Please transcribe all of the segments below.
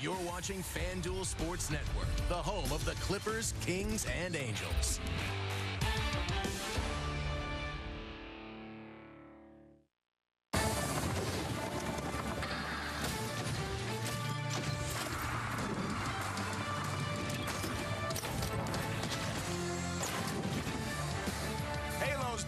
You're watching FanDuel Sports Network, the home of the Clippers, Kings, and Angels.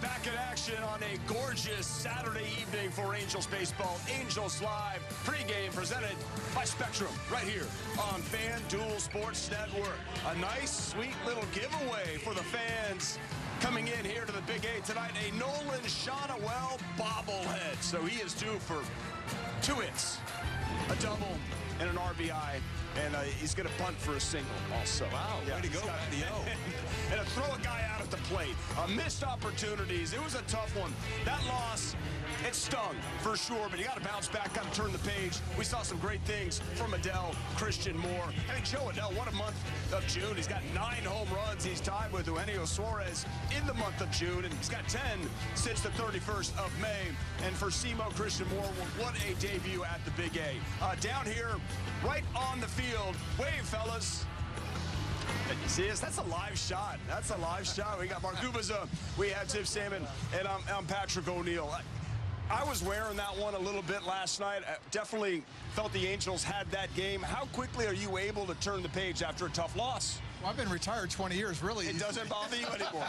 Back in action on a gorgeous Saturday evening for Angels baseball. Angels Live pregame presented by Spectrum right here on FanDuel Sports Network. A nice, sweet little giveaway for the fans coming in here to the Big A tonight. A Nolan Shonawell bobblehead. So he is due for 2 hits, a double, and an RBI. And he's going to bunt for a single also. Wow, way to go, and throw a guy out at the plate. Missed opportunities. It was a tough one. That loss, it stung for sure, but you got to bounce back, got to turn the page. We saw some great things from Adell, Christian Moore. I mean, Joe Adell, what a month of June. He's got 9 home runs. He's tied with Eugenio Suarez in the month of June, and he's got 10 since the 31st of May. And for Simo Christian Moore, what a debut at the Big A. Down here, right on the field. Wave, fellas. See us? That's a live shot. That's a live shot. We got Mark Gubaza, we have Tim Salmon, and I'm Patrick O'Neill. I was wearing that one a little bit last night. I definitely felt the Angels had that game. How quickly are you able to turn the page after a tough loss? Well, I've been retired 20 years, really. It doesn't bother you anymore.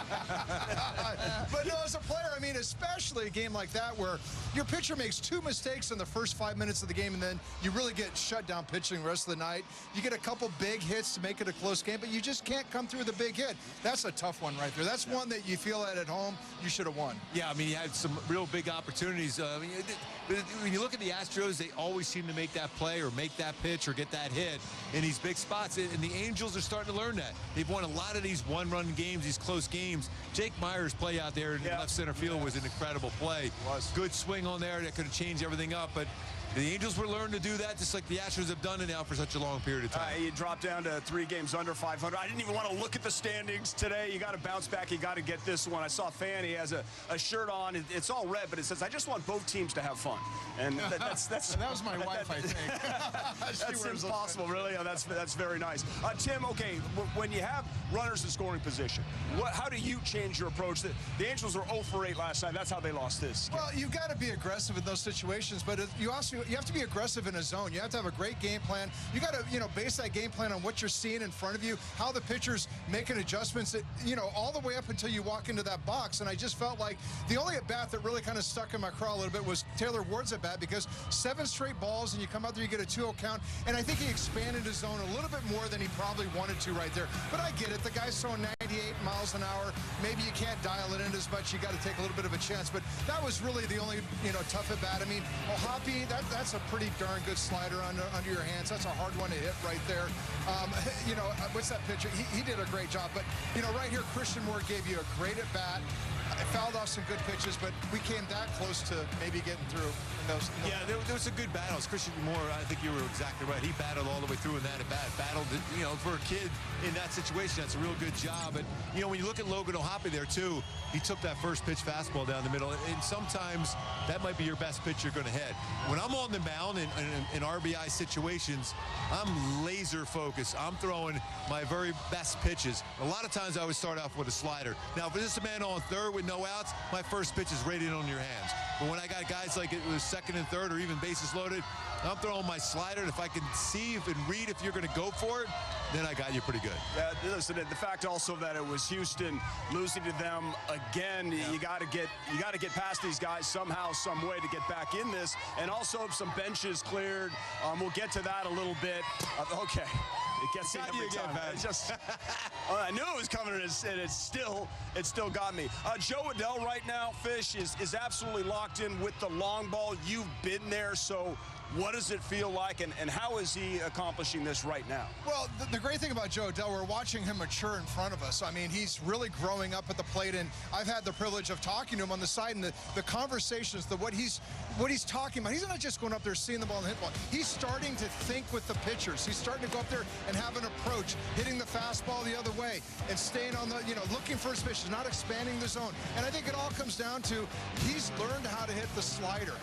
But no, as a player, I mean, especially a game like that where your pitcher makes 2 mistakes in the first 5 minutes of the game, and then you really get shut down pitching the rest of the night. You get a couple big hits to make it a close game, but you just can't come through with a big hit. That's a tough one right there. That's one that you feel at home, you should have won. Yeah, I mean, you had some real big opportunities. When you look at the Astros, they always seem to make that play or make that pitch or get that hit in these big spots, and the Angels are starting to learn that. They've won a lot of these one-run games, these close games. Jake Meyers' play out there in left center field was an incredible play. Good swing on there that could have changed everything up, but the Angels were learning to do that just like the Astros have done it now for such a long period of time. You dropped down to 3 games under 500. I didn't even want to look at the standings today. You got to bounce back. You got to get this one. I saw Fan. He has a shirt on. It's all red, but it says, "I just want both teams to have fun." And that was my wife, I think. That's impossible, really. That's very nice. Tim, okay, when you have runners in scoring position, how do you change your approach? The Angels were 0 for 8 last night. That's how they lost this game. Well, you've got to be aggressive in those situations, but you have to be aggressive in a zone. You have to have a great game plan. You got to, base that game plan on what you're seeing in front of you, how the pitcher's making adjustments, all the way up until you walk into that box. And I just felt like the only at-bat that really kind of stuck in my craw a little bit was Taylor Ward's at-bat, because 7 straight balls and you come out there, you get a 2-0 count. And I think he expanded his zone a little bit more than he probably wanted to right there. But I get it. The guy's throwing 98 miles an hour. Maybe you can't dial it in as much. You got to take a little bit of a chance. But that was really the only, tough at-bat. I mean, Hoppy, that's a pretty darn good slider under your hands. That's a hard one to hit right there. What's that pitcher? He did a great job. But, right here, Christian Moore gave you a great at-bat. Fouled off some good pitches, but we came that close to maybe getting through. Yeah, there was some good battles. Christian Moore, I think you were exactly right. He battled all the way through in that at-bat. Battled, for a kid in that situation, that's a real good job. And, when you look at Logan O'Hoppe there, too, he took that first pitch fastball down the middle. And sometimes that might be your best pitch you're going to hit. When I'm on the mound in RBI situations, I'm laser focused. I'm throwing my very best pitches. A lot of times I would start off with a slider. Now, if it's a man on third with no outs, my first pitch is right in on your hands. But when I got guys like it was second and third or even bases loaded, I'm throwing my slider, and if I can see and read if you're going to go for it, then I got you pretty good. Yeah, listen, the fact also that it was Houston losing to them again, you got to get past these guys somehow, some way to get back in this, and also some benches cleared. We'll get to that a little bit. Okay. It gets in every time. It's just, I knew it was coming, and it still got me. Joe Adell right now, Fish, is absolutely locked in with the long ball. You've been there, so what does it feel like, and how is he accomplishing this right now? Well, the great thing about Joe Adell, we're watching him mature in front of us. I mean, he's really growing up at the plate, and I've had the privilege of talking to him on the side, and the conversations, what he's talking about. He's not just going up there seeing the ball and hitting the ball. He's starting to think with the pitchers. He's starting to go up there and have an approach, hitting the fastball the other way, and staying on the, looking for his pitches, not expanding the zone. And I think it all comes down to he's learned how to hit the slider.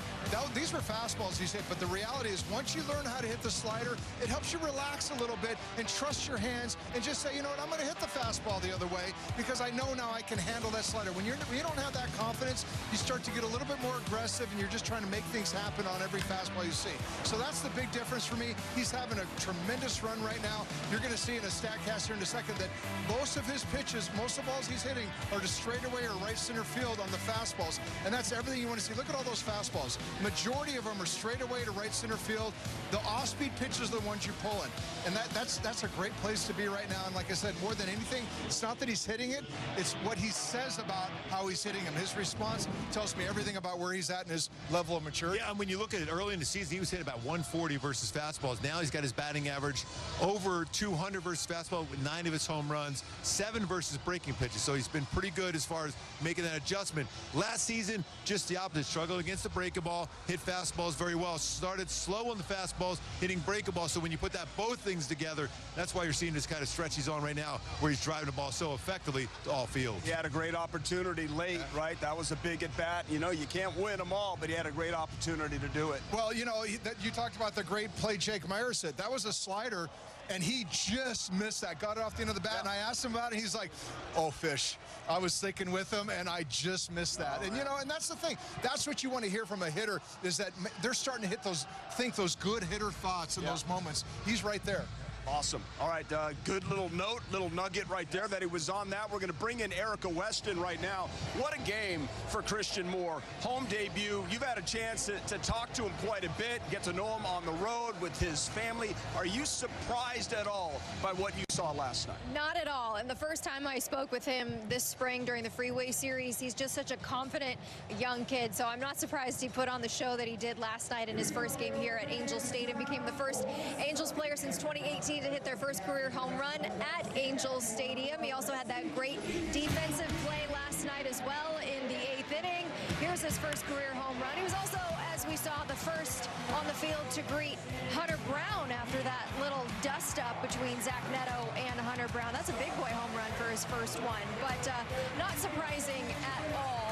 These were fastballs he's hit, but the reality is once you learn how to hit the slider, it helps you relax a little bit and trust your hands and just say, you know what, I'm going to hit the fastball the other way because I know now I can handle that slider. When you don't have that confidence, you start to get a little bit more aggressive and you're just trying to make things happen on every fastball you see. So that's the big difference for me. He's having a tremendous run right now. You're going to see in a StatCast here in a second that most of his pitches, most of the balls he's hitting are to straightaway or right center field on the fastballs. And that's everything you want to see. Look at all those fastballs. Majority of them are straightaway to right center field. The off-speed pitches are the ones you're pulling. And that's a great place to be right now. And like I said, more than anything, it's not that he's hitting it. It's what he says about how he's hitting him. His response tells me everything about where he's at in his level of maturity. Yeah, and when you look at it early in the season, he was hitting about 140 versus fastballs. Now he's got his batting average over 200 versus fastball with 9 of his home runs, 7 versus breaking pitches. So he's been pretty good as far as making that adjustment. Last season, just the opposite. Struggled against the breaking ball, hit fastballs very well. Started slow on the fastballs, hitting breaking balls. So when you put that both things together, that's why you're seeing this kind of stretch he's on right now, where he's driving the ball so effectively to all fields. He had a great opportunity late, right? That was a big at-bat. You know, you can't win them all, but he had a great opportunity to do it. Well, you know, you talked about the great play Jake Myers said. That was a slider, and he just missed that. Got it off the end of the bat, and I asked him about it, and he's like, oh, fish. I was thinking with him, and I just missed that. And, you know, and that's the thing. That's what you want to hear from a hitter, is that they're starting to hit those good hitter thoughts in those moments. He's right there. Awesome. All right, good little note, little nugget right there that he was on that. We're going to bring in Erica Weston right now. What a game for Christian Moore. Home debut. You've had a chance to talk to him quite a bit, get to know him on the road with his family. Are you surprised at all by what you saw last night? Not at all. And the first time I spoke with him this spring during the Freeway Series, he's just such a confident young kid. So I'm not surprised he put on the show that he did last night in his first game here at Angels Stadium. Became the first Angels player since 2018 to hit their first career home run at Angels Stadium. He also had that great defensive play last night as well in the 8th inning. Here's his first career home run. He was also, as we saw, the first on the field to greet Hunter Brown after that little dust-up between Zach Neto and Hunter Brown. That's a big boy home run for his first one, but not surprising at all.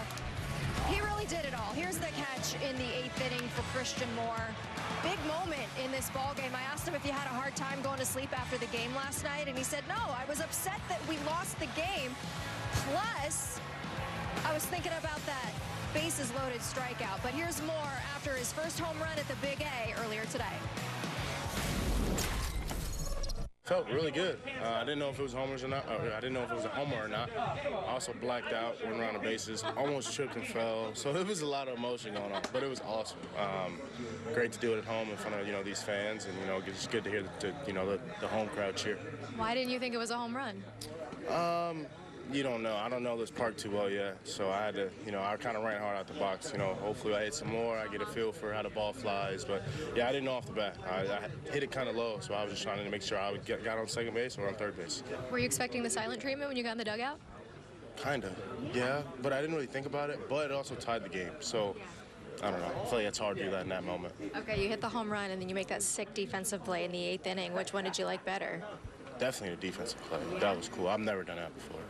He really did it all. Here's the catch in the 8th inning for Christian Moore. Big moment in this ball game. I asked him if he had a hard time going to sleep after the game last night, and he said, no, I was upset that we lost the game. Plus, I was thinking about that bases loaded strikeout. But here's Moore after his first home run at the Big A earlier today. Felt really good. I didn't know if it was homers or not. I didn't know if it was a homer or not. I also blacked out, went around the bases, almost tripped and fell. So it was a lot of emotion going on, but it was awesome. Great to do it at home in front of these fans, and it's good to hear the home crowd cheer. Why didn't you think it was a home run? You don't know. I don't know this park too well yet, so I had to, I kind of ran hard out the box. Hopefully I hit some more, I get a feel for how the ball flies. But, yeah, I didn't know off the bat. I hit it kind of low, so I was just trying to make sure I got on second base or on third base. Were you expecting the silent treatment when you got in the dugout? Kind of, yeah, but I didn't really think about it. But it also tied the game, so I don't know. I feel like it's hard to do that in that moment. Okay, you hit the home run, and then you make that sick defensive play in the 8th inning. Which one did you like better? Definitely the defensive play. That was cool. I've never done that before.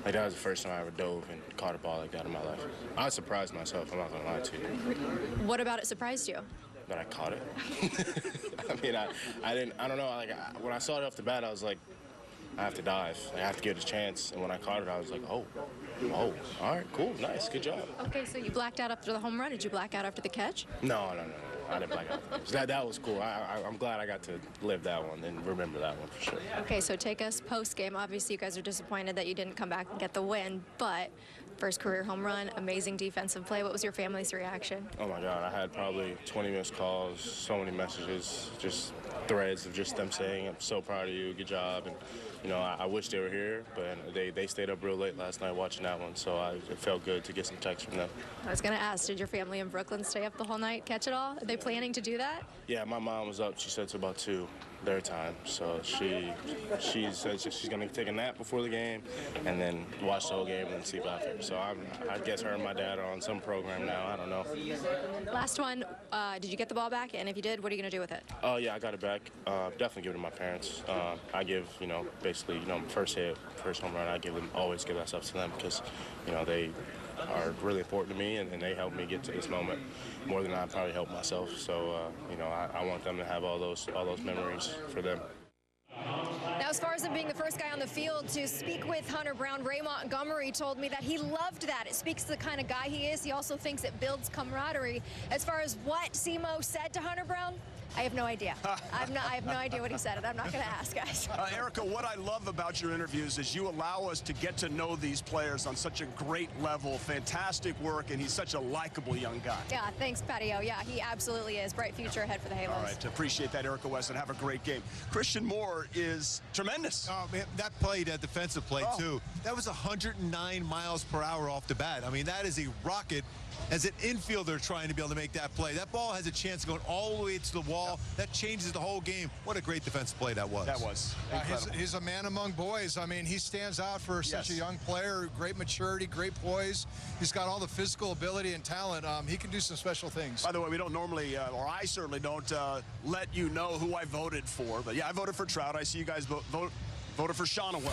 Like, that was the first time I ever dove and caught a ball like that in my life. I surprised myself, I'm not gonna lie to you. What about it surprised you? That I caught it. I don't know, when I saw it off the bat, I was like, I have to dive. I have to give it a chance. And when I caught it, I was like, oh, all right, cool, nice, good job. Okay, so you blacked out after the home run. Did you black out after the catch? No. I didn't black out. That was cool. I'm glad I got to live that one and remember that one for sure. Okay, so take us post-game. Obviously, you guys are disappointed that you didn't come back and get the win, but first career home run, amazing defensive play. What was your family's reaction? Oh, my God. I had probably 20 missed calls, so many messages, just threads of just them saying, I'm so proud of you, good job. And, I wish they were here, but they stayed up real late last night watching that one, so it felt good to get some texts from them. I was going to ask, did your family in Brooklyn stay up the whole night, catch it all? Are they planning to do that? Yeah, my mom was up. She said it's about 2 their time, so she said she's going to take a nap before the game and then watch the whole game and then sleep after. So I guess her and my dad are on some program now. I don't know. Last one, did you get the ball back? And if you did, what are you going to do with it? Oh, yeah, I got it back. Definitely give it to my parents. I give, basically, first hit, first home run, always give that stuff to them because, are really important to me, and they helped me get to this moment more than I probably helped myself. So, you know, I want them to have all those memories for them. Now, as far as him being the first guy on the field to speak with Hunter Brown, Ray Montgomery told me that he loved that. It speaks to the kind of guy he is. He also thinks it builds camaraderie. As far as what Simo said to Hunter Brown, I have no idea. I have no idea what he said, and I'm not going to ask, guys. Erica, what I love about your interviews is you allow us to get to know these players on such a great level. Fantastic work, and he's such a likable young guy. Yeah, thanks, Patio. Yeah, he absolutely is. Bright future ahead for the Halos. All right, appreciate that, Erica Weston. Have a great game. Christian Moore is tremendous. Oh, man, that play, that defensive play, too. That was 109 miles per hour off the bat. I mean, that is a rocket. As an infielder trying to be able to make that play. That ball has a chance of going all the way to the wall. That changes the whole game. What a great defensive play that was. That was incredible. He's a man among boys. I mean, he stands out for such a young player. Great maturity, great poise. He's got all the physical ability and talent. He can do some special things. By the way, we don't normally, or I certainly don't let you know who I voted for. But, yeah, I voted for Trout. I see you guys voted for Shonawell.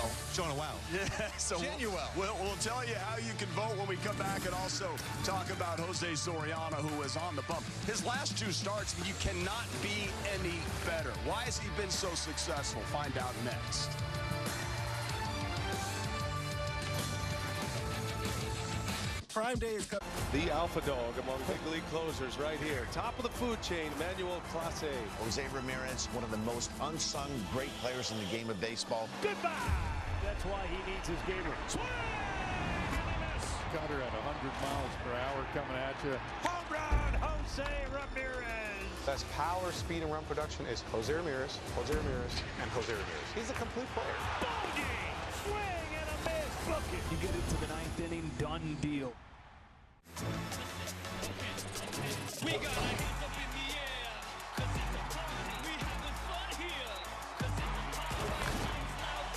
Yeah, so we'll tell you how you can vote when we come back, and also talk about Jose Soriano, who is on the bump. His last 2 starts, you cannot be any better. Why has he been so successful? Find out next. Prime day is coming. The alpha dog among big league closers right here. Top of the food chain, Emmanuel Clase. Jose Ramirez, one of the most unsung great players in the game of baseball. Goodbye. That's why he needs his gamer. Swing! Cutter at 100 miles per hour coming at you. Home run, Jose Ramirez. Best power, speed, and run production is Jose Ramirez, and Jose Ramirez. He's a complete player. Bogey! Swing and a miss. Book it. You get into the 9th inning, done deal. We got our hands up in the air, 'cause it's a party. We having fun here, 'cause it's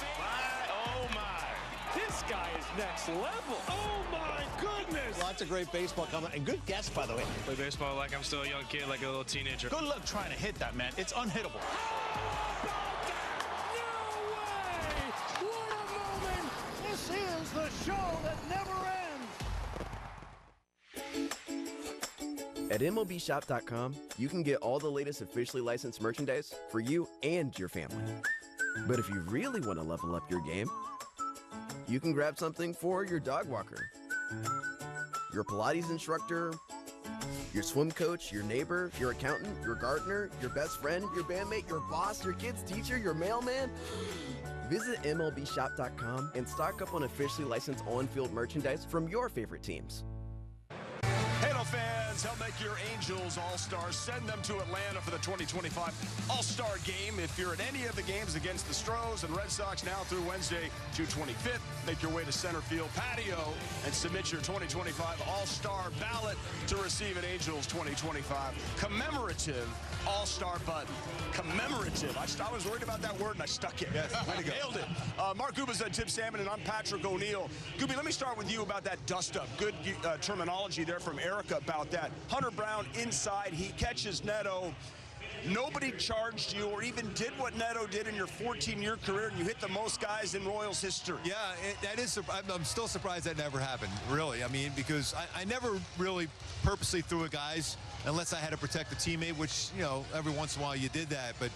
a party. Oh my! This guy is next level. Oh my goodness! Lots of great baseball coming, and good guess, by the way. Play baseball like I'm still a young kid, like a little teenager. Good luck trying to hit that, man. It's unhittable. No way! What a moment! This is the show that never ends. At MLBshop.com, you can get all the latest officially licensed merchandise for you and your family. But if you really want to level up your game, you can grab something for your dog walker, your Pilates instructor, your swim coach, your neighbor, your accountant, your gardener, your best friend, your bandmate, your boss, your kid's teacher, your mailman. Visit MLBshop.com and stock up on officially licensed on-field merchandise from your favorite teams. Halo fans, help make your Angels All-Stars. Send them to Atlanta for the 2025 All-Star Game. If you're at any of the games against the Astros and Red Sox now through Wednesday, June 25th, make your way to Center Field Patio and submit your 2025 All-Star ballot to receive an Angels 2025 commemorative All-Star button. Commemorative. I was worried about that word, and I stuck it. Yes, way to go. Nailed it. Mark Gubas and Tim Salmon, and I'm Patrick O'Neill. Gooby, let me start with you about that dust-up. Good terminology there from Erica about that. Hunter Brown inside. He catches Neto. Nobody charged you or even did what Neto did in your 14-year career, and you hit the most guys in Royals history. Yeah, that is. I'm still surprised that never happened, really. I mean, because I never really purposely threw at guys unless I had to protect a teammate, which, you know, every once in a while you did that. But,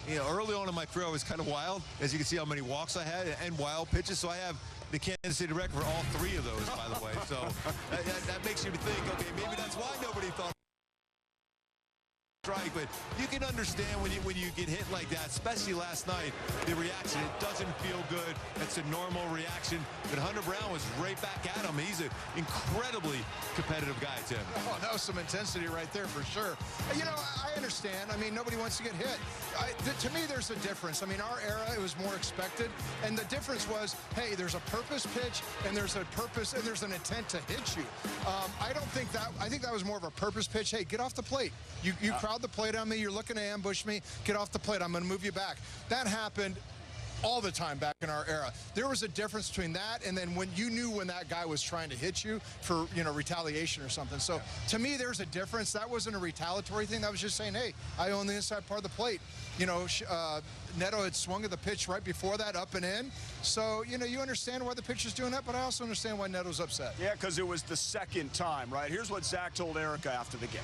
you know, early on in my career, I was kind of wild. As you can see how many walks I had and wild pitches. So I have the Kansas City record for all 3 of those, by the way. So that makes you think, okay, maybe that's why nobody thought. Right, but you can understand when you get hit like that, especially last night, the reaction, it doesn't feel good. It's a normal reaction, but Hunter Brown was right back at him. He's an incredibly competitive guy, Tim. Oh, that was some intensity right there for sure. You know, I understand. I mean, nobody wants to get hit. To me, there's a difference. I mean, our era, it was more expected, and the difference was, hey, there's a purpose pitch, and there's a purpose, and there's an intent to hit you. I think that was more of a purpose pitch. Hey, get off the plate. You crowd the plate on me. You're looking to ambush me. Get off the plate. I'm going to move you back. That happened. all the time back in our era. There was a difference between that and then when you knew when that guy was trying to hit you for, retaliation or something. So to me, there's a difference. That wasn't a retaliatory thing. That was just saying, hey, I own the inside part of the plate. Neto had swung at the pitch right before that, up and in. So, you understand why the pitcher's doing that, but I also understand why Neto's upset. Yeah, because it was the second time, right? Here's what Zach told Erica after the game.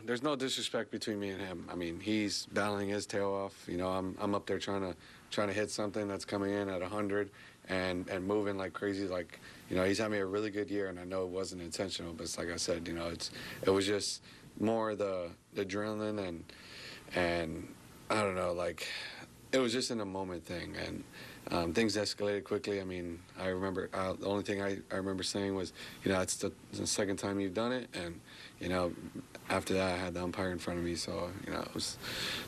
There's no disrespect between me and him. I mean, he's battling his tail off. I'm up there trying to hit something that's coming in at 100 and moving like crazy. Like, he's having a really good year, and I know it wasn't intentional, but it's like I said, it was just more the adrenaline and I don't know, like it was just in a moment thing, and things escalated quickly. I mean, I remember the only thing I remember saying was, it's the second time you've done it, and after that I had the umpire in front of me, so it was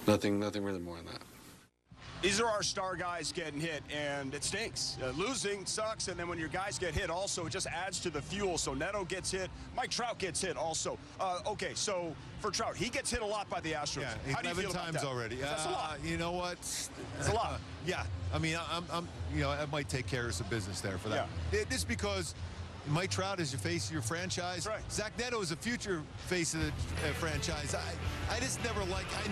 nothing really more than that. These are our star guys getting hit, and it stinks. Losing sucks, and then when your guys get hit also, it just adds to the fuel. So Neto gets hit. Mike Trout gets hit also. Okay, so for Trout, he gets hit a lot by the Astros. Yeah, How do you feel 11 about times that? already. That's a lot. You know what? It's a lot. Yeah, I mean, I might take care of some business there for that. Yeah. This because Mike Trout is the face of your franchise. That's right. Zach Neto is the future face of the franchise. I just never I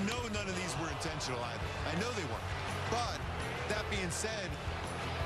know none of these were intentional either. I know they weren't. But that being said,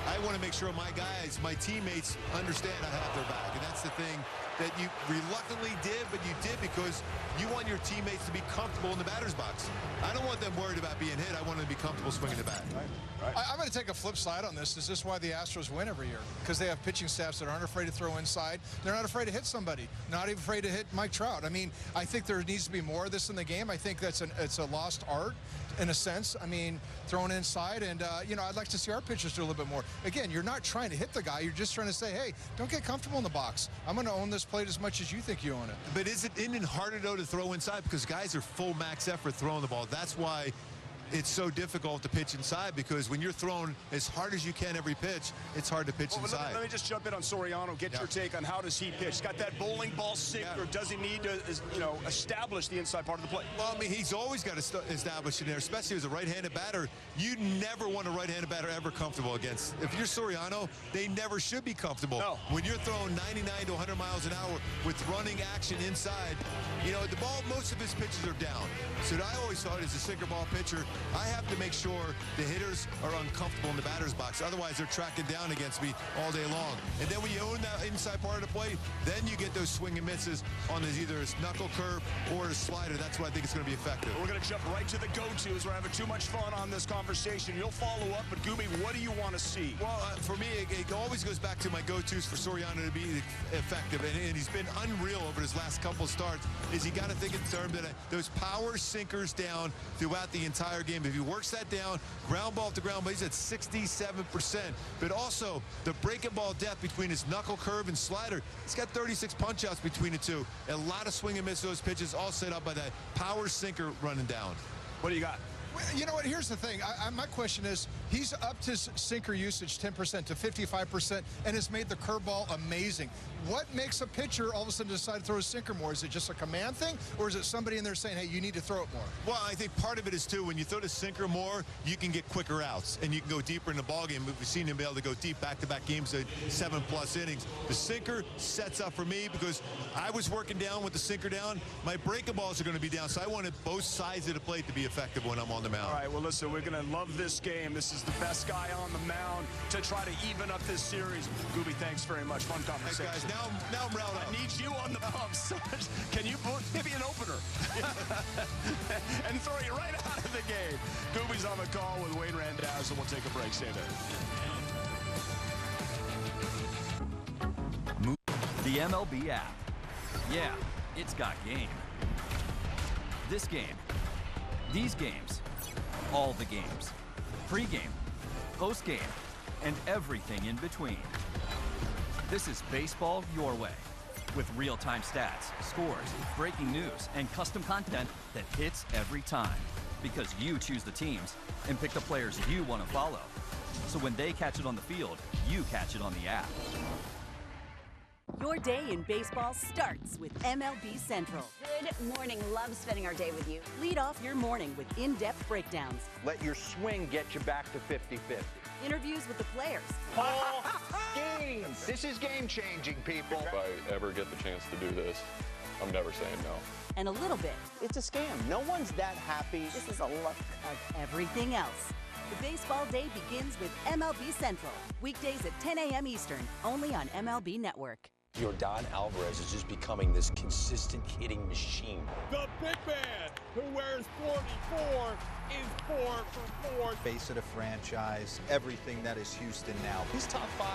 I want to make sure my guys, my teammates, understand I have their back. And that's the thing that you reluctantly did, but you did because you want your teammates to be comfortable in the batter's box. I don't want them worried about being hit. I want them to be comfortable swinging the bat. Right. I'm going to take a flip side on this. Is this why the Astros win every year? Because they have pitching staffs that aren't afraid to throw inside. They're not afraid to hit somebody. Not even afraid to hit Mike Trout. I mean, I think there needs to be more of this in the game. I think it's a lost art in a sense. I mean, thrown inside, and I'd like to see our pitchers do a little bit more. Again, you're not trying to hit the guy. You're just trying to say, hey, don't get comfortable in the box. I'm going to own this plate as much as you think you own it. But isn't it harder, though, to throw inside? Because guys are full max effort throwing the ball. That's why it's so difficult to pitch inside, because when you're throwing as hard as you can every pitch, it's hard to pitch inside. Let me just jump in on Soriano. Get your take on how does he pitch? He's got that bowling ball sink, or does he need to, establish the inside part of the plate? Well, I mean, he's always got to establish in there, especially as a right-handed batter. You never want a right-handed batter ever comfortable against. If you're Soriano, they never should be comfortable. No. When you're throwing 99 to 100 miles an hour with running action inside, the ball, most of his pitches are down. So I always thought as a sinker ball pitcher, I have to make sure the hitters are uncomfortable in the batter's box. Otherwise, they're tracking down against me all day long. And then when you own that inside part of the plate, then you get those swing and misses on either his knuckle curve or his slider. That's why I think it's going to be effective. We're going to jump right to the go-tos. We're having too much fun on this conversation. You'll follow up, but Gooby, what do you want to see? Well, for me, it always goes back to my go-tos for Soriano to be effective. And he's been unreal over his last couple of starts. Is he got to think in terms of those power sinkers down throughout the entire game. If he works that down, ground ball to ground ball, he's at 67%. But also, the breaking ball depth between his knuckle curve and slider, he's got 36 punch-outs between the two. A lot of swing and miss those pitches, all set up by that power sinker running down. What do you got? You know what? Here's the thing. My question is, he's upped his sinker usage 10% to 55% and has made the curveball amazing. What makes a pitcher all of a sudden decide to throw his sinker more? Is it just a command thing, or is it somebody in there saying, hey, you need to throw it more? Well, I think part of it is, too, when you throw the sinker more, you can get quicker outs, and you can go deeper in the ballgame. We've seen him be able to go deep back-to-back games at 7+ innings. The sinker sets up for me because I was working down with the sinker down. My breaking balls are going to be down, so I wanted both sides of the plate to be effective when I'm on the mound. All right, well, listen, we're going to love this game. This is the best guy on the mound to try to even up this series. Gooby, thanks very much. Fun conversation. Hey, guys, now I'm riled up. I need you on the pumps. Can you maybe an opener? And throw you right out of the game. Gooby's on the call with Wayne Randazzo, and we'll take a break. Stay there. The MLB app. Yeah, it's got game. This game. These games. All the games. Pre-game, post-game, and everything in between. This is baseball your way, with real-time stats, scores, breaking news, and custom content that hits every time. Because you choose the teams and pick the players you want to follow. So when they catch it on the field, you catch it on the app. Your day in baseball starts with MLB Central. Good morning. Love spending our day with you. Lead off your morning with in-depth breakdowns. Let your swing get you back to 50-50. Interviews with the players. Ball games. This is game-changing, people. If I ever get the chance to do this, I'm never saying no. And a little bit. It's a scam. No one's that happy. This is a look of everything else. The baseball day begins with MLB Central. Weekdays at 10 a.m. Eastern, only on MLB Network. Yordan Alvarez is just becoming this consistent hitting machine. The big man who wears 44 is 4 for 4. Face of the franchise, everything that is Houston now. He's top 5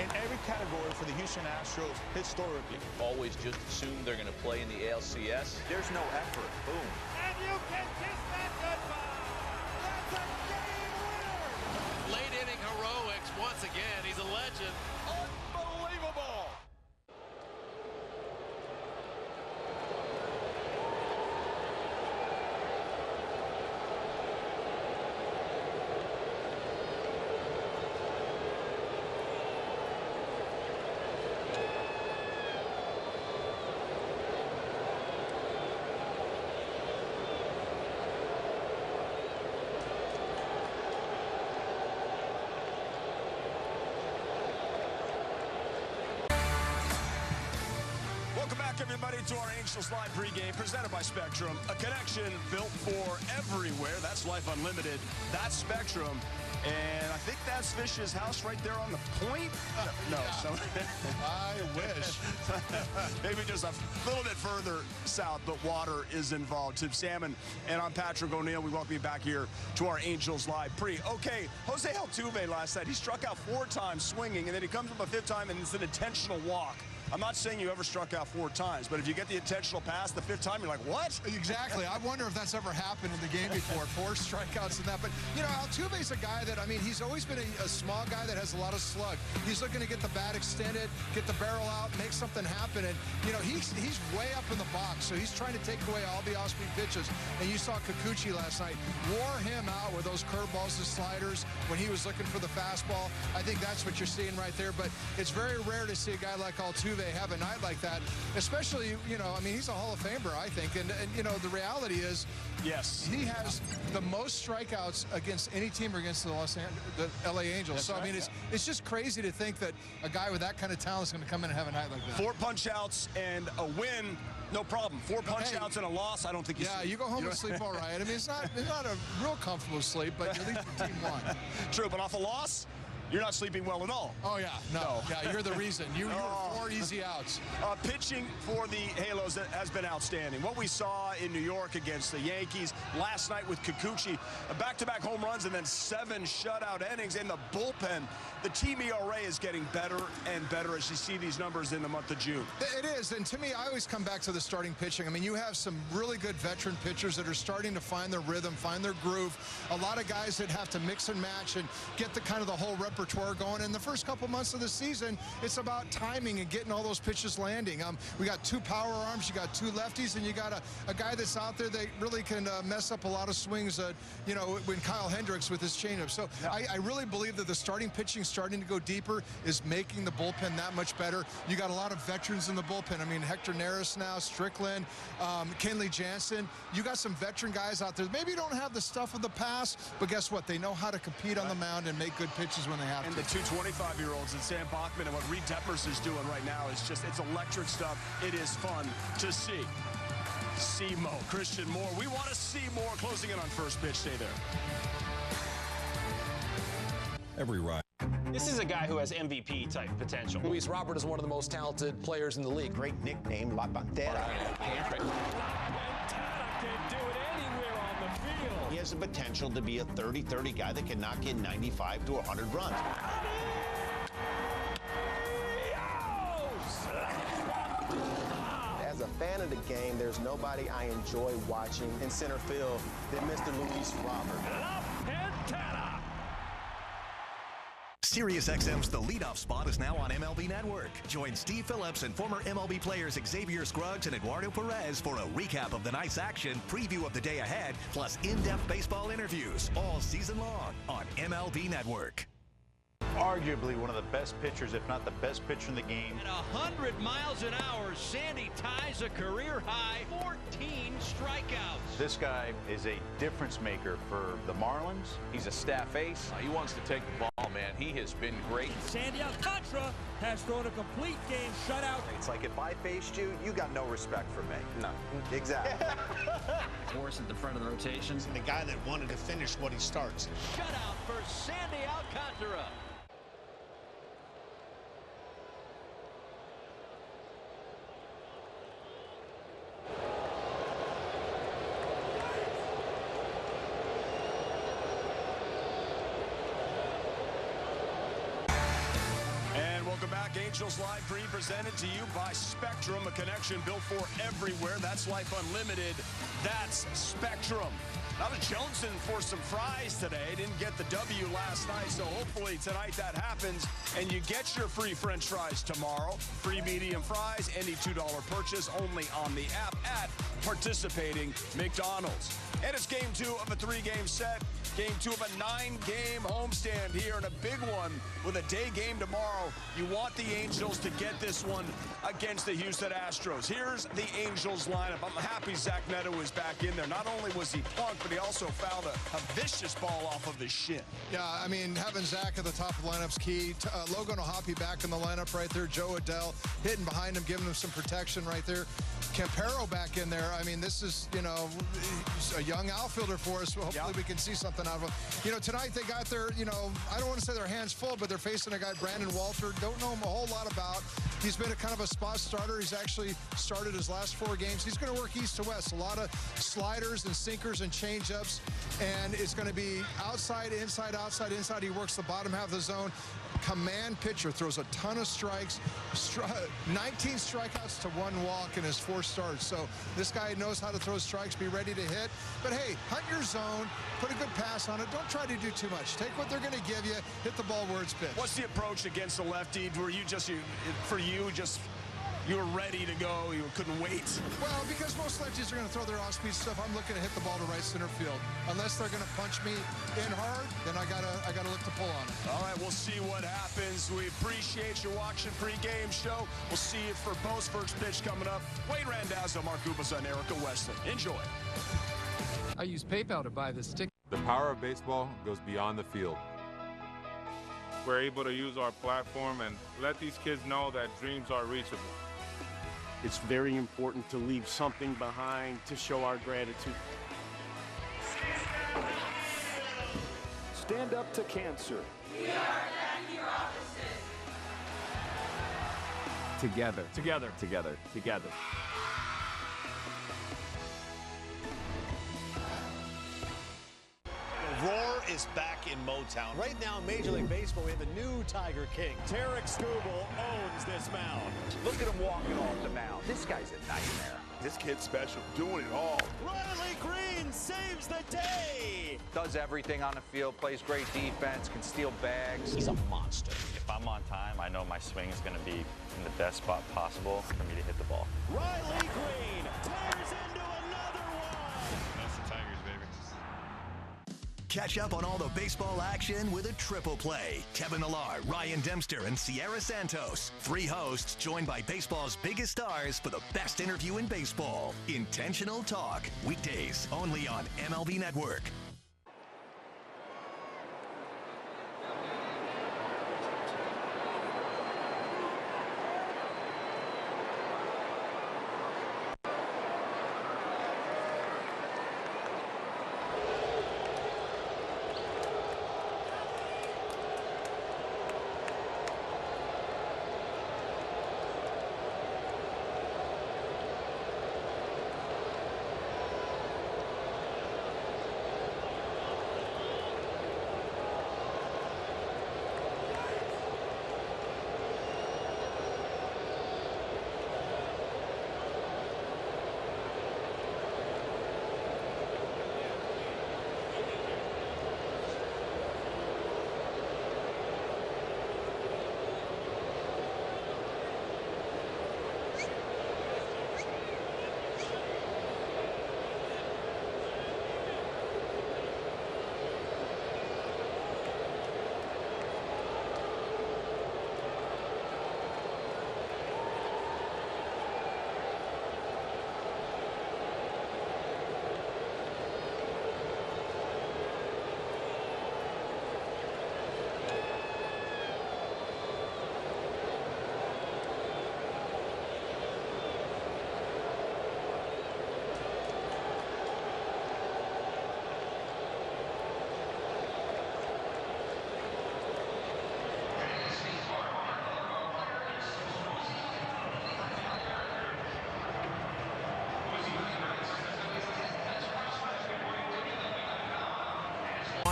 in every category for the Houston Astros historically. Always just assume they're going to play in the ALCS. There's no effort. Boom. And you can kiss that goodbye. That's a game winner. Late inning heroics once again. He's a legend. Unbelievable. Welcome back, everybody, to our Angels Live pregame presented by Spectrum. A connection built for everywhere. That's Life Unlimited. That's Spectrum. And I think that's Fish's house right there on the point. No, so I wish. maybe just a little bit further south, but water is involved. Tim Salmon and I'm Patrick O'Neill. We welcome you back here to our Angels Live pre. Okay, Jose Altuve last night, he struck out 4 times swinging, and then he comes up a 5th time, and it's an intentional walk. I'm not saying you ever struck out 4 times, but if you get the intentional pass the 5th time, you're like, what? Exactly. I wonder if that's ever happened in the game before, 4 strikeouts and that. But, you know, Altuve's a guy that, I mean, he's always been a small guy that has a lot of slug. He's looking to get the bat extended, get the barrel out, make something happen. And, you know, he's way up in the box, so he's trying to take away all the off-speed pitches. And you saw Kikuchi last night, wore him out with those curveballs and sliders when he was looking for the fastball. I think that's what you're seeing right there. But it's very rare to see a guy like Altuve have a night like that, especially, you know, I mean, he's a Hall of Famer, I think, and you know, the reality is, yes, he has the most strikeouts against any team or against the LA Angels. That's so, right, I mean, it's just crazy to think that a guy with that kind of talent is going to come in and have a night like that. 4 punch-outs and a win, no problem. 4 punch-outs and a loss, I don't think you sleep. Yeah, you go home and sleep all right. I mean, it's not a real comfortable sleep, but at least your team won. True, but off a loss, you're not sleeping well at all. Oh, yeah. No. Yeah, you're the reason. You were 4 easy outs. Pitching for the Halos has been outstanding. What we saw in New York against the Yankees last night with Kikuchi, back-to-back home runs and then 7 shutout innings in the bullpen. The team ERA is getting better and better as you see these numbers in the month of June. It is, and to me, I always come back to the starting pitching. I mean, you have some really good veteran pitchers that are starting to find their rhythm, find their groove. A lot of guys that have to mix and match and get the kind of the whole repertoire going. In the first couple months of the season, it's about timing and getting all those pitches landing. We got 2 power arms, you got 2 lefties, and you got a guy that's out there that really can mess up a lot of swings, you know, when Kyle Hendricks with his changeup. So yeah. I really believe that the starting pitching starting to go deeper is making the bullpen that much better. You got a lot of veterans in the bullpen. I mean, Hector Neris now, Strickland, Kenley Jansen. You got some veteran guys out there. Maybe don't have the stuff of the past, but guess what? They know how to compete on the mound and make good pitches when they have and to. And the 2 25-year-olds and Sam Bachman and what Reed Detmers is doing right now is just, it's electric stuff. It is fun to see. See-Mo, Christian Moore. We want to see more. Closing in on first pitch. Stay there. Every ride. This is a guy who has MVP-type potential. Luis Robert is one of the most talented players in the league. Great nickname, La Pantera. Can do it anywhere on the field. He has the potential to be a 30-30 guy that can knock in 95 to 100 runs. As a fan of the game, there's nobody I enjoy watching in center field than Mr. Luis Robert. SiriusXM's The Leadoff Spot is now on MLB Network. Join Steve Phillips and former MLB players Xavier Scruggs and Eduardo Perez for a recap of the night's action, preview of the day ahead, plus in-depth baseball interviews all season long on MLB Network. Arguably one of the best pitchers, if not the best pitcher in the game. At 100 miles an hour, Sandy ties a career high 14 strikeouts. This guy is a difference maker for the Marlins. He's a staff ace. He wants to take the ball, man. He has been great. Sandy Alcantara has thrown a complete game shutout. It's like if I faced you, you got no respect for me. No. Exactly. Force at the front of the rotations. The guy that wanted to finish what he starts. Shutout for Sandy Alcantara. Welcome back. Angels Live presented to you by Spectrum, a connection built for everywhere. That's Life Unlimited. That's Spectrum. Now the Joneson for some fries today. Didn't get the W last night, so hopefully tonight that happens. And you get your free French fries tomorrow. Free medium fries, any $2 purchase, only on the app at participating McDonald's. And it's game 2 of a 3-game set. Game 2 of a 9-game homestand here, and a big one with a day game tomorrow. You want the Angels to get this one against the Houston Astros. Here's the Angels lineup. I'm happy Zach Neto is back in there. Not only was he punked, but he also fouled a vicious ball off of his shin. Yeah, I mean, having Zach at the top of the lineup's key. Logan O'Hoppe back in the lineup right there. Joe Adell hitting behind him, giving him some protection right there. Campero back in there. I mean, this is, you know, a young outfielder for us. Hopefully we can see something out of him. You know, tonight they got their, you know, I don't want to say their hands full, but they're facing a guy, Brandon Walter. Don't know him a whole lot about. He's been a kind of a spot starter. He's actually started his last 4 games. He's going to work east to west. A lot of sliders and sinkers and changeups. And it's going to be outside, inside, outside, inside. He works the bottom half of the zone. Command pitcher, throws a ton of strikes, 19 strikeouts to 1 walk in his 4 starts. So this guy knows how to throw strikes, be ready to hit. But hey, hunt your zone, put a good pass on it. Don't try to do too much. Take what they're going to give you, hit the ball where it's pitched. What's the approach against the lefty? Were you just, you were ready to go, you couldn't wait? Well, because most lefties are going to throw their off-speed stuff, I'm looking to hit the ball to right center field. Unless they're going to punch me in hard, then I gotta look to pull on it. All right, we'll see what happens. We appreciate you watching Pregame Show. We'll see you for post first pitch coming up. Wayne Randazzo, Mark Gubicza, and Erica Weston. Enjoy. I use PayPal to buy this ticket. The power of baseball goes beyond the field. We're able to use our platform and let these kids know that dreams are reachable. It's very important to leave something behind to show our gratitude. Stand up to cancer. We are attacking your offices. Together. Together. Together. Together. Roar is back in Motown. Right now in Major League Baseball, we have a new Tiger King. Tarek Skubal owns this mound. Look at him walking off the mound. This guy's a nightmare. This kid's special, doing it all. Riley Green saves the day. Does everything on the field, plays great defense, can steal bags. He's a monster. If I'm on time, I know my swing is going to be in the best spot possible for me to hit the ball. Riley Green tears into another one. That's the Tigers, baby. Catch up on all the baseball action with a triple play. Kevin Millar, Ryan Dempster, and Sierra Santos. 3 hosts joined by baseball's biggest stars for the best interview in baseball. Intentional Talk. Weekdays only on MLB Network.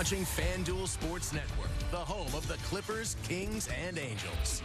watching FanDuel Sports Network, the home of the Clippers, Kings, and Angels.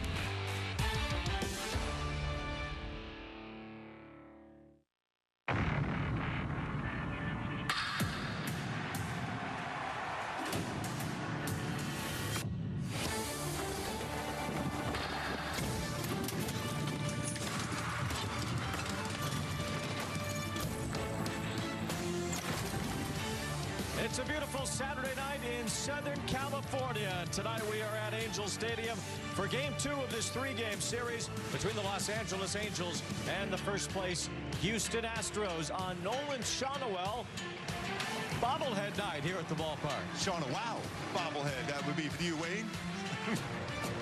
It's a beautiful Saturday night in Southern California. Tonight we are at Angel Stadium for Game 2 of this 3-game series between the Los Angeles Angels and the first place Houston Astros on Nolan Shawnuel. Bobblehead night here at the ballpark. Wow, bobblehead. That would be for you, Wayne.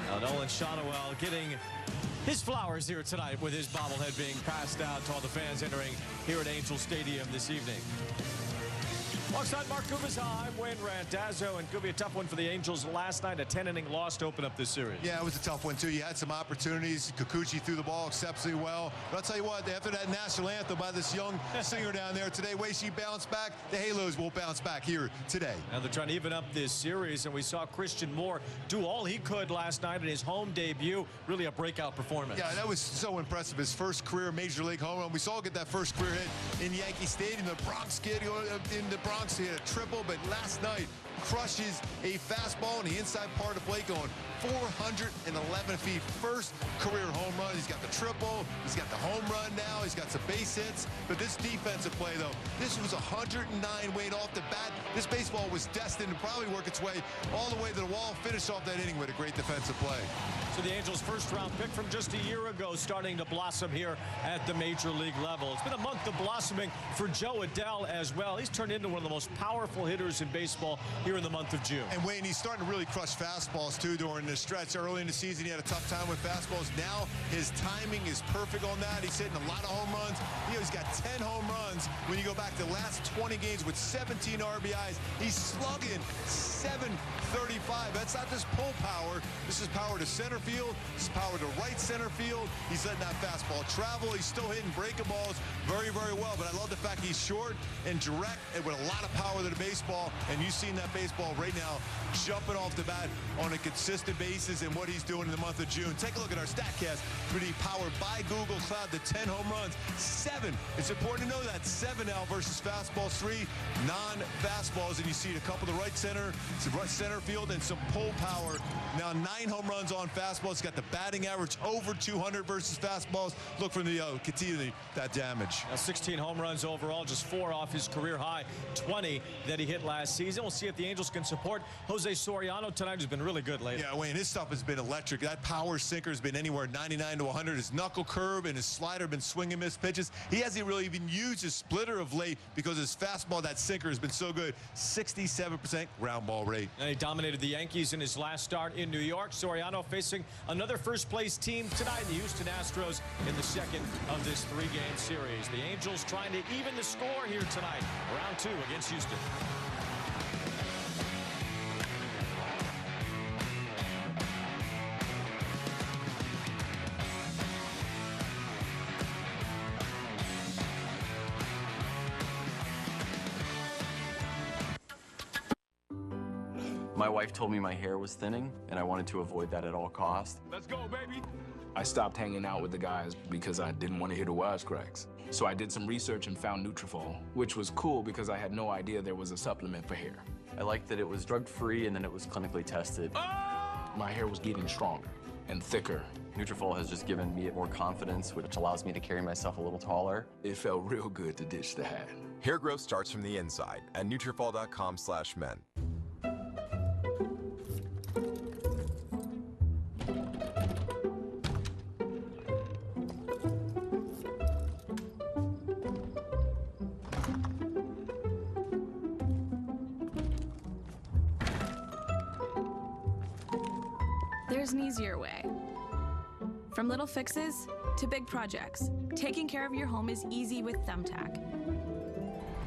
Now Nolan Shawnuel getting his flowers here tonight with his bobblehead being passed out to all the fans entering here at Angel Stadium this evening. Alongside Mark Gubas, I'm Wayne Randazzo, and could be a tough one for the Angels last night. A 10-inning loss to open up this series. Yeah, it was a tough one, too. You had some opportunities. Kikuchi threw the ball exceptionally well. But I'll tell you what, after that national anthem by this young singer down there today, way she bounced back, the Halos will bounce back here today. Now they're trying to even up this series, and we saw Christian Moore do all he could last night in his home debut. Really a breakout performance. Yeah, that was so impressive. His first career Major League home run. We saw him get that first career hit in Yankee Stadium. The Bronx kid in the Bronx hit a triple, but last night crushes a fastball in the inside part of plate going 411 feet. First career home run. He's got the triple. He's got the home run now. He's got some base hits. But this defensive play, though, this was 109 weight off the bat. This baseball was destined to probably work its way all the way to the wall. Finish off that inning with a great defensive play. So the Angels' first-round pick from just a year ago starting to blossom here at the Major League level. It's been a month of blossoming for Joe Adell as well. He's turned into one of the most powerful hitters in baseball here in the month of June. And Wayne, he's starting to really crush fastballs, too, during the stretch. Early in the season, he had a tough time with fastballs. Now his timing is perfect on that. He's hitting a lot of home runs. He's got 10 home runs when you go back to the last 20 games with 17 RBIs. He's slugging 735. That's not just pull power. This is power to center field. This is power to right center field. He's letting that fastball travel. He's still hitting breaking balls very, very well. But I love the fact he's short and direct and with a lot of power to the baseball. And you've seen that baseball right now jumping off the bat on a consistent basis and what he's doing in the month of June. Take a look at our StatCast. Pretty powered by Google Cloud. The 10 home runs, 7. It's important to know that 7 now versus fastballs, 3 non-fastballs. And you see a couple to right center, some right center field, and some pull power. Now 9 home runs on fastballs. He's got the batting average over 200 versus fastballs. Look for the continue that damage. Now 16 home runs overall, just 4 off his career high 20 that he hit last season. We'll see if the Angels can support Jose Soriano tonight, who's been really good lately. Yeah, Wayne, his stuff has been electric. That power sinker has been anywhere 99 to 100. His knuckle curve and his slider have been swinging missed pitches. He hasn't really even used his splitter of late because his fastball, that sinker, has been so good. 67% ground ball rate. And he dominated the Yankees in his last start in New York. Soriano facing another first-place team tonight, the Houston Astros, in the second of this 3-game series. The Angels trying to even the score here tonight, round 2 against Houston. My wife told me my hair was thinning, and I wanted to avoid that at all costs. Let's go, baby. I stopped hanging out with the guys because I didn't want to hear the wisecracks. So I did some research and found Nutrafol, which was cool because I had no idea there was a supplement for hair. I liked that it was drug-free and then it was clinically tested. My hair was getting stronger and thicker. Nutrafol has just given me more confidence, which allows me to carry myself a little taller. It felt real good to ditch the hat. Hair growth starts from the inside at Nutrafol.com/men. There's an easier way. From little fixes to big projects, taking care of your home is easy with Thumbtack.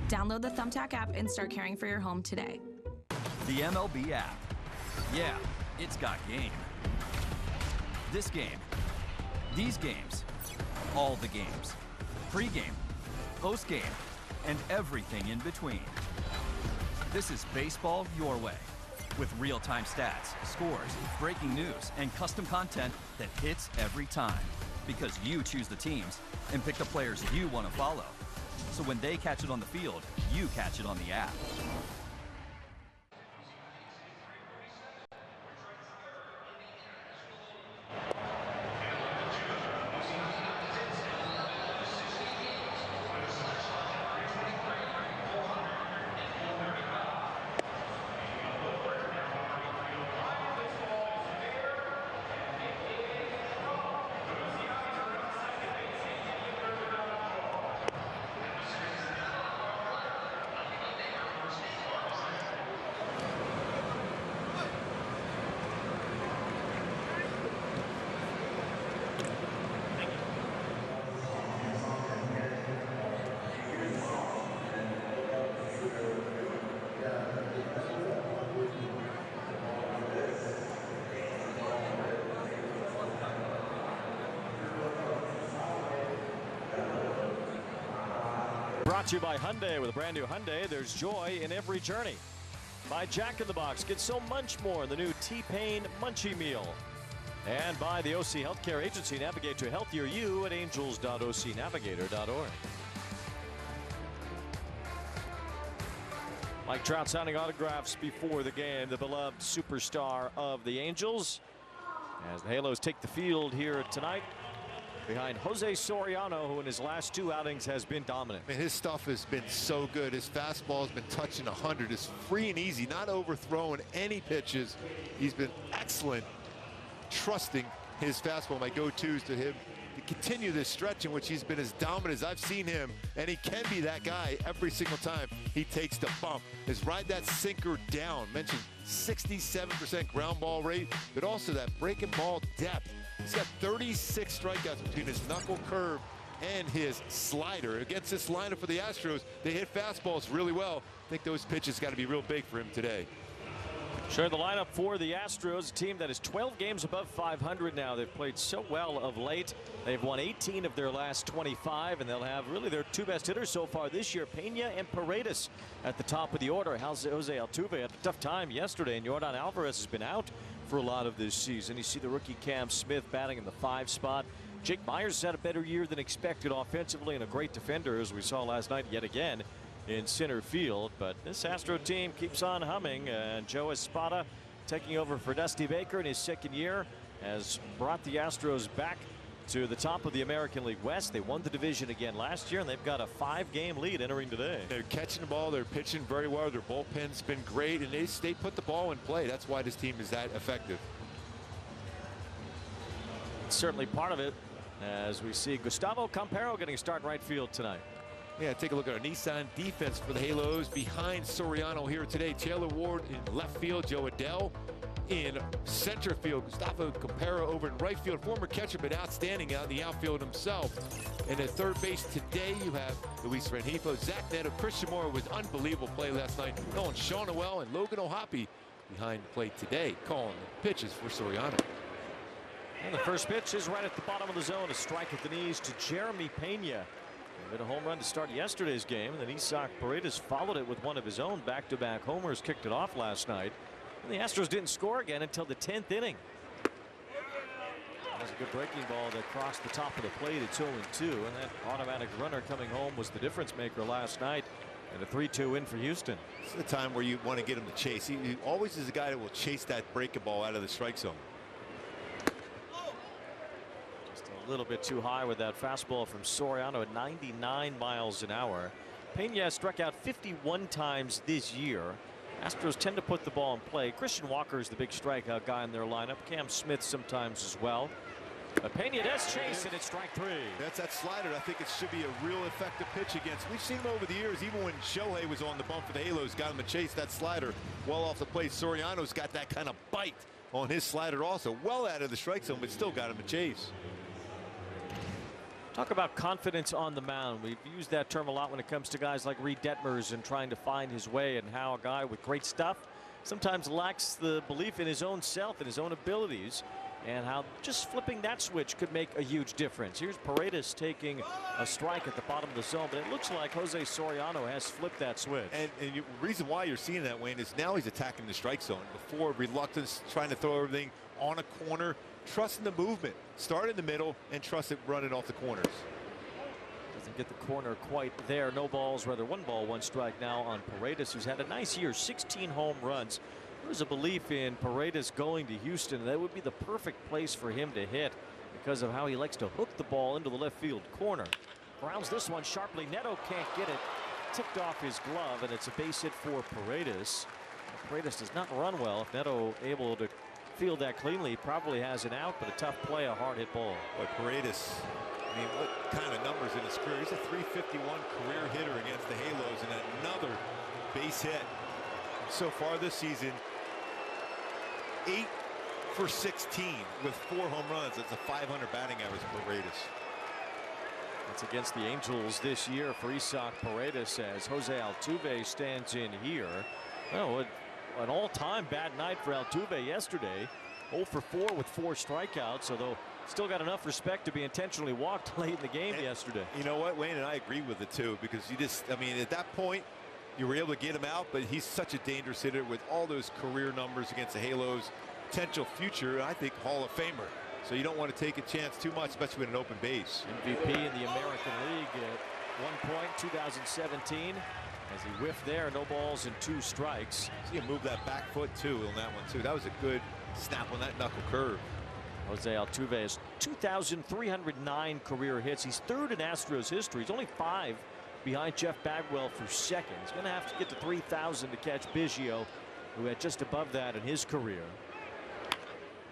Download the Thumbtack app and start caring for your home today. The MLB app. Yeah, it's got game. This game. These games. All the games. Pre-game, post-game, and everything in between. This is baseball your way. With real-time stats, scores, breaking news, and custom content that hits every time. Because you choose the teams and pick the players you want to follow. So when they catch it on the field, you catch it on the app. Brought to you by Hyundai. With a brand new Hyundai, there's joy in every journey. By Jack in the Box, get so much more in the new T-Pain Munchie Meal. And by the OC Healthcare Agency. Navigate to a healthier you at angels.ocnavigator.org. Mike Trout signing autographs before the game, the beloved superstar of the Angels. As the Halos take the field here tonight behind Jose Soriano, who in his last 2 outings has been dominant. Man, his stuff has been so good. His fastball has been touching 100. It's free and easy, not overthrowing any pitches. He's been excellent, trusting his fastball. My go-tos to him to continue this stretch in which he's been as dominant as I've seen him, and he can be that guy every single time he takes the bump. Is ride that sinker down. Mentioned 67% ground ball rate, but also that breaking ball depth. He's got 36 strikeouts between his knuckle curve and his slider. Against this lineup for the Astros, they hit fastballs really well. I think those pitches got to be real big for him today. Sure, the lineup for the Astros, a team that is 12 games above 500 now. They've played so well of late. They've won 18 of their last 25, and they'll have really their 2 best hitters so far this year, Pena and Paredes, at the top of the order. Jose Altuve had a tough time yesterday, and Yordan Alvarez has been out for a lot of this season. You see the rookie Cam Smith batting in the 5 spot. Jake Myers has had a better year than expected offensively, and a great defender, as we saw last night yet again in center field. But this Astro team keeps on humming, and Joe Espada, taking over for Dusty Baker in his 2nd year, has brought the Astros back to the top of the American League West. They won the division again last year, and they've got a 5-game lead entering today. They're catching the ball, they're pitching very well, their bullpen's been great, and they put the ball in play. That's why this team is that effective. It's certainly part of it, as we see Gustavo Campero getting a start in right field tonight. Yeah, take a look at our Nissan defense for the Halos behind Soriano here today. Taylor Ward in left field, Joe Adell in center field. Gustavo Campero over in right field. Former catcher, but outstanding out in the outfield himself. And at third base today, you have Luis Rengifo, Zach Neto, Christian Moore with unbelievable play last night. Calling Sean Noel and Logan O'Hoppe behind the plate today, calling the pitches for Soriano. And the first pitch is right at the bottom of the zone. A strike at the knees to Jeremy Pena. He hit a home run to start yesterday's game, and then Isaac Paredes followed it with one of his own back-to-back homers, kicked it off last night. And the Astros didn't score again until the 10th inning. That was a good breaking ball that crossed the top of the plate at 0-2, and that automatic runner coming home was the difference maker last night, and a 3-2 win for Houston. This is the time where you want to get him to chase. He always is a guy that will chase that breaking ball out of the strike zone. A little bit too high with that fastball from Soriano at 99 miles an hour. Pena struck out 51 times this year. Astros tend to put the ball in play. Christian Walker is the big strikeout guy in their lineup. Cam Smith sometimes as well. But Pena does chase, and it's strike 3. That's that slider. I think it should be a real effective pitch against. We've seen him over the years, even when Shohei was on the bump for the Halos, got him to chase that slider well off the plate. Soriano's got that kind of bite on his slider also. Well out of the strike zone, but still got him to chase. Talk about confidence on the mound. We've used that term a lot when it comes to guys like Reed Detmers and trying to find his way, and how a guy with great stuff sometimes lacks the belief in his own self and his own abilities. and how just flipping that switch could make a huge difference. Here's Paredes taking a strike at the bottom of the zone, but it looks like Jose Soriano has flipped that switch. And the reason why you're seeing that, Wayne, is now he's attacking the strike zone. Before, reluctance, trying to throw everything on a corner, trusting the movement. Start in the middle and trust it running off the corners. Doesn't get the corner quite there. No balls, rather 1 ball, 1 strike now on Paredes, who's had a nice year, 16 home runs. There's a belief in Paredes going to Houston. That would be the perfect place for him to hit because of how he likes to hook the ball into the left field corner. Grounds this one sharply. Neto can't get it. Tipped off his glove, and it's a base hit for Paredes. Paredes does not run well. If Neto able to field that cleanly, probably has an out, but a tough play, a hard hit ball. Boy, Paredes, I mean, what kind of numbers in his career? He's a .351 career hitter against the Halos, and another base hit. So far this season, 8 for 16 with 4 home runs. That's a .500 batting average for Paredes. That's against the Angels this year for Isaac Paredes as Jose Altuve stands in here. Oh, an all-time bad night for Altuve yesterday. 0 for 4 with 4 strikeouts, although still got enough respect to be intentionally walked late in the game yesterday. You know what, Wayne, and I agree with it too, because you just, I mean, at that point, you were able to get him out, but he's such a dangerous hitter with all those career numbers against the Halos. Potential future, I think, Hall of Famer. So you don't want to take a chance too much, especially with an open base. MVP in the American League at 1 point, 2017. As he whiffed there, no balls and 2 strikes. See him move that back foot too on that one too. That was a good snap on that knuckle curve. Jose Altuve has 2,309 career hits. He's 3rd in Astros history. He's only 5 behind Jeff Bagwell for 2nd. He's going to have to get to 3,000 to catch Biggio, who had just above that in his career.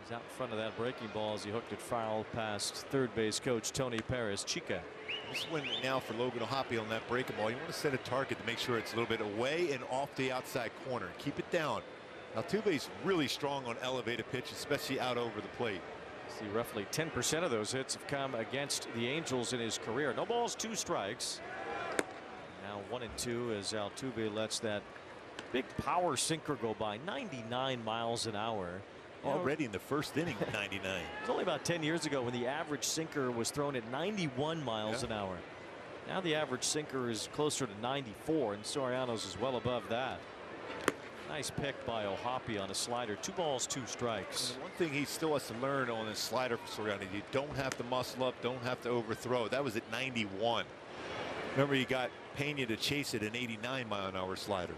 He's out in front of that breaking ball as he hooked it foul past third base coach Tony Perez Chica. This is when now for Logan O'Hoppe on that breaking ball. You want to set a target to make sure it's a little bit away and off the outside corner. Keep it down. Altuve's really strong on elevated pitch, especially out over the plate. See, roughly 10% of those hits have come against the Angels in his career. No balls, 2 strikes. Now 1 and 2 as Altuve lets that big power sinker go by. 99 miles an hour. Already in the first inning, 99. It was only about 10 years ago when the average sinker was thrown at 91 miles an hour. Now the average sinker is closer to 94, and Soriano's is well above that. Nice pick by O'Hoppe on a slider. 2 balls, 2 strikes. And one thing he still has to learn on his slider for Soriano, you don't have to muscle up, don't have to overthrow. That was at 91. Remember, you got Pena to chase it, an 89-mile-an-hour slider.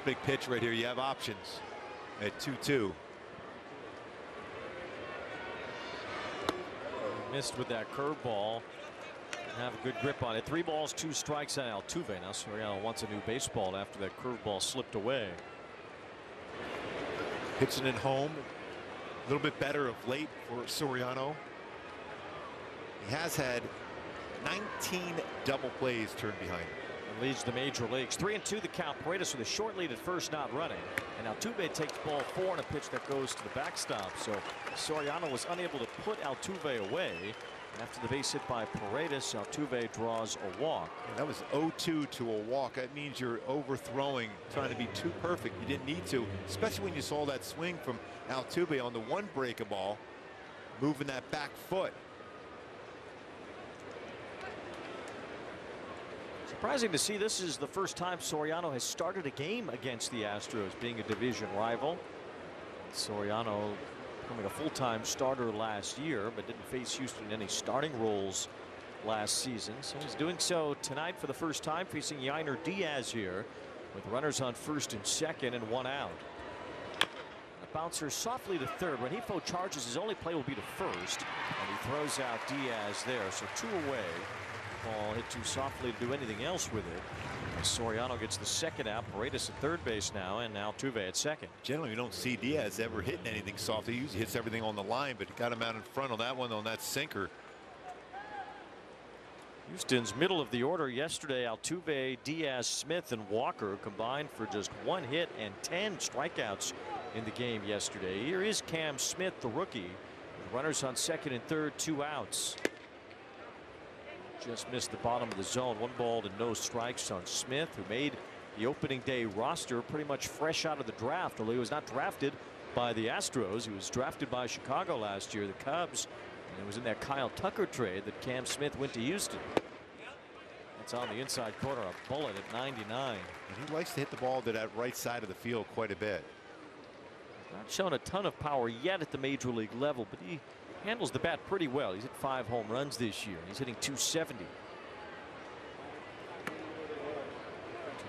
Big pitch right here. You have options at 2-2. Missed with that curveball. Have a good grip on it. 3 balls, 2 strikes on Altuve. Now Soriano wants a new baseball after that curveball slipped away. Pitching it home. A little bit better of late for Soriano. He has had 19 double plays turned behind him. Leads the major leagues. 3-2 the count. Paredes with a short lead at first, not running. And Altuve takes ball 4 on a pitch that goes to the backstop. So Soriano was unable to put Altuve away. After the base hit by Paredes, Altuve draws a walk. That was 0-2 to a walk. That means you're overthrowing, trying to be too perfect. You didn't need to, especially when you saw that swing from Altuve on the 1 breaking ball, moving that back foot. Surprising to see this is the first time Soriano has started a game against the Astros, being a division rival. Soriano becoming a full-time starter last year, but didn't face Houston in any starting roles last season. So he's doing so tonight for the first time, facing Yainer Diaz here with runners on 1st and 2nd and 1 out. A bouncer softly to 3rd. When Hifo charges, his only play will be to 1st, and he throws out Diaz there. So 2 away. Ball hit too softly to do anything else with it. Soriano gets the 2nd out. Paredes at 3rd base now, and Altuve at 2nd. Generally, you don't see Diaz ever hitting anything soft. He usually hits everything on the line, but got him out in front on that one, on that sinker. Houston's middle of the order yesterday. Altuve, Diaz, Smith, and Walker combined for just 1 hit and 10 strikeouts in the game yesterday. Here is Cam Smith, the rookie, with runners on 2nd and 3rd, 2 outs. Just missed the bottom of the zone. 1 ball to no strikes on Smith, who made the opening day roster pretty much fresh out of the draft, although he was not drafted by the Astros. He was drafted by Chicago last year, the Cubs, and it was in that Kyle Tucker trade that Cam Smith went to Houston. It's on the inside corner, a bullet at 99. And he likes to hit the ball to that right side of the field quite a bit. Not shown a ton of power yet at the major league level, but he handles the bat pretty well. He's hit 5 home runs this year. He's hitting .270. 2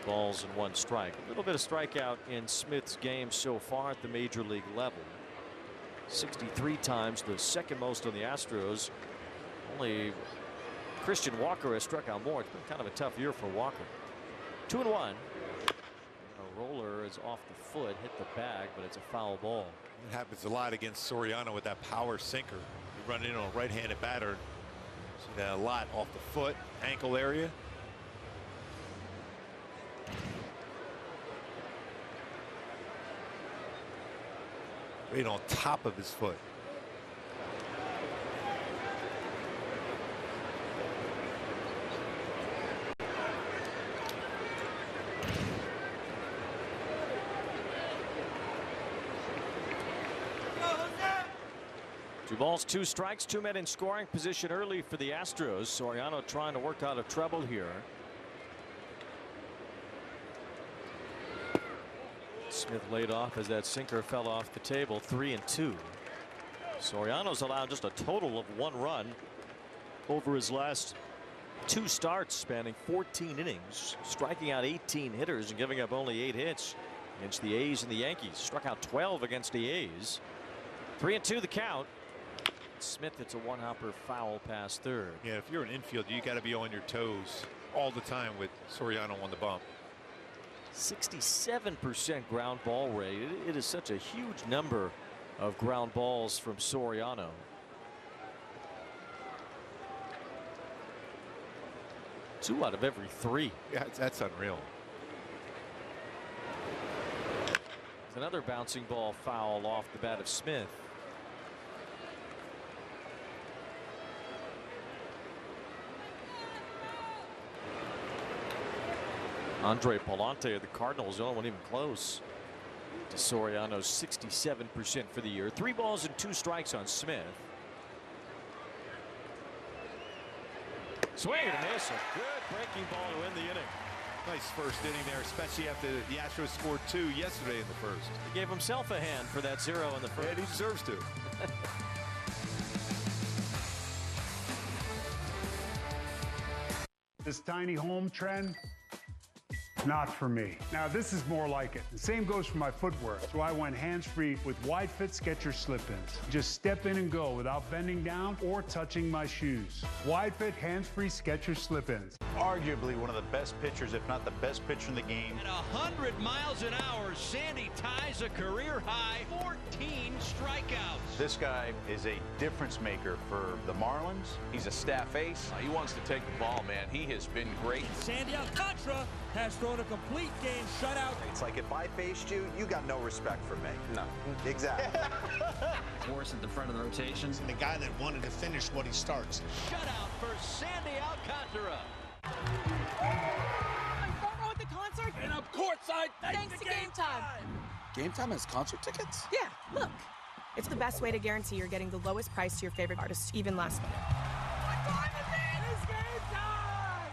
balls and 1 strike. A little bit of strikeout in Smith's game so far at the major league level. 63 times, the second most on the Astros. Only Christian Walker has struck out more. It's been kind of a tough year for Walker. 2-1. A roller is off the foot, hit the bag, but it's a foul ball. It happens a lot against Soriano with that power sinker. You run in on a right-handed batter. See that a lot off the foot, ankle area. Right on top of his foot. Two balls, 2 strikes, 2 men in scoring position early for the Astros. Soriano trying to work out of trouble here. Smith laid off as that sinker fell off the table. 3-2. Soriano's allowed just a total of 1 run over his last 2 starts, spanning 14 innings, striking out 18 hitters and giving up only 8 hits against the A's and the Yankees. Struck out 12 against the A's. 3-2 the count. Smith, it's a one-hopper foul past third. Yeah, if you're an infielder, you got to be on your toes all the time with Soriano on the bump. 67% ground ball rate. It is such a huge number of ground balls from Soriano. Two out of every 3. Yeah, that's unreal. Another bouncing ball foul off the bat of Smith. Andre Palante of the Cardinals, the only one even close to Soriano's 67% for the year. 3 balls and 2 strikes on Smith. Swing and a miss. A good breaking ball to end the inning. Nice first inning there, especially after the Astros scored 2 yesterday in the first. He gave himself a hand for that 0 in the first. And he deserves to. This tiny home trend, not for me. Now this is more like it. The same goes for my footwear. So I went hands-free with wide fit Skechers slip-ins. Just step in and go without bending down or touching my shoes. Wide fit hands-free Skechers slip-ins. Arguably one of the best pitchers, if not the best pitcher in the game. At 100 miles an hour, Sandy ties a career high 14 strikeouts. This guy is a difference maker for the Marlins. He's a staff ace. He wants to take the ball, man. He has been great. Sandy Alcantara has thrown a complete game shutout. It's like if I faced you, you got no respect for me. No. Exactly. Force at the front of the rotations. And the guy that wanted to finish what he starts. Shutout for Sandy Alcantara. With the concert. And up courtside, thanks to Game Time. Game Time has concert tickets? Yeah, look. It's the best way to guarantee you're getting the lowest price to your favorite artist, even last minute. What time is it? It's game time!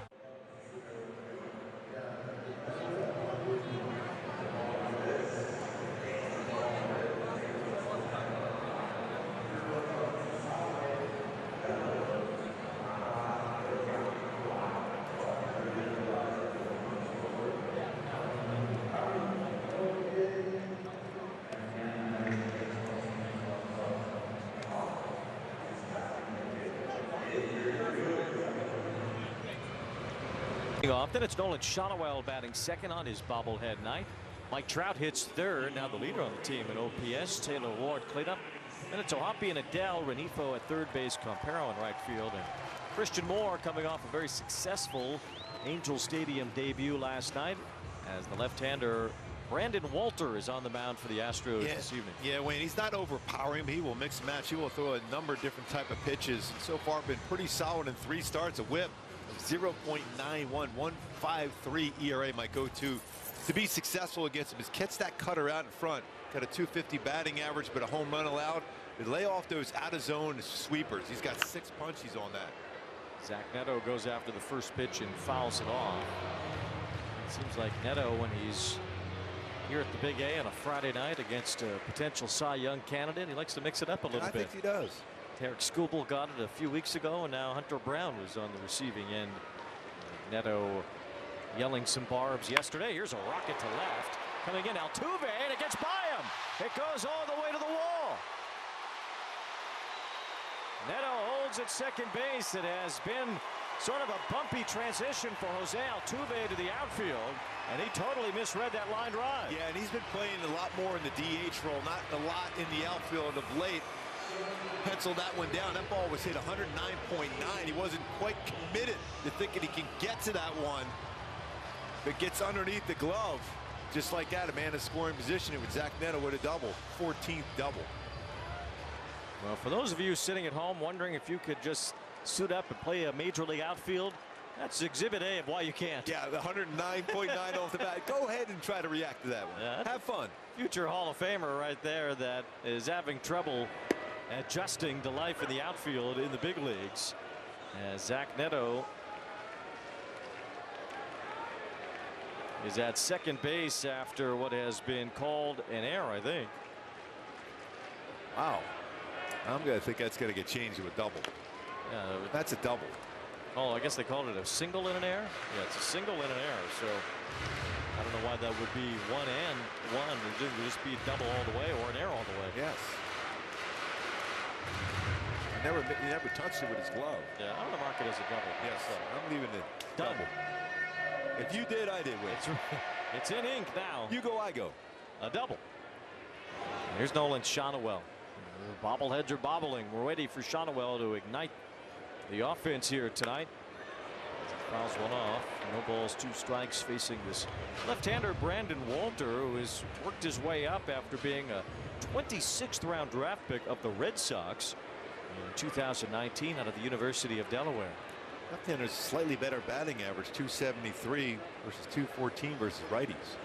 Off. Then it's Nolan Shotwell batting second on his bobblehead night. Mike Trout hits third. Now the leader on the team in OPS. Taylor Ward cleanup. Then it's Ohapi and Adell. Renifo at third base. Campero in right field. And Christian Moore coming off a very successful Angel Stadium debut last night as the left-hander Brandon Walter is on the mound for the Astros this evening. Yeah, Wayne, he's not overpowering. He will mix and match. He will throw a number of different type of pitches. So far been pretty solid in 3 starts. A whip, 0.91, 1.53 ERA. My go-to to be successful against him is catch that cutter out in front. Got a 250 batting average, but a home run allowed. They lay off those out of zone sweepers. He's got 6 punchies on that. Zach Neto goes after the first pitch and fouls it off. It seems like Neto, when he's here at the Big A on a Friday night against a potential Cy Young candidate, he likes to mix it up a little bit. I think he does. Tarek Skubal got it a few weeks ago, and now Hunter Brown was on the receiving end. Neto yelling some barbs yesterday. Here's a rocket to left. Coming in, Altuve, and it gets by him. It goes all the way to the wall. Neto holds at second base. It has been sort of a bumpy transition for Jose Altuve to the outfield, and he totally misread that line drive. Yeah, and he's been playing a lot more in the DH role, not a lot in the outfield of late. Penciled that one down. That ball was hit 109.9. He wasn't quite committed to thinking he can get to that one, but gets underneath the glove. Just like that, a man in scoring position. It was Zach Neto with a double, 14th double. Well, for those of you sitting at home wondering if you could just suit up and play a major league outfield, that's exhibit A of why you can't. Yeah, the 109.9 off the bat. Go ahead and try to react to that one. Have fun. Future Hall of Famer right there that is having trouble adjusting to life in the outfield in the big leagues. As Zach Neto is at second base after what has been called an error, I think. Wow. I'm going to think that's going to get changed to a double. Yeah, that's a double. Oh, I guess they called it a single in an error. Yeah, it's a single in an error. So I don't know why that would be one and one. It would just be a double all the way or an error all the way. Yes. He never touched it with his glove. Yeah, I'm going to mark it as a double. Yes, I'm leaving it double. If you did, I did. It's in ink now. You go, I go. A double. Here's Nolan Shonowell. The bobbleheads are bobbling. We're waiting for Shonowell to ignite the offense here tonight. Fouls one off. No balls, 2 strikes, facing this left-hander Brandon Walter, who has worked his way up after being a 26th round draft pick of the Red Sox in 2019 out of the University of Delaware. Left-hander's slightly better batting average, 273 versus 214 versus righties.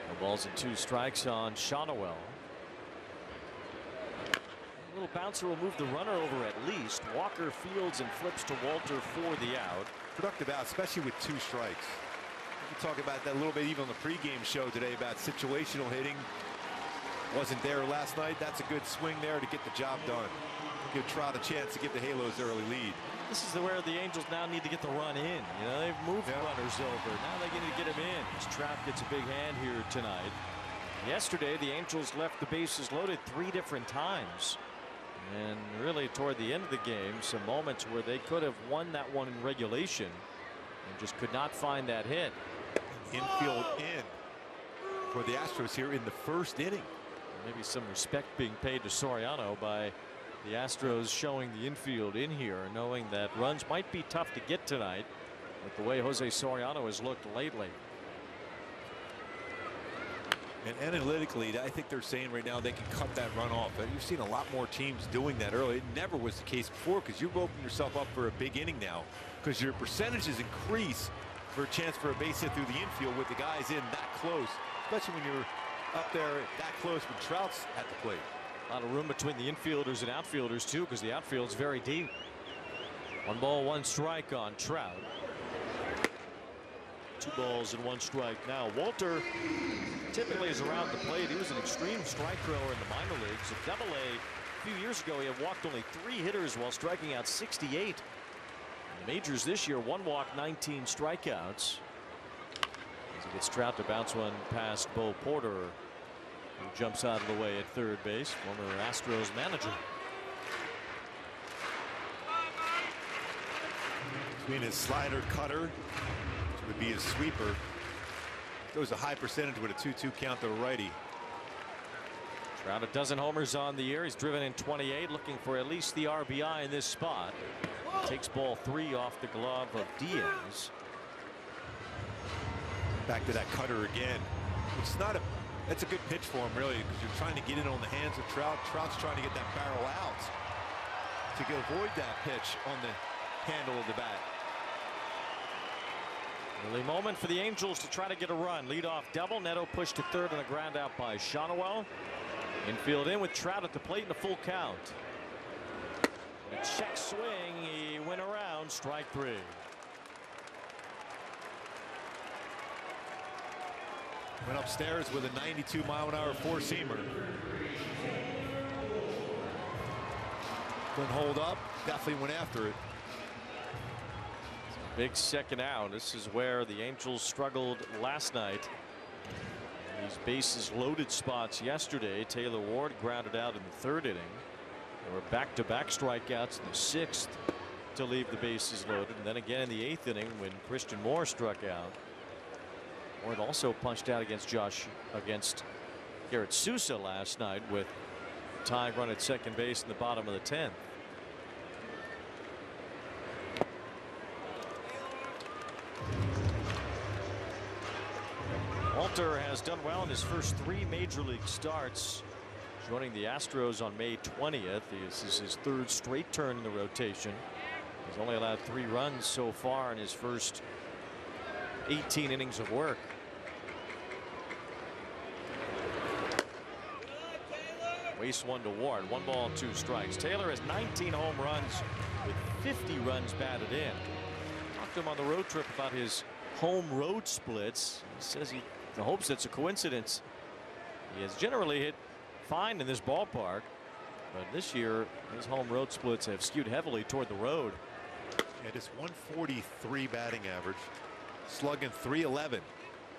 No balls and 2 strikes on Shonowell. A little bouncer will move the runner over at least. Walker fields and flips to Walter for the out. Productive out, especially with 2 strikes. We can talk about that a little bit even on the pregame show today about situational hitting. Wasn't there last night. That's a good swing there to get the job done. Give Trout a chance to get the Halos early lead. This is where the Angels now need to get the run in. You know, they've moved runners over. Now they need to get him in. As Trout gets a big hand here tonight. Yesterday, the Angels left the bases loaded 3 different times. And really toward the end of the game, some moments where they could have won that one in regulation and just could not find that hit. Infield in for the Astros here in the first inning. Maybe some respect being paid to Soriano by the Astros showing the infield in here, knowing that runs might be tough to get tonight with the way Jose Soriano has looked lately. And analytically, I think they're saying right now they can cut that run off. You've seen a lot more teams doing that early. It never was the case before because you've opened yourself up for a big inning now because your percentages increase for a chance for a base hit through the infield with the guys in that close, especially when you're up there that close with Trout's at the plate. A lot of room between the infielders and outfielders too, because the outfield's very deep. 1 ball, 1 strike on Trout. 2 balls and 1 strike now. Walter typically is around the plate. He was an extreme strike thrower in the minor leagues. At Double A a few years ago, he had walked only 3 hitters while striking out 68. In the majors this year, 1 walk, 19 strikeouts. As he gets Trout to bounce one past Bo Porter, who jumps out of the way at third base, former Astros manager. Between his slider cutter, which would be his sweeper, goes a high percentage with a 2-2 count to a righty. Trout a dozen homers on the year. He's driven in 28, looking for at least the RBI in this spot. Takes ball 3 off the glove of Diaz. Back to that cutter again. It's not a. That's a good pitch for him, really, because you're trying to get it on the hands of Trout. Trout's trying to get that barrel out to avoid that pitch on the handle of the bat. Early moment for the Angels to try to get a run. Leadoff double. Neto pushed to third on a ground out by Shonowell. Infield in with Trout at the plate in a full count. A check swing. He went around. Strike three. Went upstairs with a 92-mile-an-hour four-seamer. Couldn't hold up. Definitely went after it. Big second out. This is where the Angels struggled last night. These bases loaded spots yesterday. Taylor Ward grounded out in the third inning. There were back-to-back strikeouts in the sixth to leave the bases loaded, and then again in the eighth inning when Christian Moore struck out. Ward also punched out against Garrett Sousa last night with a tying run at second base in the bottom of the 10th. Walter has done well in his first 3 major league starts, joining the Astros on May 20th. This is his third straight turn in the rotation. He's only allowed 3 runs so far in his first 18 innings of work. Waste 1 to Ward. 1 ball, 2 strikes. Taylor has 19 home runs with 50 runs batted in. Talked to him on the road trip about his home road splits. He says he hopes it's a coincidence. He has generally hit fine in this ballpark, but this year his home road splits have skewed heavily toward the road. Yeah, just 143 batting average, slugging .311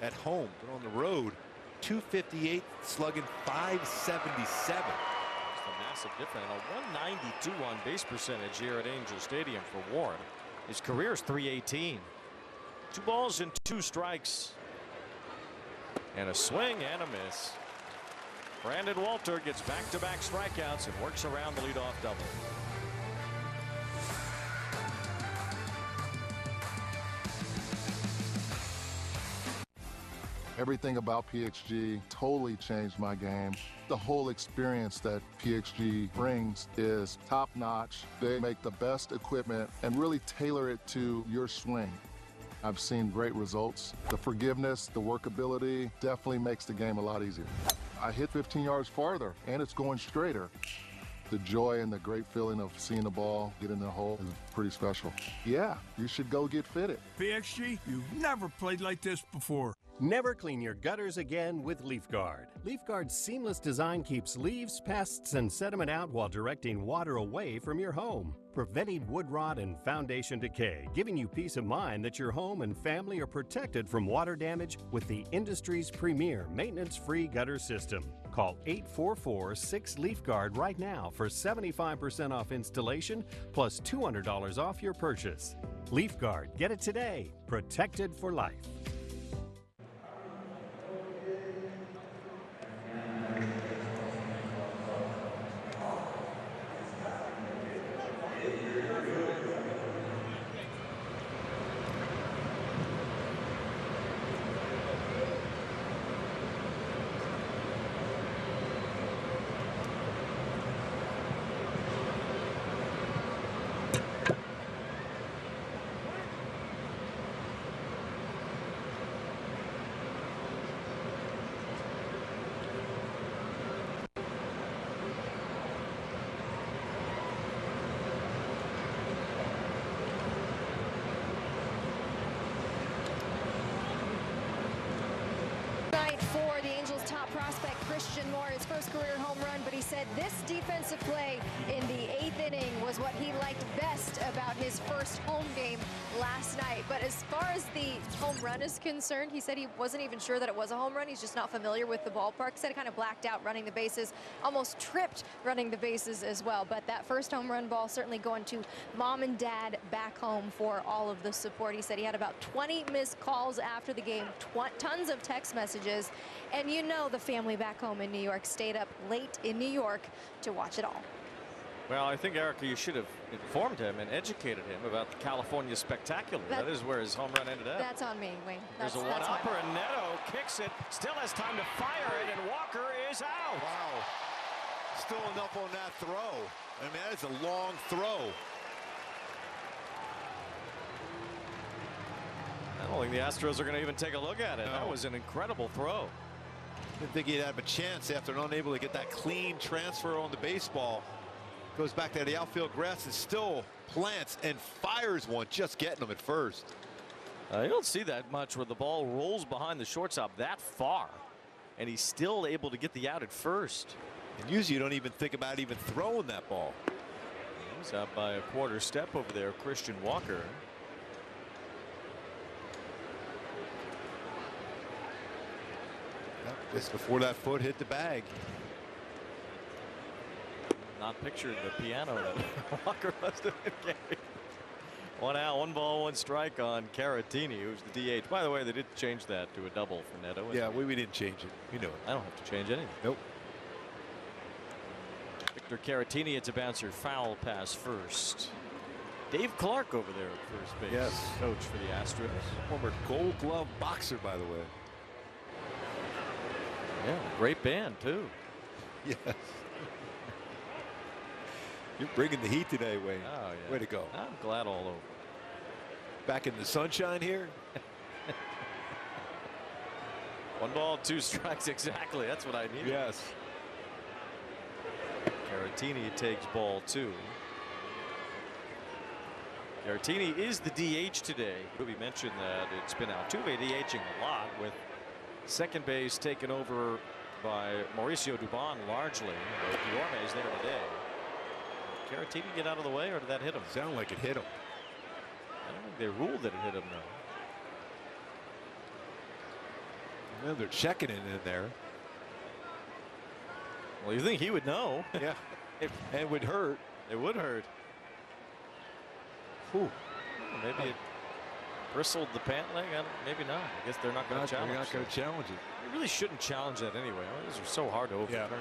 at home, but on the road 258, slugging .577. It's a massive difference. A 192 on base percentage here at Angel Stadium for Ward. His career is .318. 2 balls and 2 strikes. And a swing and a miss. Brandon Walter gets back-to-back strikeouts and works around the leadoff double. Everything about PXG totally changed my game. The whole experience that PXG brings is top-notch. They make the best equipment and really tailor it to your swing. I've seen great results. The forgiveness, the workability definitely makes the game a lot easier. I hit 15 yards farther and it's going straighter. The joy and the great feeling of seeing the ball get in the hole is pretty special. Yeah, you should go get fitted. PXG, you've never played like this before. Never clean your gutters again with LeafGuard. LeafGuard's seamless design keeps leaves, pests, and sediment out while directing water away from your home, preventing wood rot and foundation decay, giving you peace of mind that your home and family are protected from water damage with the industry's premier maintenance-free gutter system. Call 844-6LeafGuard right now for 75% off installation plus $200 off your purchase. LeafGuard, get it today. Protected for life. For the Angels' top prospect, Christian Moore, his first career home run, but he said this defensive play in the 8th inning was what he liked best about his first home game last night. But as far as the home run is concerned, he said he wasn't even sure that it was a home run. He's just not familiar with the ballpark. He said he kind of blacked out running the bases, almost tripped running the bases as well. But that first home run ball certainly going to mom and dad back home for all of the support. He said he had about 20 missed calls after the game, tons of text messages. And you know the family back home in New York stayed up late in New York to watch it all. Well, I think, Erica, you should have informed him and educated him about the California Spectacular. That is where his home run ended up. That's on me, Wayne. There's a one-upper, and Neto kicks it. Still has time to fire it, and Walker is out. Wow. Still enough on that throw. I mean, that is a long throw. That'll don't think the Astros are going to even take a look at it. No. That was an incredible throw. Didn't think he'd have a chance after unable to get that clean transfer on the baseball. Goes back to the outfield grass and still plants and fires one, just getting him at first. You don't see that much where the ball rolls behind the shortstop that far, and he's still able to get the out at first. And usually you don't even think about even throwing that ball. He's out by a quarter step over there, Christian Walker. Just before that foot hit the bag. Not pictured the piano that Walker must have been carrying. 1 out, 1 ball, 1 strike on Caratini, who's the DH. By the way, they did change that to a double for Neto. Yeah, we didn't change it. You know it. I don't have to change anything. Nope. Victor Caratini, it's a bouncer foul pass first. Dave Clark over there at first base. Yes. Coach for the Astros. Former Gold Glove boxer, by the way. Yeah, great band too. Yes. You're bringing the heat today, Wayne. Oh, yeah. Way to go. I'm glad all over. Back in the sunshine here. 1 ball, 2 strikes exactly. That's what I need. Yes. Caratini takes ball 2. Caratini is the DH today. We mentioned that it's been Altuve DHing a lot, with second base taken over by Mauricio Dubon largely. Guillorme is there today. Caratini get out of the way, or did that hit him? Sounded like it hit him. I don't think they ruled that it hit him, though. Well, they're checking it in there. Well, you think he would know? Yeah. And it would hurt. It would hurt. Whew. Maybe it bristled the pant leg. Maybe not. I guess they're not going to challenge. They're not going to challenge it. You really shouldn't challenge that anyway. These are so hard to overturn. Yeah.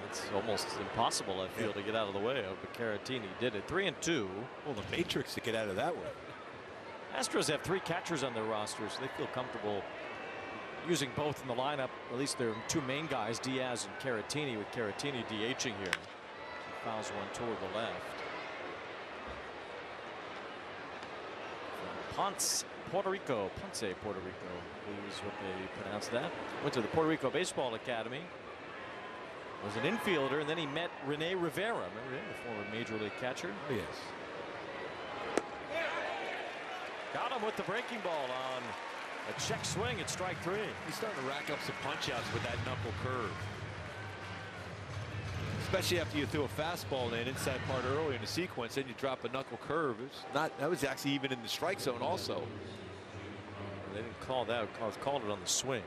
It's almost impossible, I feel, to get out of the way of, but Caratini did it. 3-2. Well, the matrix to get out of that way. Astros have 3 catchers on their roster, so they feel comfortable using both in the lineup. At least their 2 main guys, Diaz and Caratini, with Caratini DHing here. He fouls one toward the left. From Ponce, Puerto Rico. Ponce, Puerto Rico is what they pronounce that. Went to the Puerto Rico Baseball Academy. Was an infielder, and then he met Rene Rivera. Remember him, the former major league catcher? Oh, yes. Got him with the breaking ball on a check swing at strike 3. He's starting to rack up some punch outs with that knuckle curve. Especially after you threw a fastball in that inside part early in the sequence, then you drop a knuckle curve. It's not, that was actually even in the strike zone also. They didn't call that, called it on the swing.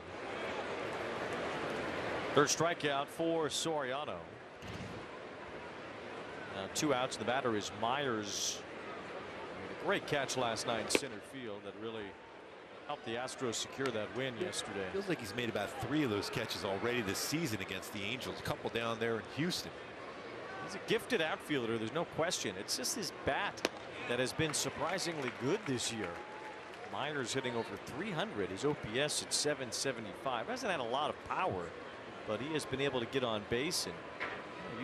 Third strikeout for Soriano. Now 2 outs. The batter is Myers. A great catch last night in center field that really helped the Astros secure that win yesterday. Feels like he's made about 3 of those catches already this season against the Angels. A couple down there in Houston. He's a gifted outfielder, there's no question. It's just his bat that has been surprisingly good this year. Myers hitting over 300. His OPS at 775. Hasn't had a lot of power, but he has been able to get on base and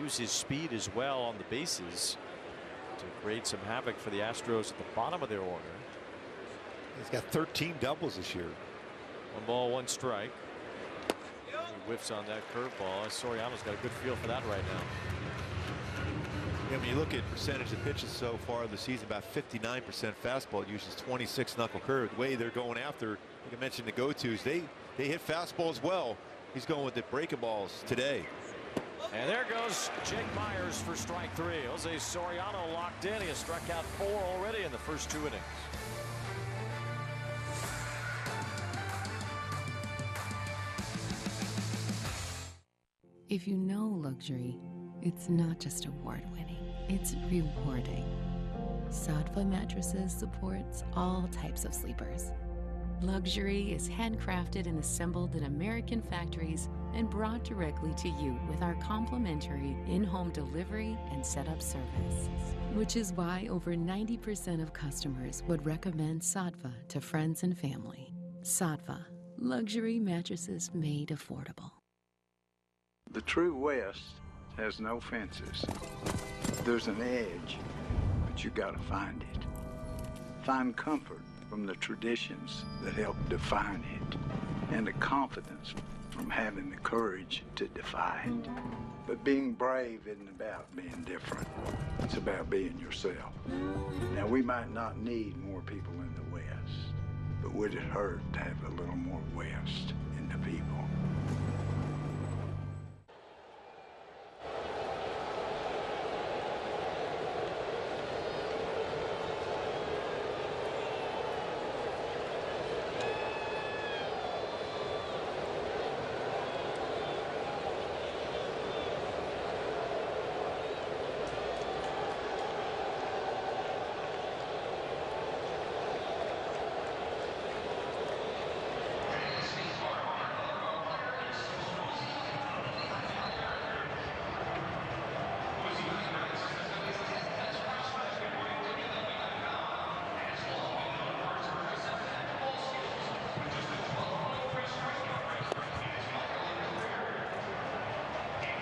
use his speed as well on the bases to create some havoc for the Astros at the bottom of their order. He's got 13 doubles this year. 1 ball, 1 strike. He whiffs on that curveball. Soriano's got a good feel for that right now. Yeah, when you look at percentage of pitches so far this season, about 59% fastball, uses 26 knuckle curve. The way they're going after, like I mentioned, the go-tos, they hit fastballs well. He's going with the breaking balls today. And there goes Jake Myers for strike 3. Jose Soriano locked in. He has struck out 4 already in the first 2 innings. If you know luxury, it's not just award-winning, it's rewarding. Saatva Mattresses supports all types of sleepers. Luxury is handcrafted and assembled in American factories and brought directly to you with our complimentary in-home delivery and setup service. Which is why over 90% of customers would recommend Saatva to friends and family. Saatva, luxury mattresses made affordable. The true West has no fences. There's an edge, but but you got to find it. Find comfort from the traditions that help define it, and the confidence from having the courage to defy it. But being brave isn't about being different. It's about being yourself. Now, we might not need more people in the West, but would it hurt to have a little more West in the people?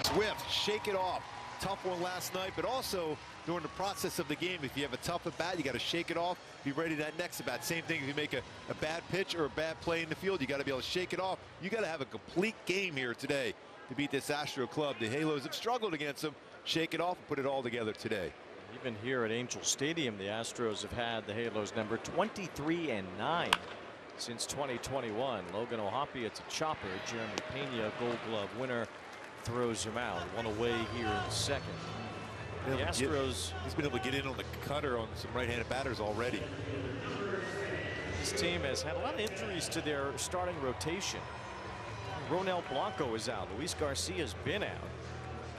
Swift, shake it off. Tough one last night, but also during the process of the game, if you have a tough at bat, you got to shake it off, be ready to that next at bat. Same thing if you make a bad pitch or a bad play in the field, you got to be able to shake it off. You got to have a complete game here today to beat this Astro club. The Halos have struggled against them. Shake it off and put it all together today. Even here at Angel Stadium, the Astros have had the Halos number 23-9 since 2021. Logan O'Hoppe, it's a chopper. Jeremy Pena, Gold Glove winner, throws him out. One away here in the second. The Astros, he's been able to get in on the cutter on some right-handed batters already. This team has had a lot of injuries to their starting rotation. Ronel Blanco is out. Luis Garcia's been out.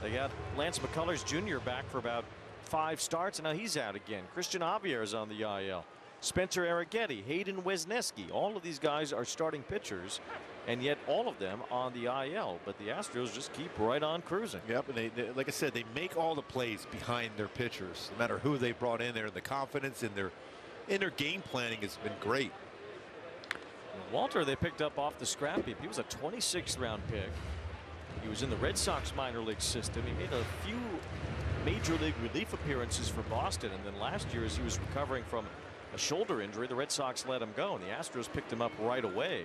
They got Lance McCullers Jr. back for about 5 starts, and now he's out again. Christian Javier is on the IL. Spencer Arrighetti, Hayden Wesneski, all of these guys are starting pitchers, and yet all of them on the IL. But the Astros just keep right on cruising. Yep, and they like I said, they make all the plays behind their pitchers, no matter who they brought in there. The confidence in their game planning has been great. Walter, they picked up off the scrap heap. He was a 26th round pick. He was in the Red Sox minor league system. He made a few major league relief appearances for Boston, and then last year, as he was recovering from a shoulder injury, the Red Sox let him go, and the Astros picked him up right away.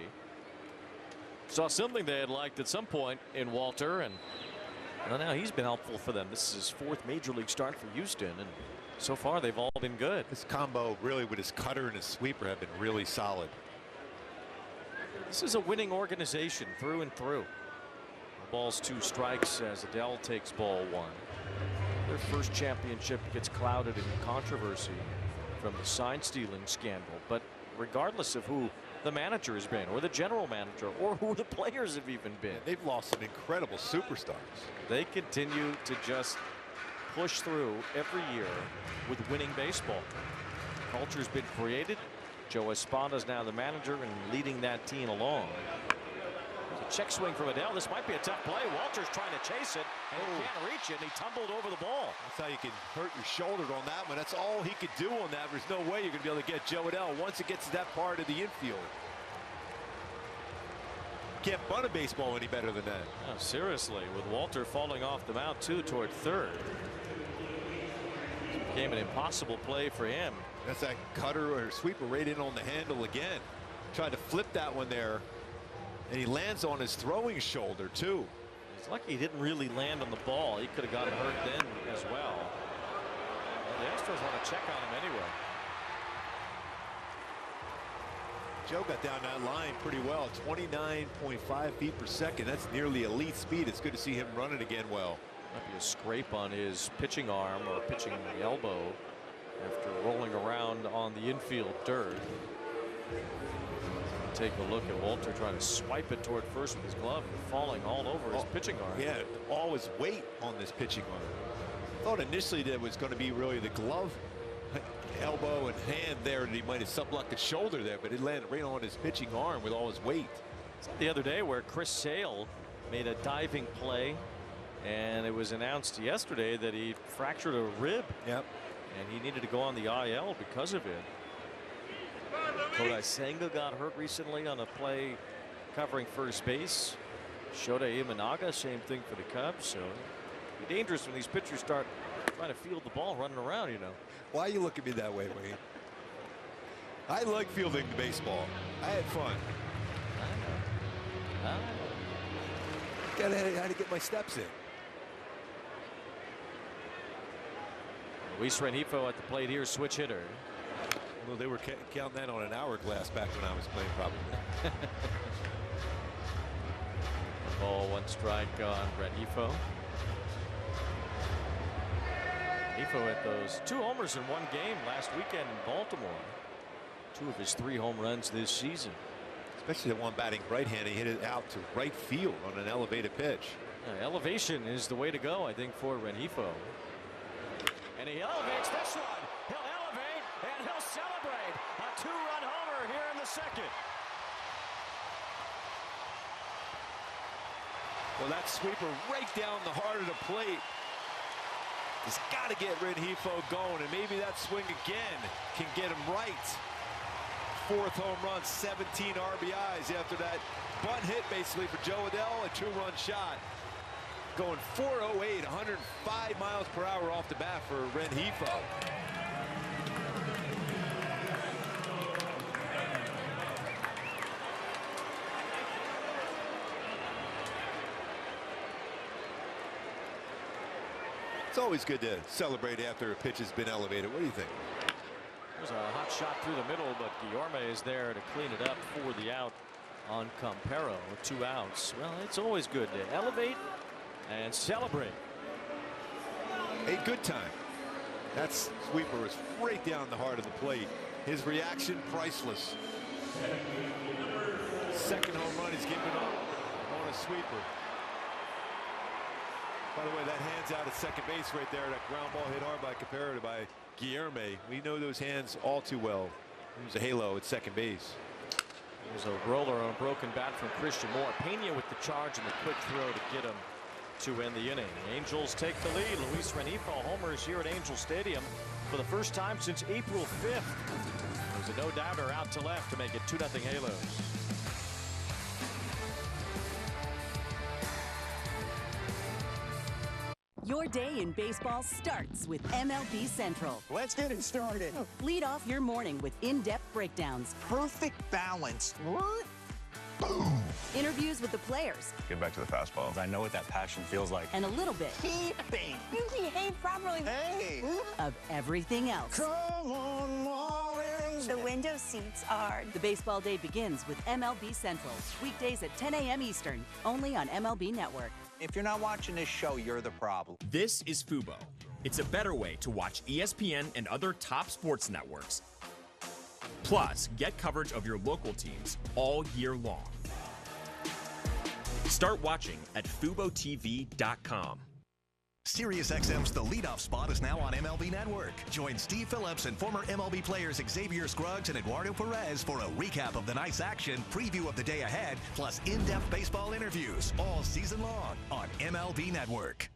Saw something they had liked at some point in Walter, and well, now he's been helpful for them. This is his 4th major league start for Houston, and so far they've all been good. This combo really with his cutter and his sweeper have been really solid. This is a winning organization through and through. Balls 2 strikes as Adell takes ball 1. Their first championship gets clouded in controversy from the sign stealing scandal, but regardless of who the manager has been, or the general manager, or who the players have even been, they've lost some incredible superstars. They continue to just push through every year with winning baseball. Culture's been created. Joe Espada is now the manager and leading that team along. A check swing from Adell. This might be a tough play. Walter's trying to chase it, and he can't reach it, and he tumbled over the ball. That's how you can hurt your shoulder on that one. That's all he could do on that. There's no way you're going to be able to get Joe Adell once it gets to that part of the infield. Can't bunt a baseball any better than that. Oh, seriously, with Walter falling off the mound too toward third. It became an impossible play for him. That's that cutter or sweeper right in on the handle again. Tried to flip that one there, and he lands on his throwing shoulder too. He's lucky he didn't really land on the ball. He could have gotten hurt then as well. The Astros want to check on him anyway. Joe got down that line pretty well. 29.5 feet per second. That's nearly elite speed. It's good to see him running again well. Might be a scrape on his pitching arm or pitching elbow after rolling around on the infield dirt. Take a look at Walter trying to swipe it toward first with his glove and falling all over his pitching arm. Yeah, all his weight on this pitching arm. I thought initially that it was going to be really the glove, elbow, and hand there, and he might have subluxed his shoulder there, but it landed right on his pitching arm with all his weight. The other day where Chris Sale made a diving play, and it was announced yesterday that he fractured a rib. Yep. And he needed to go on the IL because of it. Kodai Senga got hurt recently on a play covering first base. Shota Imanaga, same thing for the Cubs. So it'd be dangerous when these pitchers start trying to field the ball, running around, you know. Why you look at me that way, Wayne? I like fielding the baseball. I had fun. Had to get my steps in. Luis Rengifo at the plate here, switch hitter. Well, they were counting that on an hourglass back when I was playing, probably. Ball, 1 strike on Rengifo. Rengifo had those 2 homers in 1 game last weekend in Baltimore. 2 of his 3 home runs this season. Especially the one batting right-handed, he hit it out to right field on an elevated pitch. Elevation is the way to go, I think, for Rengifo. And he elevates this one. He'll elevate and he'll celebrate a 2-run homer here in the 2nd. Well, that sweeper right down the heart of the plate has got to get Rengifo going, and maybe that swing again can get him right. 4th home run, 17 RBIs after that bunt hit basically for Joe Adell, a 2-run shot. Going 408, 105 miles per hour off the bat for Rengifo. It's always good to celebrate after a pitch has been elevated. What do you think? There's a hot shot through the middle, but Guillorme is there to clean it up for the out on Campero with 2 outs. Well, it's always good to elevate and celebrate. A good time. That sweeper was right down the heart of the plate. His reaction, priceless. 2nd home run he's given up on a sweeper. By the way, that hands out at second base right there. That ground ball hit hard by Campero by Guillorme. We know those hands all too well. There's a halo at second base. There's a roller on a broken bat from Christian Moore. Pena with the charge and the quick throw to get him to end the inning. Angels take the lead. Luis Rengifo homers here at Angel Stadium for the first time since April 5th. There's a no-doubter out to left to make it 2-0 Halos. Your day in baseball starts with MLB Central. Let's get it started. Lead off your morning with in-depth breakdowns. Perfect balance. Boom. Interviews with the players. Get back to the fastball. I know what that passion feels like. And a little bit. Keeping. You behave properly. Hey. Of everything else. Come on, Marlins. The window seats are. The baseball day begins with MLB Central. Weekdays at 10 a.m. Eastern. Only on MLB Network. If you're not watching this show, you're the problem. This is Fubo. It's a better way to watch ESPN and other top sports networks. Plus, get coverage of your local teams all year long. Start watching at FuboTV.com. SiriusXM's The Leadoff Spot is now on MLB Network. Join Steve Phillips and former MLB players Xavier Scruggs and Eduardo Perez for a recap of the night's action, preview of the day ahead, plus in-depth baseball interviews all season long on MLB Network.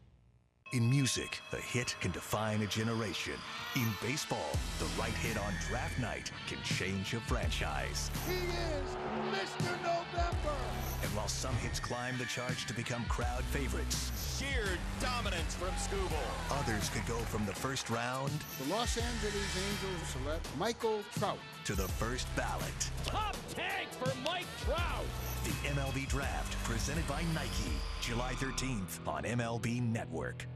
In music, a hit can define a generation. In baseball, the right hit on draft night can change a franchise. He is Mr. November. And while some hits climb the charts to become crowd favorites, Sheer dominance from Scooble. others could go from the first round The Los Angeles Angels select Michael Trout to the first ballot. Top tank for Mike Trout. The MLB Draft, presented by Nike, July 13th on MLB Network.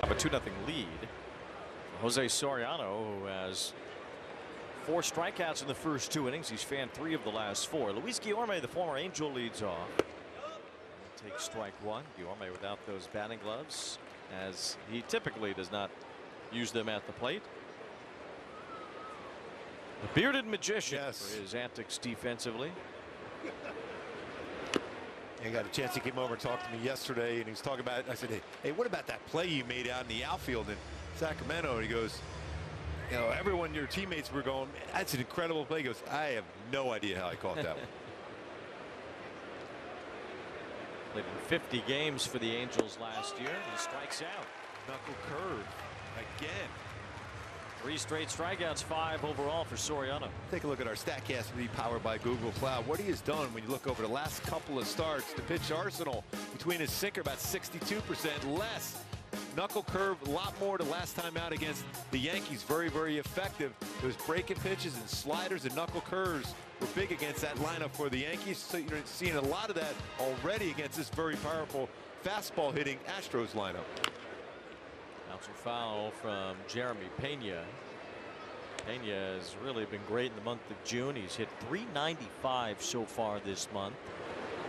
A 2-0 lead. Jose Soriano, who has 4 strikeouts in the first 2 innings. He's fanned 3 of the last 4. Luis Guillorme, the former Angel, leads off. Takes strike 1. Guillorme without those batting gloves, as he typically does not use them at the plate. The bearded magician for his antics defensively. I got a chance. He came over and talked to me yesterday, and he was talking about, I said, hey, what about that play you made out in the outfield in Sacramento? And he goes, you know, everyone, your teammates were going, that's an incredible play. He goes, I have no idea how I caught that one. Played in 50 games for the Angels last year. He strikes out. Knuckle curve. Again. 3 straight strikeouts, 5 overall for Soriano. Take a look at our StatCast powered by Google Cloud. What he has done when you look over the last couple of starts, the pitch arsenal between his sinker about 62% less. Knuckle curve a lot more the last time out against the Yankees. Very, very effective. Those breaking pitches and sliders and knuckle curves were big against that lineup for the Yankees. So you're seeing a lot of that already against this very powerful fastball hitting Astros lineup. Bouncer foul from Jeremy Pena. Pena has really been great in the month of June. He's hit .395 so far this month.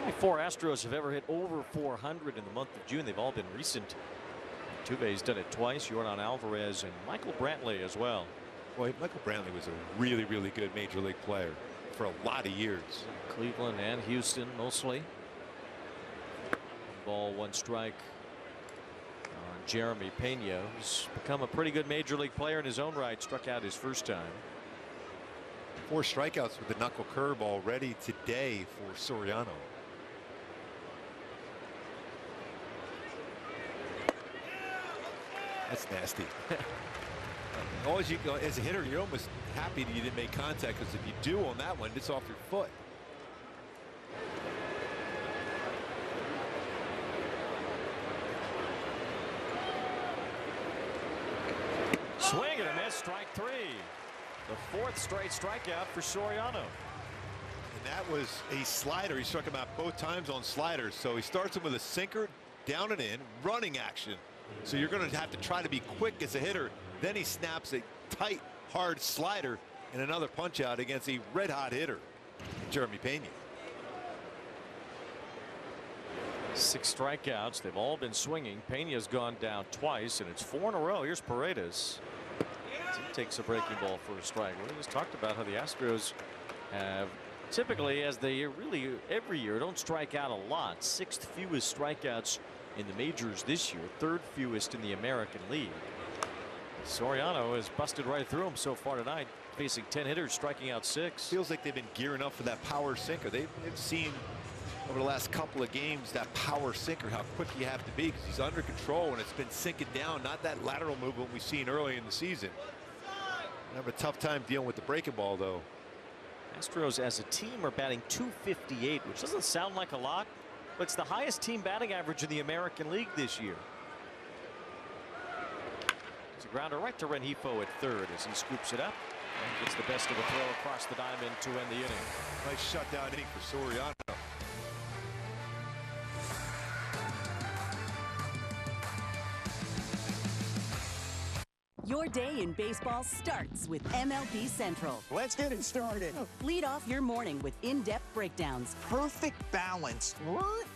Only 4 Astros have ever hit over .400 in the month of June. They've all been recent. Tuve's done it twice. Yordan Alvarez and Michael Brantley as well. Boy, Michael Brantley was a really, really good major league player for a lot of years. Cleveland and Houston mostly. 1 ball, 1 strike. Jeremy Pena, who's become a pretty good major league player in his own right, struck out his first time. 4 strikeouts with the knuckle curve already today for Soriano. That's nasty. Always you go as a hitter, you're almost happy that you didn't make contact, because if you do on that one, it's off your foot. Swing and a miss, strike 3. The 4th straight strikeout for Soriano. And that was a slider. He struck him out both times on sliders. So he starts him with a sinker, down and in, running action. So you're going to have to try to be quick as a hitter. Then he snaps a tight, hard slider and another punch out against a red hot hitter, Jeremy Pena. 6 strikeouts. They've all been swinging. Pena's gone down twice, and it's 4 in a row. Here's Paredes. He takes a breaking ball for a strike. We just talked about how the Astros have typically, as they really every year, don't strike out a lot. 6th fewest strikeouts in the majors this year, 3rd fewest in the American League. Soriano has busted right through him so far tonight, facing 10 hitters, striking out 6. Feels like they've been gearing up for that power sinker. They've seen over the last couple of games that power sinker, how quick you have to be, because he's under control and it's been sinking down, not that lateral movement we've seen early in the season. Have a tough time dealing with the breaking ball, though. Astros as a team are batting .258, which doesn't sound like a lot, but it's the highest team batting average in the American League this year. It's a grounder right to Rengifo at 3rd as he scoops it up and gets the best of a throw across the diamond to end the inning. Nice shutdown inning for Soriano. Your day in baseball starts with MLB Central. Let's get it started. Lead off your morning with in-depth breakdowns. Perfect balance. What?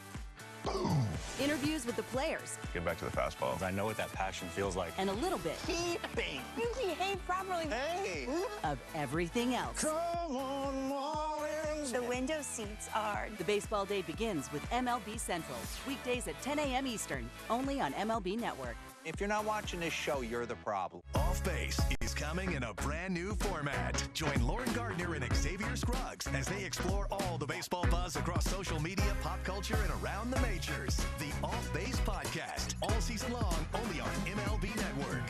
Boom. Interviews with the players. Get back to the fastball. I know what that passion feels like. And a little bit. Keeping. You behave properly. Hey. Of everything else. Come on, Marlins. The window seats are. The baseball day begins with MLB Central. Weekdays at 10 a.m. Eastern. Only on MLB Network. If you're not watching this show, you're the problem. Off Base is coming in a brand new format. Join Lauren Gardner and Xavier Scruggs as they explore all the baseball buzz across social media, pop culture, and around the majors. The Off Base Podcast, all season long, only on MLB Network.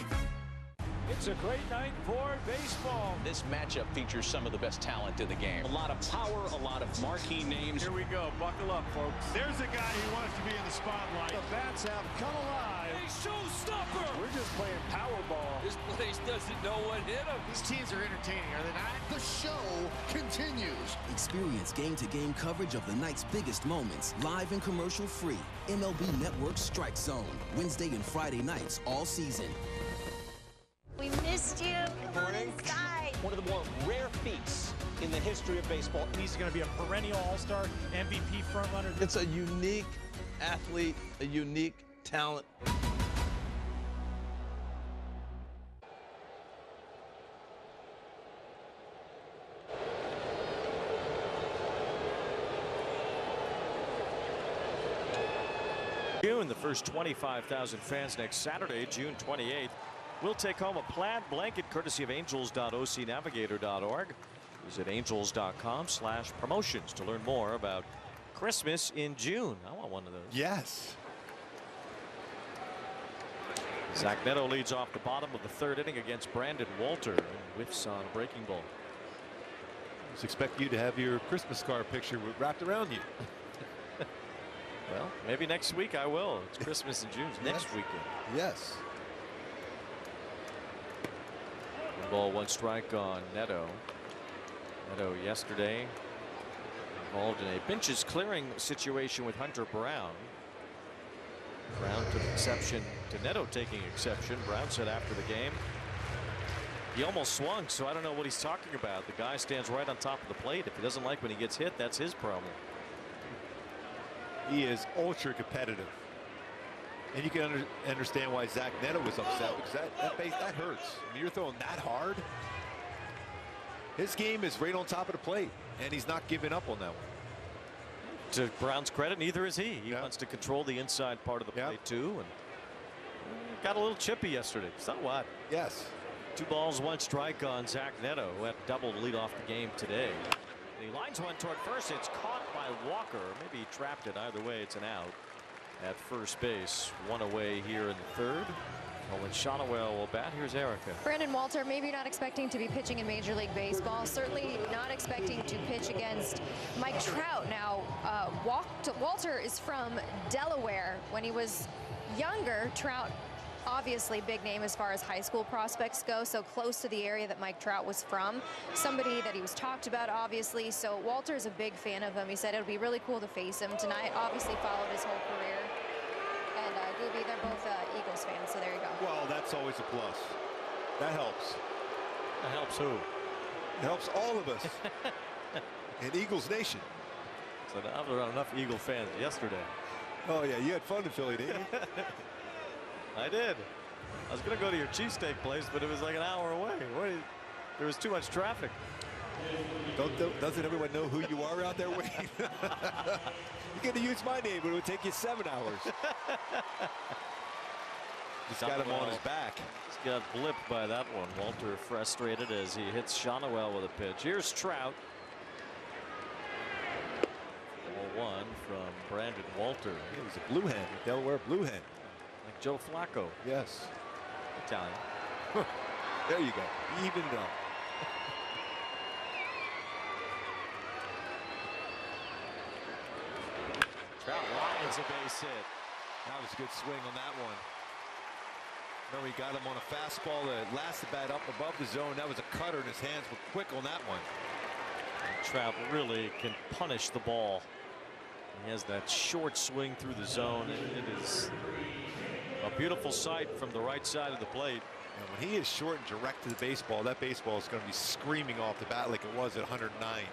It's a great night for baseball. This matchup features some of the best talent in the game. A lot of power, a lot of marquee names. Here we go. Buckle up, folks. There's a guy who wants to be in the spotlight. The bats have come alive. A showstopper. We're just playing Powerball. This place doesn't know what hit him. These teams are entertaining, are they not? The show continues. Experience game-to-game coverage of the night's biggest moments, live and commercial-free. MLB Network Strike Zone, Wednesday and Friday nights all season. We missed you. Come on inside. One of the more rare feats in the history of baseball. He's going to be a perennial all-star MVP frontrunner. It's a unique athlete, a unique talent. June, the first 25,000 fans next Saturday, June 28th. We'll take home a plaid blanket courtesy of angels.ocnavigator.org. Visit angels.com/promotions to learn more about Christmas in June. I want one of those. Yes. Zach Neto leads off the bottom of the third inning against Brandon Walter. Whiffs on a breaking ball. Just expect you to have your Christmas card picture wrapped around you. Well, maybe next week I will. It's Christmas in June. Next weekend. Yes. 1 ball, 1 strike on Neto. Neto yesterday involved in a benches clearing situation with Hunter Brown. Brown took exception to Neto taking exception. Brown said after the game he almost swung, so I don't know what he's talking about. The guy stands right on top of the plate. If he doesn't like when he gets hit, that's his problem. He is ultra competitive, and you can understand why Zach Neto was upset, because that hurts. I mean, you're throwing that hard. His game is right on top of the plate, and he's not giving up on that one. To Brown's credit, neither is he. He wants to control the inside part of the plate too, and got a little chippy yesterday. So what? Yes. 2 balls, 1 strike on Zach Neto, who had double to lead off the game today. He lines one toward first. It's caught by Walker. Maybe he trapped it. Either way, it's an out at first base. 1 away here in the third. When Shonawell will bat, here's Erica. Brandon Walter, maybe not expecting to be pitching in Major League Baseball. Certainly not expecting to pitch against Mike Trout. Now, Walter is from Delaware. When he was younger, Trout, obviously big name as far as high school prospects go, so close to the area that Mike Trout was from. Somebody that he was talked about, obviously. So Walter's a big fan of him. He said it would be really cool to face him tonight. Obviously followed his whole career. And Gooby, they're both Eagles fans, so there you go. Well, that's always a plus. That helps. That helps who? It helps all of us in Eagles Nation. So now there are enough Eagle fans yesterday. Oh yeah, you had fun in Philly, didn't you? I did. I was going to go to your cheesesteak place, but it was like an hour away. There was too much traffic. Doesn't everyone know who you are out there waiting? You get to use my name, but it would take you 7 hours. Just got him on his back. Just got blipped by that one. Walter frustrated as he hits Shonawell with a pitch. Here's Trout. 0-1 from Brandon Walter. He was a blue hen, a Delaware blue hen. Like Joe Flacco. Yes. Italian. There you go. Even it up. Trout lines a base hit. That was a good swing on that one. Remember, he got him on a fastball that lasted bat up above the zone. That was a cutter, and his hands were quick on that one. And Trout really can punish the ball. He has that short swing through the zone. It is a beautiful sight from the right side of the plate. And when he is short and direct to the baseball, that baseball is going to be screaming off the bat like it was at 109.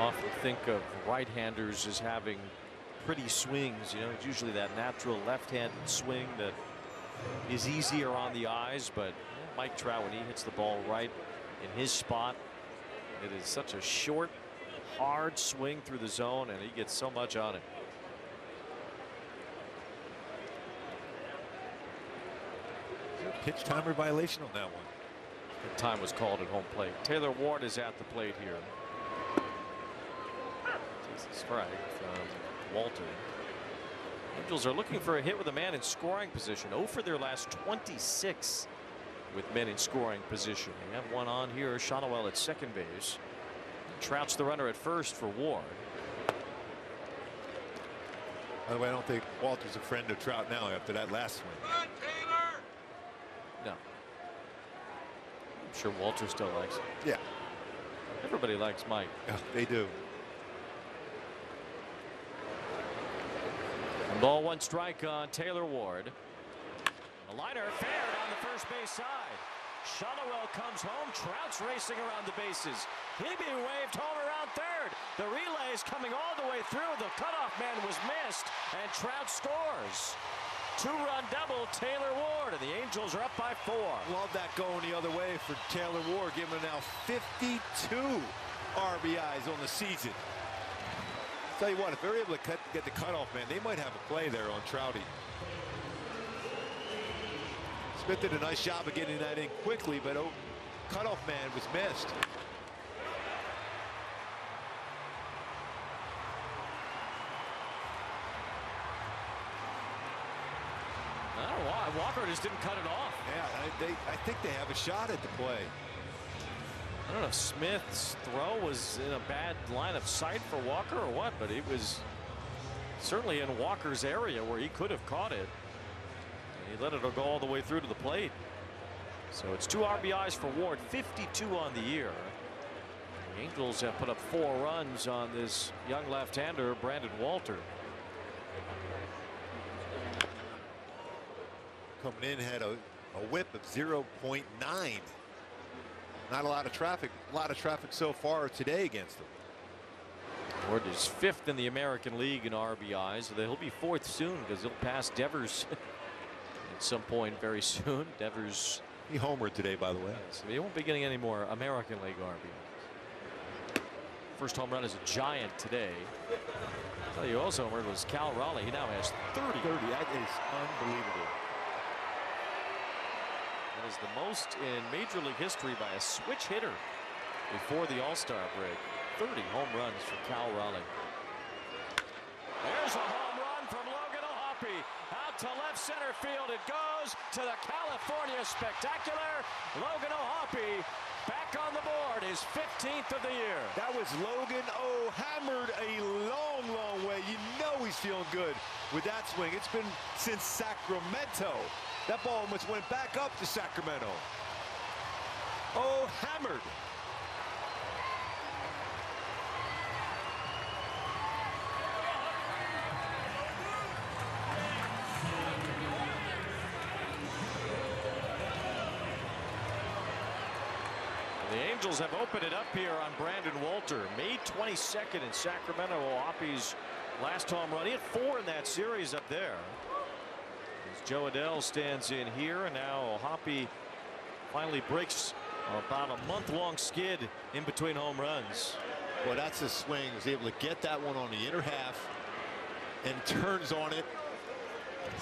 I often think of right-handers as having pretty swings. You know, it's usually that natural left-handed swing that is easier on the eyes, but Mike Trout, when he hits the ball right in his spot, it is such a short, hard swing through the zone, and he gets so much on it. Pitch timer violation on that one. The time was called at home plate. Taylor Ward is at the plate here. Takes a strike from Walter. Angels are looking for a hit with a man in scoring position. 0 for their last 26 with men in scoring position. They have one on here. Shonawell at second base. Trout's the runner at first for Ward. By the way, I don't think Walter's a friend of Trout now after that last swing. No. I'm sure Walter still likes him. Yeah. Everybody likes Mike. Yeah, they do. 1 ball, 1 strike on Taylor Ward. A liner fared on the first base side. Shonawell comes home. Trout's racing around the bases. He being waved home around third. The relay is coming all the way through. The cutoff man was missed, and Trout scores. 2-run double, Taylor Ward, and the Angels are up by 4. Love that going the other way for Taylor Ward, giving him now 52 RBIs on the season. Tell you what, if they're able to get the cutoff man, they might have a play there on Trouty. Smith did a nice job of getting that in quickly, but cutoff man was missed. and Walker just didn't cut it off. Yeah, I think they have a shot at the play. I don't know if Smith's throw was in a bad line of sight for Walker or what, but it was certainly in Walker's area where he could have caught it. And he let it go all the way through to the plate. So it's 2 RBIs for Ward, 52 on the year. The Angels have put up 4 runs on this young left-hander, Brandon Walter. Coming in, had a whip of 0.9. Not a lot of traffic. A lot of traffic so far today against him. Ward is 5th in the American League in RBIs. So he'll be 4th soon because he'll pass Devers at some point very soon. Devers. He homered today, by the way. So he won't be getting any more American League RBIs. First home run is a giant today. I'll tell you also homered was Cal Raleigh. He now has 30. 30. That is unbelievable. That is the most in Major League history by a switch hitter before the All-Star break. 30 home runs for Cal Raleigh. There's a home run from Logan O'Hoppe. Out to left center field. It goes to the California Spectacular. Logan O'Hoppe back on the board, his 15th of the year. That was Logan O. Hammered a long, long way. You know he's feeling good with that swing. It's been since Sacramento. That ball almost went back up to Sacramento. Oh, hammered. The Angels have opened it up here on Brandon Walter. May 22nd in Sacramento. O'Hoppe's last home run. He had 4 in that series up there. As Joe Adell stands in here, and now O'Hoppe finally breaks about a month-long skid in between home runs. Well, that's a swing. He was able to get that one on the inner half and turns on it.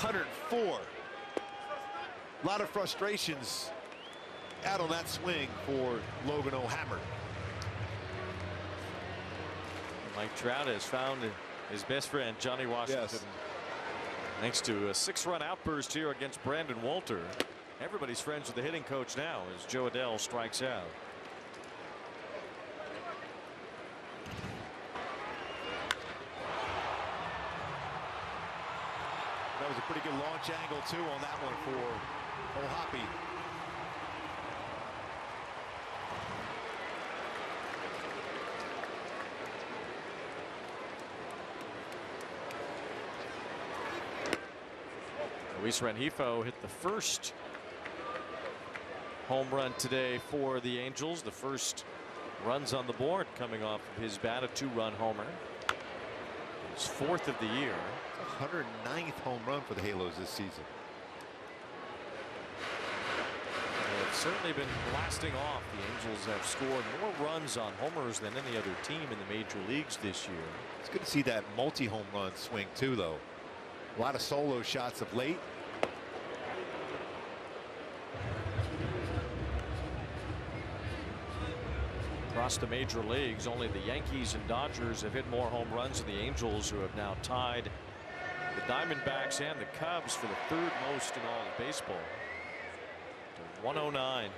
104. A lot of frustrations out on that swing for Logan O'Hammer. Mike Trout has found his best friend Johnny Washington. Yes. Thanks to a 6-run outburst here against Brandon Walter. Everybody's friends with the hitting coach now as Joe Adell strikes out. That was a pretty good launch angle too on that one for O'Hoppe. Luis Rengifo hit the first home run today for the Angels. The first runs on the board coming off of his bat, a 2-run homer. His 4th of the year. 109th home run for the Halos this season. They've certainly been blasting off. The Angels have scored more runs on homers than any other team in the major leagues this year. It's good to see that multi-home run swing too, though. A lot of solo shots of late. Across the major leagues, only the Yankees and Dodgers have hit more home runs than the Angels, who have now tied the Diamondbacks and the Cubs for the 3rd most in all of baseball. To 109.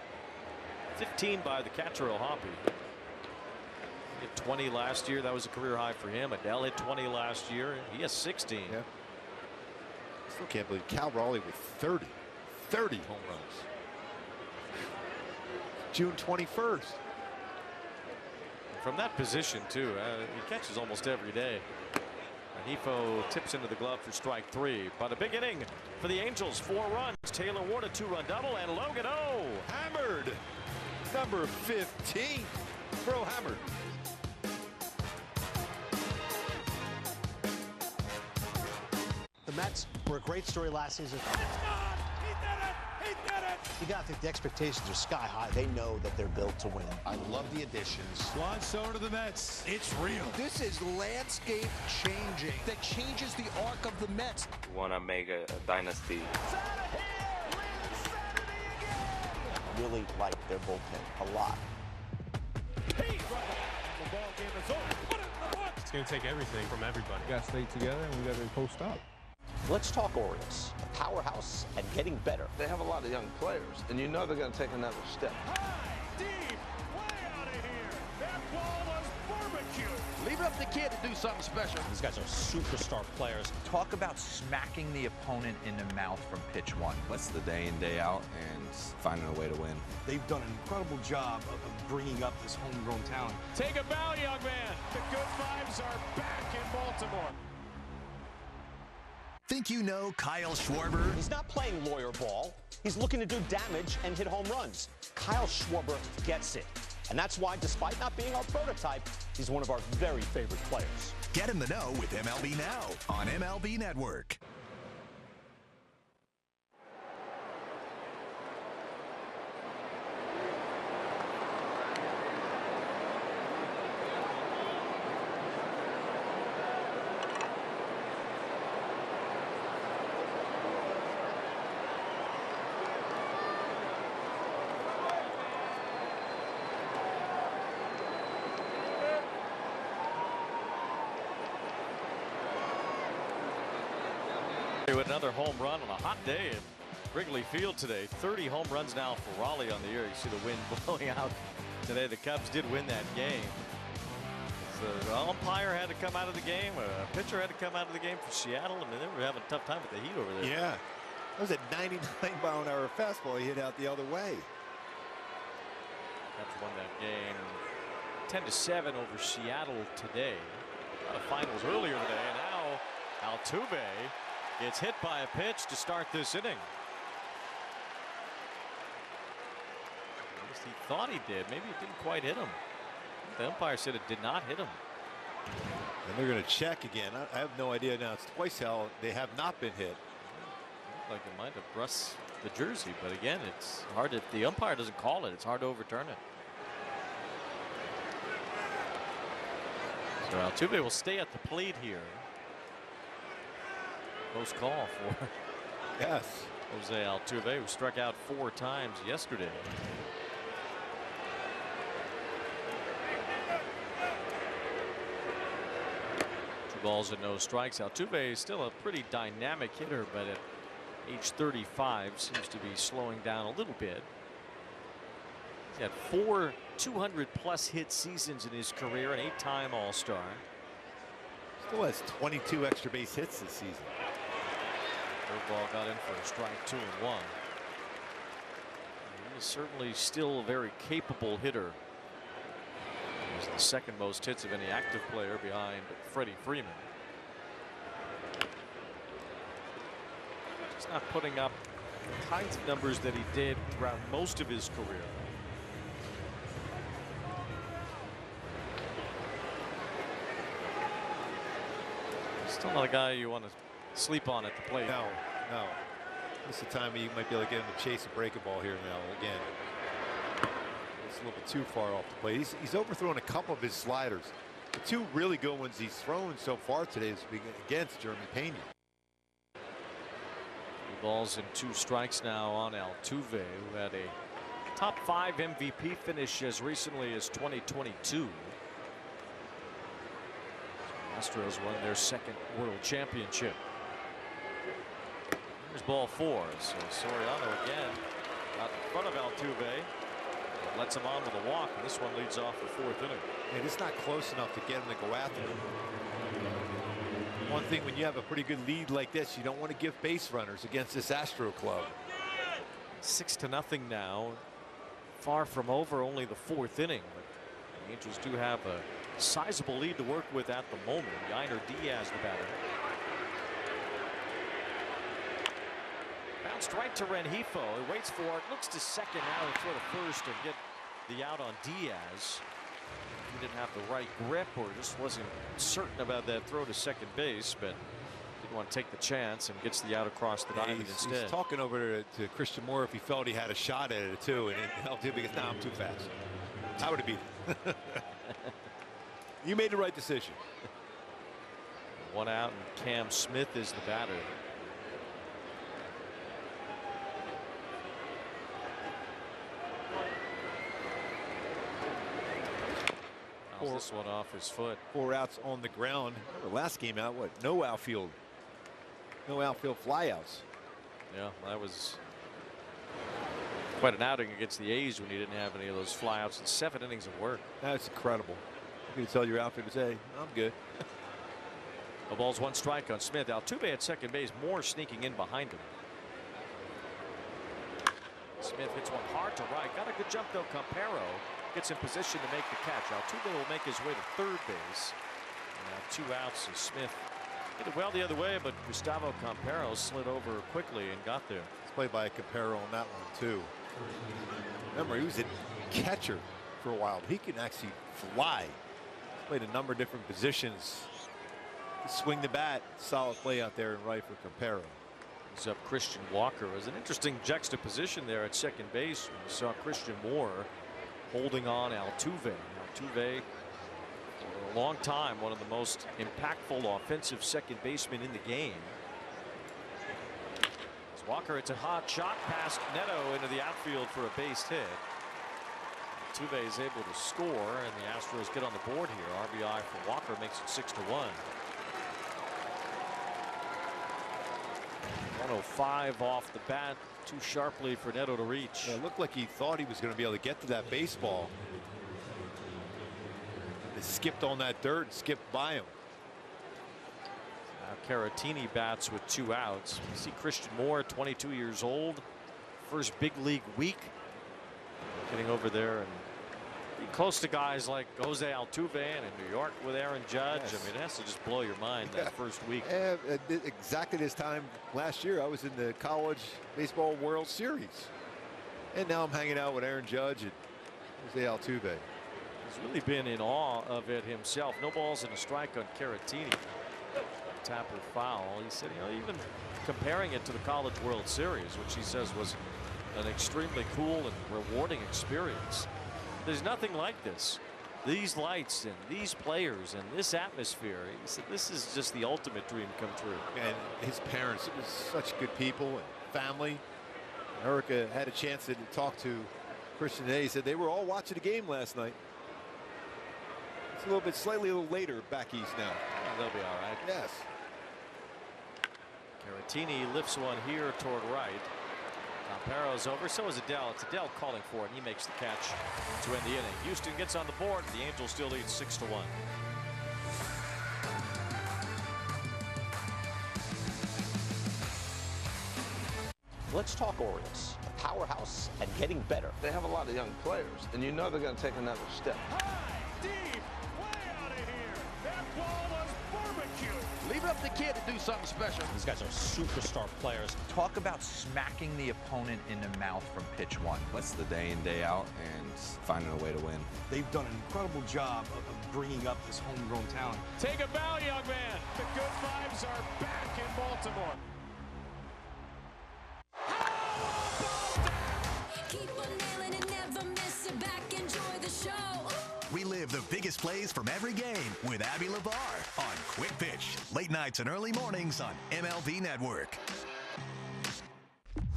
15 by the catcher O'Hoppe. He hit 20 last year. That was a career high for him. Adell hit 20 last year. He has 16. Yeah. Still can't believe Cal Raleigh with 30 home runs. June 21st. From that position too, he catches almost every day. Rengifo tips into the glove for strike 3, but a big inning for the Angels. 4 runs. Taylor Ward a 2-run double, and Logan O. Hammered. Number 15 for O'Hammer. The Mets were a great story last season. It's gone! He did it! He did it! You got to think the expectations are sky high. They know that they're built to win. I love the additions. Juan Soto to the Mets. It's real. This is landscape changing that changes the arc of the Mets. We want to make a dynasty. Really like their bullpen a lot. The ball game is over. Put it in the book. It's going to take everything from everybody. We got to stay together and we got to post up. Let's talk Orioles. A power powerhouse and getting better. They have a lot of young players, and you know they're going to take another step. High, deep, way out of here. That ball was barbecue. Leave it up to the kid to do something special. These guys are superstar players. Talk about smacking the opponent in the mouth from pitch one. That's the day in, day out, and finding a way to win. They've done an incredible job of bringing up this homegrown talent. Take a bow, young man. The good vibes are back in Baltimore. Think you know Kyle Schwarber? He's not playing lawyer ball. He's looking to do damage and hit home runs. Kyle Schwarber gets it. And that's why, despite not being our prototype, he's one of our very favorite players. Get in the know with MLB Now on MLB Network. With another home run on a hot day at Wrigley Field today. 30 home runs now for Raleigh on the year. You see the wind blowing out today. The Cubs did win that game. The umpire had to come out of the game. A pitcher had to come out of the game for Seattle. I mean, they were having a tough time with the heat over there. Yeah. That was a 99-mile-an-hour fastball he hit out the other way. Cubs won that game 10-7 over Seattle today. Finals earlier today. And now Altuve gets hit by a pitch to start this inning. At least he thought he did. Maybe it didn't quite hit him. The umpire said it did not hit him. And they're going to check again. I have no idea now. It's twice how they have not been hit. Looked like it might have brushed the jersey, but again, it's hard if the umpire doesn't call it. It's hard to overturn it. So Altuve will stay at the plate here. Close call for Jose Altuve, who struck out 4 times yesterday. 2 balls and no strikes. Altuve is still a pretty dynamic hitter, but at age 35 seems to be slowing down a little bit. He's had 4 200+ hit seasons in his career, an 8-time All-Star. Still has 22 extra base hits this season. Curveball got in for a strike, 2 and 1. He is certainly still a very capable hitter. He's the second most hits of any active player behind Freddie Freeman. Just not putting up the kinds of numbers that he did throughout most of his career. Still not a guy you want to sleep on at the plate. No. This is the time you might be able to get him to chase a breaking ball here now. Again, it's a little bit too far off the plate. He's overthrown a couple of his sliders. The 2 really good ones he's thrown so far today is against Jeremy Pena. 3 balls and 2 strikes now on Altuve, who had a top 5 MVP finish as recently as 2022. Astros won their 2nd world championship. Here's ball 4. So Soriano again out in front of Altuve. Lets him on with a walk. And this one leads off the 4th inning. And it's not close enough to get him to go after him. One thing, when you have a pretty good lead like this, you don't want to give base runners against this Astro club. 6-0 now. Far from over, only the 4th inning. But the Angels do have a sizable lead to work with at the moment. Yainer Diaz, the batter. Bounced right to Rengifo. He waits for it, looks to second, now he'll throw to first and get the out on Diaz. He didn't have the right grip or just wasn't certain about that throw to second base, but didn't want to take the chance and gets the out across the diamond instead. He's talking over to Christian Moore if he felt he had a shot at it too, and it helped him because now I'm too fast. I would have beat him. You made the right decision. 1 out, and Cam Smith is the batter. This one off his foot. 4 outs on the ground. Remember last game out, what? No outfield flyouts. Yeah, that was quite an outing against the A's when he didn't have any of those flyouts and 7 innings of work. That's incredible. You can tell your outfitter, say, I'm good. The ball's 1 strike on Smith. Altuve at second base, Moore sneaking in behind him. Smith hits one hard to right. Got a good jump though. Campero gets in position to make the catch. Altuve will make his way to third base. And now 2 outs as Smith hit it well the other way, but Gustavo Campero slid over quickly and got there. It's played by Campero on that one too. Remember, he was a catcher for a while. He can actually fly. He's played a number of different positions. Swing the bat. Solid play out there in right for Campero. He's up Christian Walker. It was an interesting juxtaposition there at second base when we saw Christian Moore holding on Altuve. Altuve, for a long time, one of the most impactful offensive second basemen in the game. As Walker, it's a hot shot past Neto into the outfield for a base hit. Altuve is able to score, and the Astros get on the board here. RBI for Walker makes it 6-1. 105 off the bat, too sharply for Neto to reach. Yeah, it looked like he thought he was going to be able to get to that baseball. They skipped on that dirt and skipped by him. Now Caratini bats with 2 outs. You see Christian Moore, 22 years old, first big league week, getting over there and be close to guys like Jose Altuve and in New York with Aaron Judge. Yes. I mean, it has to just blow your mind that first week. Exactly this time last year, I was in the College Baseball World Series, and now I'm hanging out with Aaron Judge and Jose Altuve. He's really been in awe of it himself. No balls and a strike on Caratini. Tapper foul. He said, you know, even comparing it to the College World Series, which he says was an extremely cool and rewarding experience. There's nothing like this. These lights and these players and this atmosphere. He said this is just the ultimate dream come true. And his parents, it was such good people and family. Erica had a chance to talk to Christian today. He said they were all watching the game last night. It's a little bit slightly a little later back east now. Oh, they'll be all right. Yes. Caratini lifts one here toward right. Campero's over. So is Adell. It's Adell calling for it. And he makes the catch to end the inning. Houston gets on the board. The Angels still lead 6-1. Let's talk Orioles. A powerhouse and getting better. They have a lot of young players, and you know they're going to take another step. Deep, way out of here. That ball was barbecue. Leave it up to the kid to do something special. These guys are superstar players. Talk about smacking the opponent in the mouth from pitch 1. That's the day in, day out, and finding a way to win. They've done an incredible job of bringing up this homegrown talent. Take a bow, young man. The good vibes are back in Baltimore. Relive the biggest plays from every game with Abby LeVar on Quick Pitch. Late nights and early mornings on MLB Network.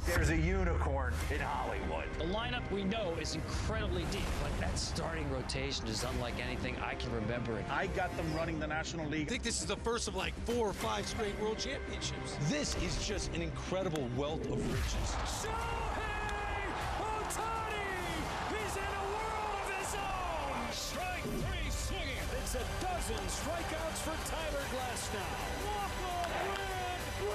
There's a unicorn in Hollywood. The lineup we know is incredibly deep, but that starting rotation is unlike anything I can remember. I got them running the National League. I think this is the first of like 4 or 5 straight world championships. This is just an incredible wealth of riches. He's in a world of his own. Strike 3 swinging. It's a dozen strikeouts for Tyler Glasnow. Walk-off win.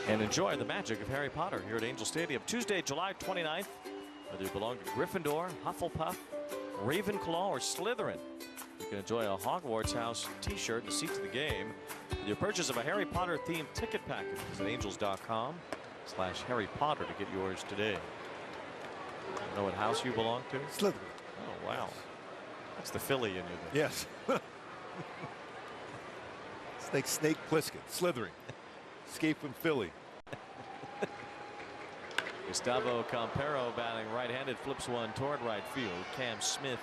And enjoy the magic of Harry Potter here at Angel Stadium. Tuesday, July 29th. Whether you belong to Gryffindor, Hufflepuff, Ravenclaw, or Slytherin, you can enjoy a Hogwarts House t-shirt and a seat to the game with your purchase of a Harry Potter themed ticket package. Visit angels.com/Harry Potter to get yours today. Know what house you belong to? Slytherin. Oh, wow. That's the Philly in you then. Yes. Snake Plissken. Slytherin. Escape from Philly. Gustavo Campero batting right-handed, flips one toward right field. Cam Smith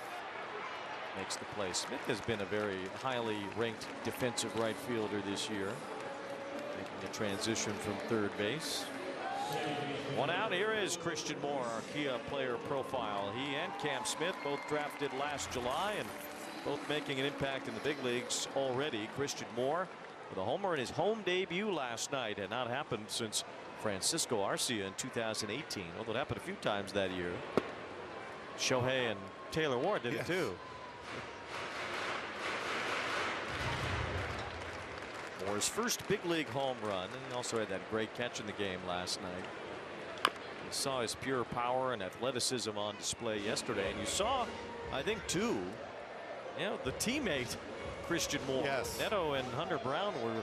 makes the play. Smith has been a very highly ranked defensive right fielder this year, making the transition from third base. One out. Here is Christian Moore, our Kia player profile. He and Cam Smith both drafted last July and both making an impact in the big leagues already. Christian Moore with a homer in his home debut last night. Had not happened since Francisco Arcia in 2018, although it happened a few times that year. Shohei and Taylor Ward did it too. Moore's first big league home run, and he also had that great catch in the game last night. You saw his pure power and athleticism on display yesterday, and you saw, I think, too, the teammate Christian Moore. Yes. Neto and Hunter Brown were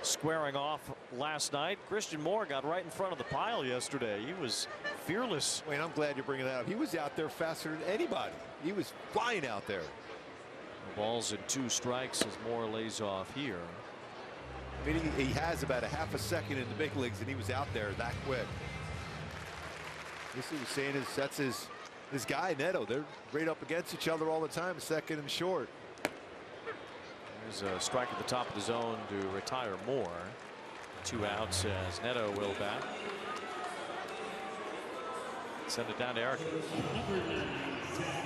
squaring off last night. Christian Moore got right in front of the pile yesterday. He was fearless. Wait, I'm glad you're bringing that up. He was out there faster than anybody. He was flying out there. The ball's in 2 strikes as Moore lays off here. I mean, he has about a half a second in the big leagues, and he was out there that quick. This he was saying is that's his guy Neto. They're right up against each other all the time, second and short. There's a strike at the top of the zone to retire Moore. 2 outs as Neto will bat. Send it down to Eric.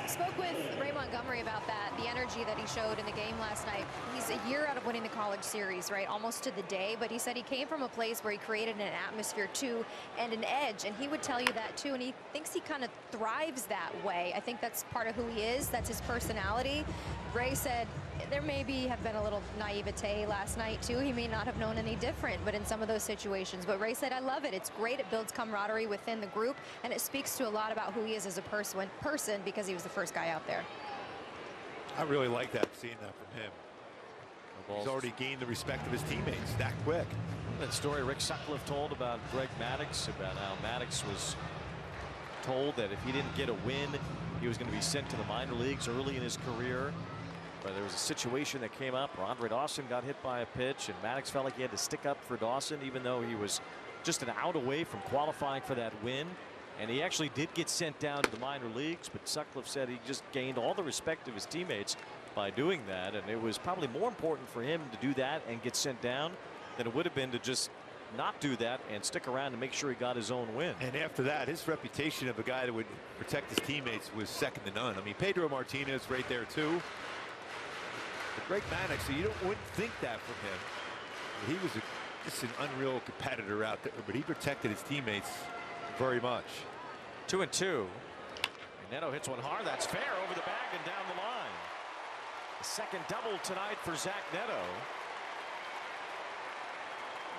Spoke with Ray Montgomery about that, the energy that he showed in the game last night. He's a year out of winning the college series, right? Almost to the day, but he said he came from a place where he created an atmosphere too and an edge, and he would tell you that too, and he thinks he kind of thrives that way. I think that's part of who he is. That's his personality. Ray said there maybe have been a little naivete last night too. He may not have known any different, but in some of those situations. But Ray said, I love it. It's great. It builds camaraderie within the group, and it speaks to a lot about who he is as a person because he was the first guy out there. I really like that, seeing that from him. He's already gained the respect of his teammates that quick. That story Rick Sutcliffe told about Greg Maddux, about how Maddux was told that if he didn't get a win, he was going to be sent to the minor leagues early in his career. But there was a situation that came up where Andre Dawson got hit by a pitch, and Maddux felt like he had to stick up for Dawson, even though he was just an out away from qualifying for that win. And he actually did get sent down to the minor leagues, but Sutcliffe said he just gained all the respect of his teammates by doing that. And it was probably more important for him to do that and get sent down than it would have been to just not do that and stick around and make sure he got his own win. And after that, his reputation of a guy that would protect his teammates was second to none. I mean, Pedro Martinez right there too. But Greg Maddux, so wouldn't think that from him. He was just an unreal competitor out there, but he protected his teammates very much. 2-2. Neto hits one hard. That's fair over the bag and down the line. The second double tonight for Zach Neto.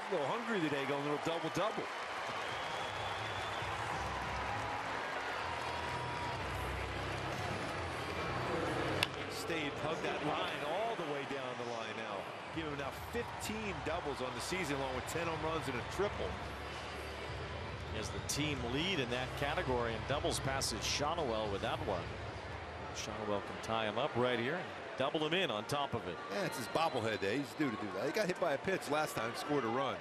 He's a little hungry today, going a little double-double. Stayed, hugged that line all the way down the line now. Give him now 15 doubles on the season, along with 10 home runs and a triple. He has the team lead in that category, and doubles passes Shonowell with that one. Shonowell can tie him up right here and double him in on top of it. Yeah, it's his bobblehead day. He's due to do that. He got hit by a pitch last time, scored a run.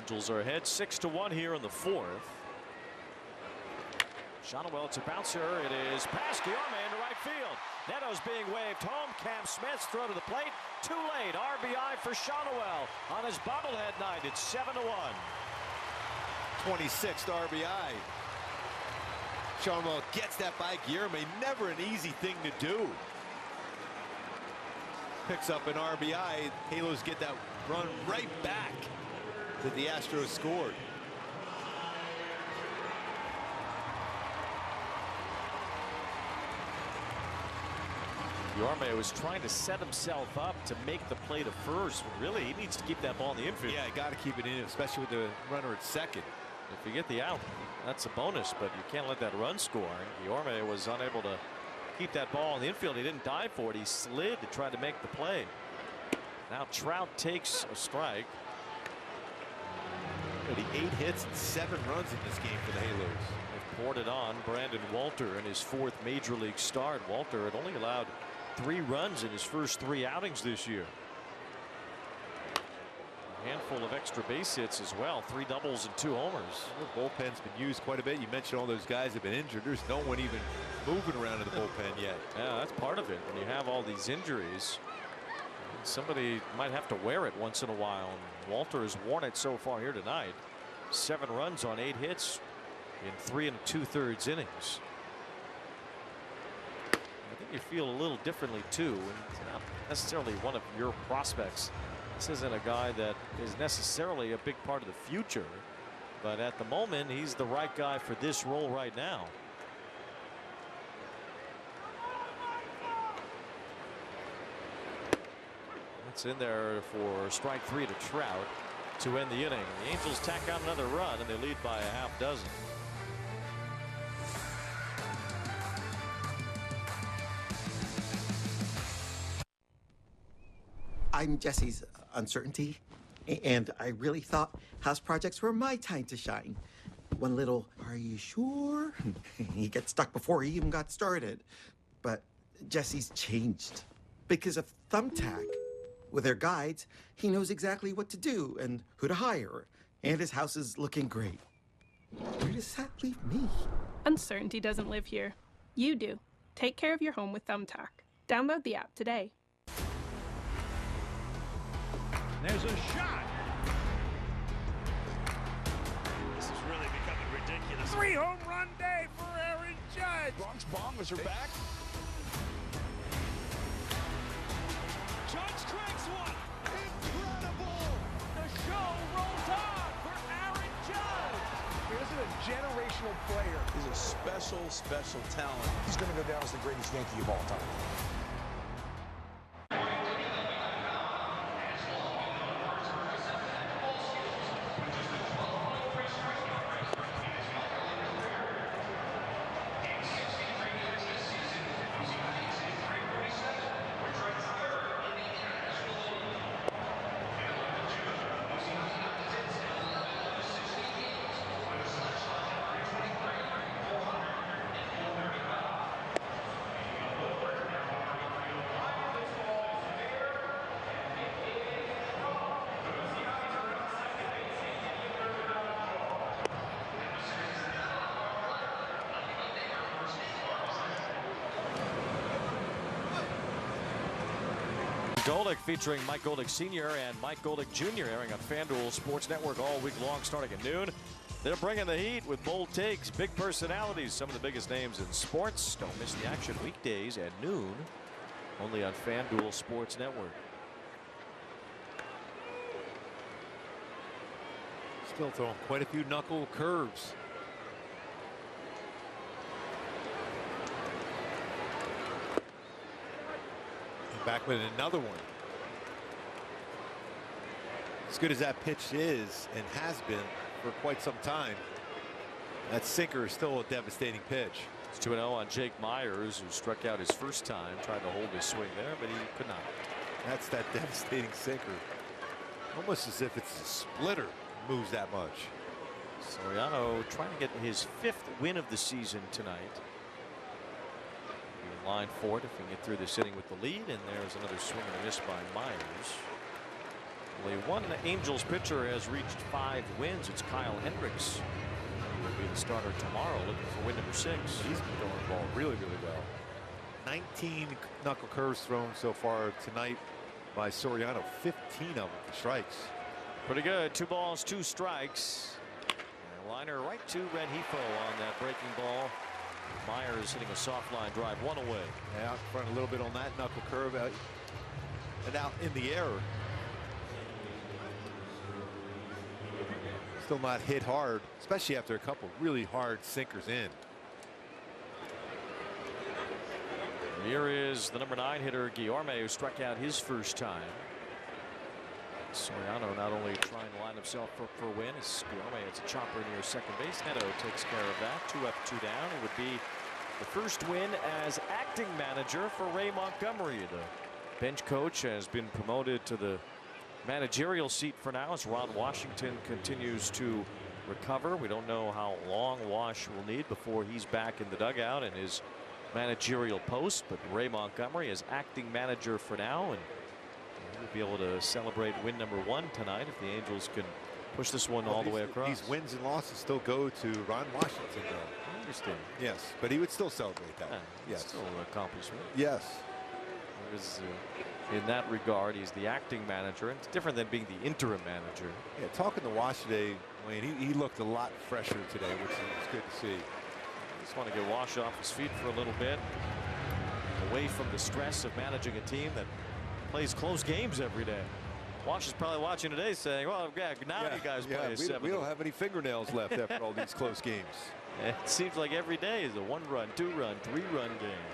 Angels are ahead 6-1 here in the 4th. Shonowell, it's a bouncer. It is past Guillorme into right field. Neto's being waved home. Cam Smith's throw to the plate. Too late. RBI for Shonowell on his bobblehead night. It's 7-1. 26th RBI. Shonowell gets that by Guillorme. Never an easy thing to do. Picks up an RBI. Halos get that run right back that the Astros scored. Guillorme was trying to set himself up to make the play to first. Really, he needs to keep that ball in the infield. Yeah, got to keep it in, especially with the runner at second. If you get the out, that's a bonus, but you can't let that run score. Guillorme was unable to keep that ball in the infield. He didn't dive for it. He slid to try to make the play. Now Trout takes a strike. 8 hits and 7 runs in this game for the Halos. They've poured it on Brandon Walter in his 4th major league start. Walter had only allowed 3 runs in his first 3 outings this year. Handful of extra base hits as well. 3 doubles and 2 homers. The bullpen's been used quite a bit. You mentioned all those guys have been injured. There's no one even moving around in the bullpen yet. Yeah, that's part of it. When you have all these injuries, somebody might have to wear it once in a while. And Walter has worn it so far here tonight. 7 runs on 8 hits in 3 2/3 innings. I think you feel a little differently too, and it's not necessarily one of your prospects. This isn't a guy that is necessarily a big part of the future, but at the moment he's the right guy for this role right now. That's in there for strike 3 to Trout to end the inning. The Angels tack on another run and they lead by a half dozen. I'm Jesse's uncertainty, and I really thought house projects were my time to shine. One little, "Are you sure?" He gets stuck before he even got started. But Jesse's changed because of Thumbtack. With their guides, he knows exactly what to do and who to hire, and his house is looking great. Where does that leave me? Uncertainty doesn't live here. You do. Take care of your home with Thumbtack. Download the app today. There's a shot. This is really becoming ridiculous. 3-home run day for Aaron Judge. Bronx Bombers are back. Judge cranks one. Incredible. The show rolls on for Aaron Judge. This is a generational player. He's a special, special talent. He's going to go down as the greatest Yankee of all time. Golick featuring Mike Golick Sr. and Mike Golick Jr. airing on FanDuel Sports Network all week long starting at noon. They're bringing the heat with bold takes, big personalities, some of the biggest names in sports. Don't miss the action weekdays at noon only on FanDuel Sports Network. Still throwing quite a few knuckle curves. Back with another one. As good as that pitch is and has been for quite some time, that sinker is still a devastating pitch. It's 2-0 on Jake Myers, who struck out his first time, tried to hold his swing there, but he could not. That's that devastating sinker. Almost as if it's a splitter, moves that much. Soriano trying to get his 5th win of the season tonight. Line for it if we can get through this inning with the lead, and there's another swing and a miss by Myers. Only one Angels pitcher has reached 5 wins. It's Kyle Hendricks. He'll be the starter tomorrow, looking for win number 6. He's been throwing the ball really, really well. 19 knuckle curves thrown so far tonight by Soriano. 15 of them for strikes. Pretty good. 2 balls, 2 strikes. And a liner right to Rengifo on that breaking ball. Myers hitting a soft line drive, 1 away. Yeah, out front a little bit on that knuckle curve out and out in the air. Still not hit hard, especially after a couple really hard sinkers in. Here is the number 9 hitter Guillorme, who struck out his first time. Soriano not only trying to line himself up for a win, as Guillorme hits a chopper near second base. Neto takes care of that. 2 up, 2 down. It would be the first win as acting manager for Ray Montgomery. The bench coach has been promoted to the managerial seat for now as Ron Washington continues to recover. We don't know how long Wash will need before he's back in the dugout and his managerial post, but Ray Montgomery is acting manager for now, and we'll be able to celebrate win number 1 tonight if the Angels can push this one all the way across. These wins and losses still go to Ron Washington, though. I understand. Yes, but he would still celebrate that. Yes, still an accomplishment. Yes. Is, in that regard, he's the acting manager, and it's different than being the interim manager. Yeah, talking to Wash today, Wayne, he looked a lot fresher today, which is good to see. Just want to get Wash off his feet for a little bit, away from the stress of managing a team that plays close games every day. Wash is probably watching today saying, well, yeah, now you guys play a 7. We don't have any fingernails left after all these close games. It seems like every day is a 1-run, 2-run, 3-run game.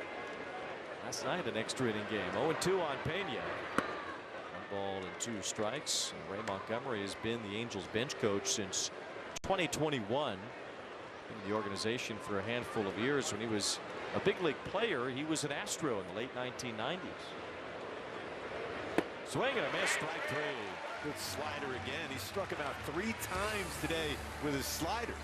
Last night, an extra inning game. 0-2 on Pena. 1 ball and 2 strikes. And Ray Montgomery has been the Angels bench coach since 2021. Been in the organization for a handful of years. When he was a big league player, he was an Astro in the late 1990s. Swing and a miss, strike 3. Good slider again. He struck him out 3 times today with his slider.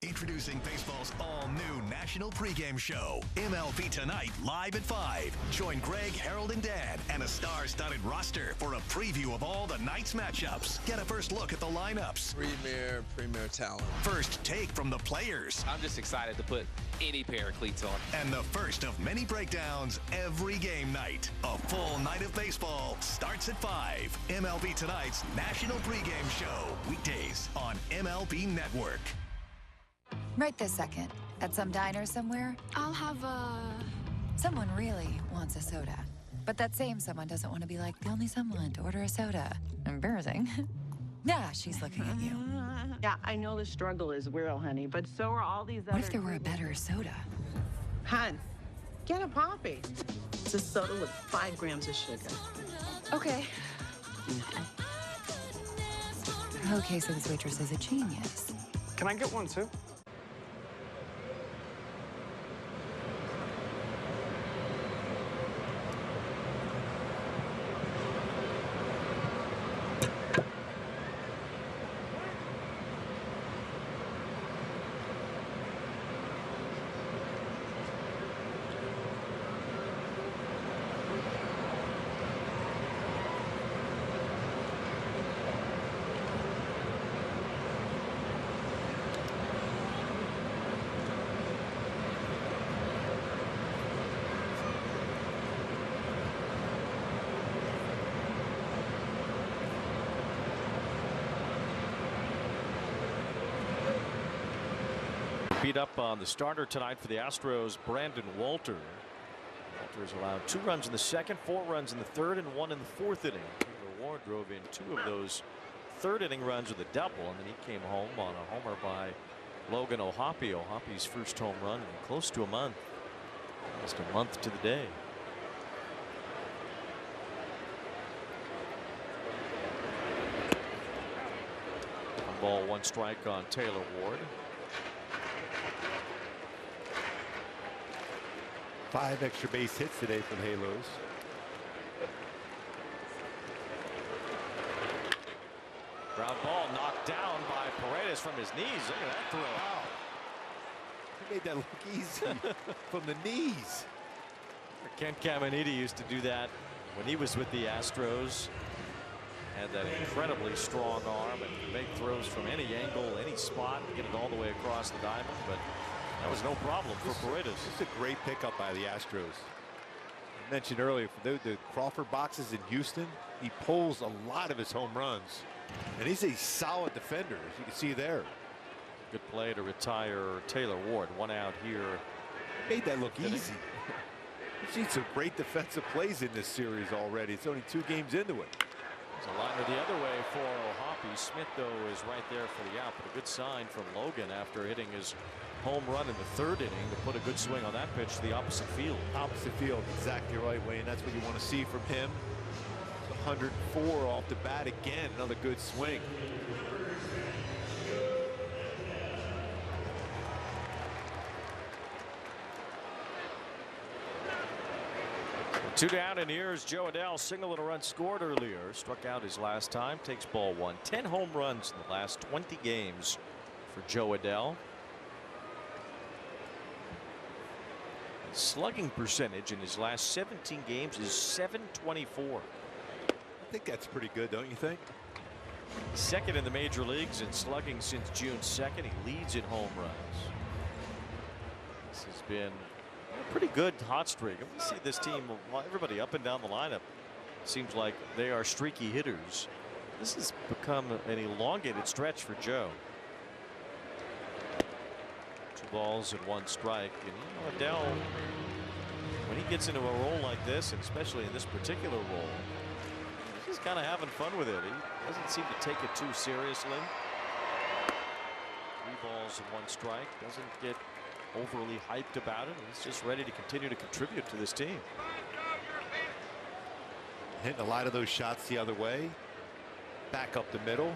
Introducing baseball's all-new national pregame show, MLB Tonight, live at 5. Join Greg, Harold, and Dan, and a star-studded roster for a preview of all the night's matchups. Get a first look at the lineups. Premier talent. First take from the players. I'm just excited to put any pair of cleats on. And the first of many breakdowns every game night. A full night of baseball starts at 5. MLB Tonight's national pregame show, weekdays on MLB Network. Right this second, at some diner somewhere, I'll have a... Someone really wants a soda. But that same someone doesn't want to be like the only someone to order a soda. Embarrassing. Yeah, she's looking at you. Yeah, I know the struggle is real, honey, but so are all these other... What if there were a better soda? Hun, get a Poppy. It's a soda with 5 grams of sugar. Okay. Okay, so this waitress is a genius. Can I get one, too? Beat up on the starter tonight for the Astros, Brandon Walter. Walter's allowed 2 runs in the second, 4 runs in the third, and 1 in the 4th inning. Taylor Ward drove in 2 of those 3rd inning runs with a double, and then he came home on a homer by Logan O'Hoppe. O'Hoppe's first home run in close to a month. Almost a month to the day. One ball, 1 strike on Taylor Ward. 5 extra base hits today for the Halos. Ground ball knocked down by Paredes from his knees. Look at that throw. Wow. He made that look easy from the knees. Ken Caminiti used to do that when he was with the Astros. Had that incredibly strong arm and could make throws from any angle, any spot, get it all the way across the diamond. But that was no problem for Paredes. This is a great pickup by the Astros. I mentioned earlier, for the Crawford boxes in Houston, he pulls a lot of his home runs. And he's a solid defender, as you can see there. Good play to retire Taylor Ward. 1 out here. Made that look easy. We've seen some great defensive plays in this series already. It's only 2 games into it. There's a liner the other way for O'Hoppe. Smith, though, is right there for the out. But a good sign from Logan after hitting his home run in the 3rd inning to put a good swing on that pitch to the opposite field. Opposite field, exactly right, Wayne. That's what you want to see from him. 104 off the bat again. Another good swing. Two down, and here's Joe Adell. Single and a run scored earlier. Struck out his last time. Takes ball one. 10 home runs in the last 20 games for Joe Adell. His slugging percentage in his last 17 games is .724. I think that's pretty good, don't you think? Second in the major leagues in slugging since June 2nd. He leads in home runs. This has been a pretty good hot streak. We see this team, everybody up and down the lineup seems like they are streaky hitters. This has become an elongated stretch for Joe. 2 balls and 1 strike. And you know, Adell, when he gets into a role like this, and especially in this particular role, he's just kind of having fun with it. He doesn't seem to take it too seriously. 3 balls and 1 strike. Doesn't get overly hyped about it. He's just ready to continue to contribute to this team. Hitting a lot of those shots the other way. Back up the middle.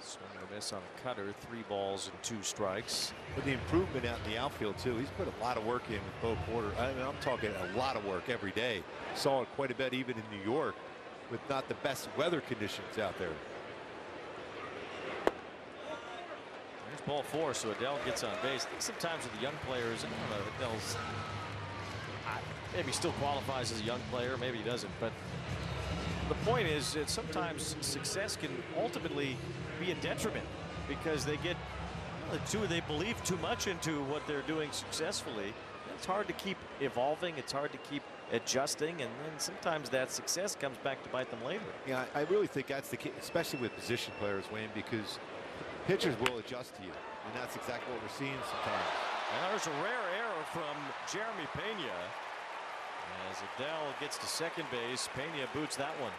Swing and a miss on a cutter. 3 balls and 2 strikes. With the improvement out in the outfield too, he's put a lot of work in with Bo Porter. I mean, I'm talking a lot of work every day. Saw it quite a bit even in New York with not the best weather conditions out there. There's ball 4, so Adell gets on base. I think sometimes with the young players, I don't know, Adell's maybe still qualifies as a young player, maybe he doesn't, but the point is that sometimes success can ultimately be a detriment because they get they believe too much into what they're doing successfully. It's hard to keep evolving, it's hard to keep adjusting, and then sometimes that success comes back to bite them later. Yeah, I really think that's the case, especially with position players, Wayne, because pitchers will adjust to you, and that's exactly what we're seeing sometimes. And there's a rare error from Jeremy Pena. As Adell gets to second base, Pena boots that one.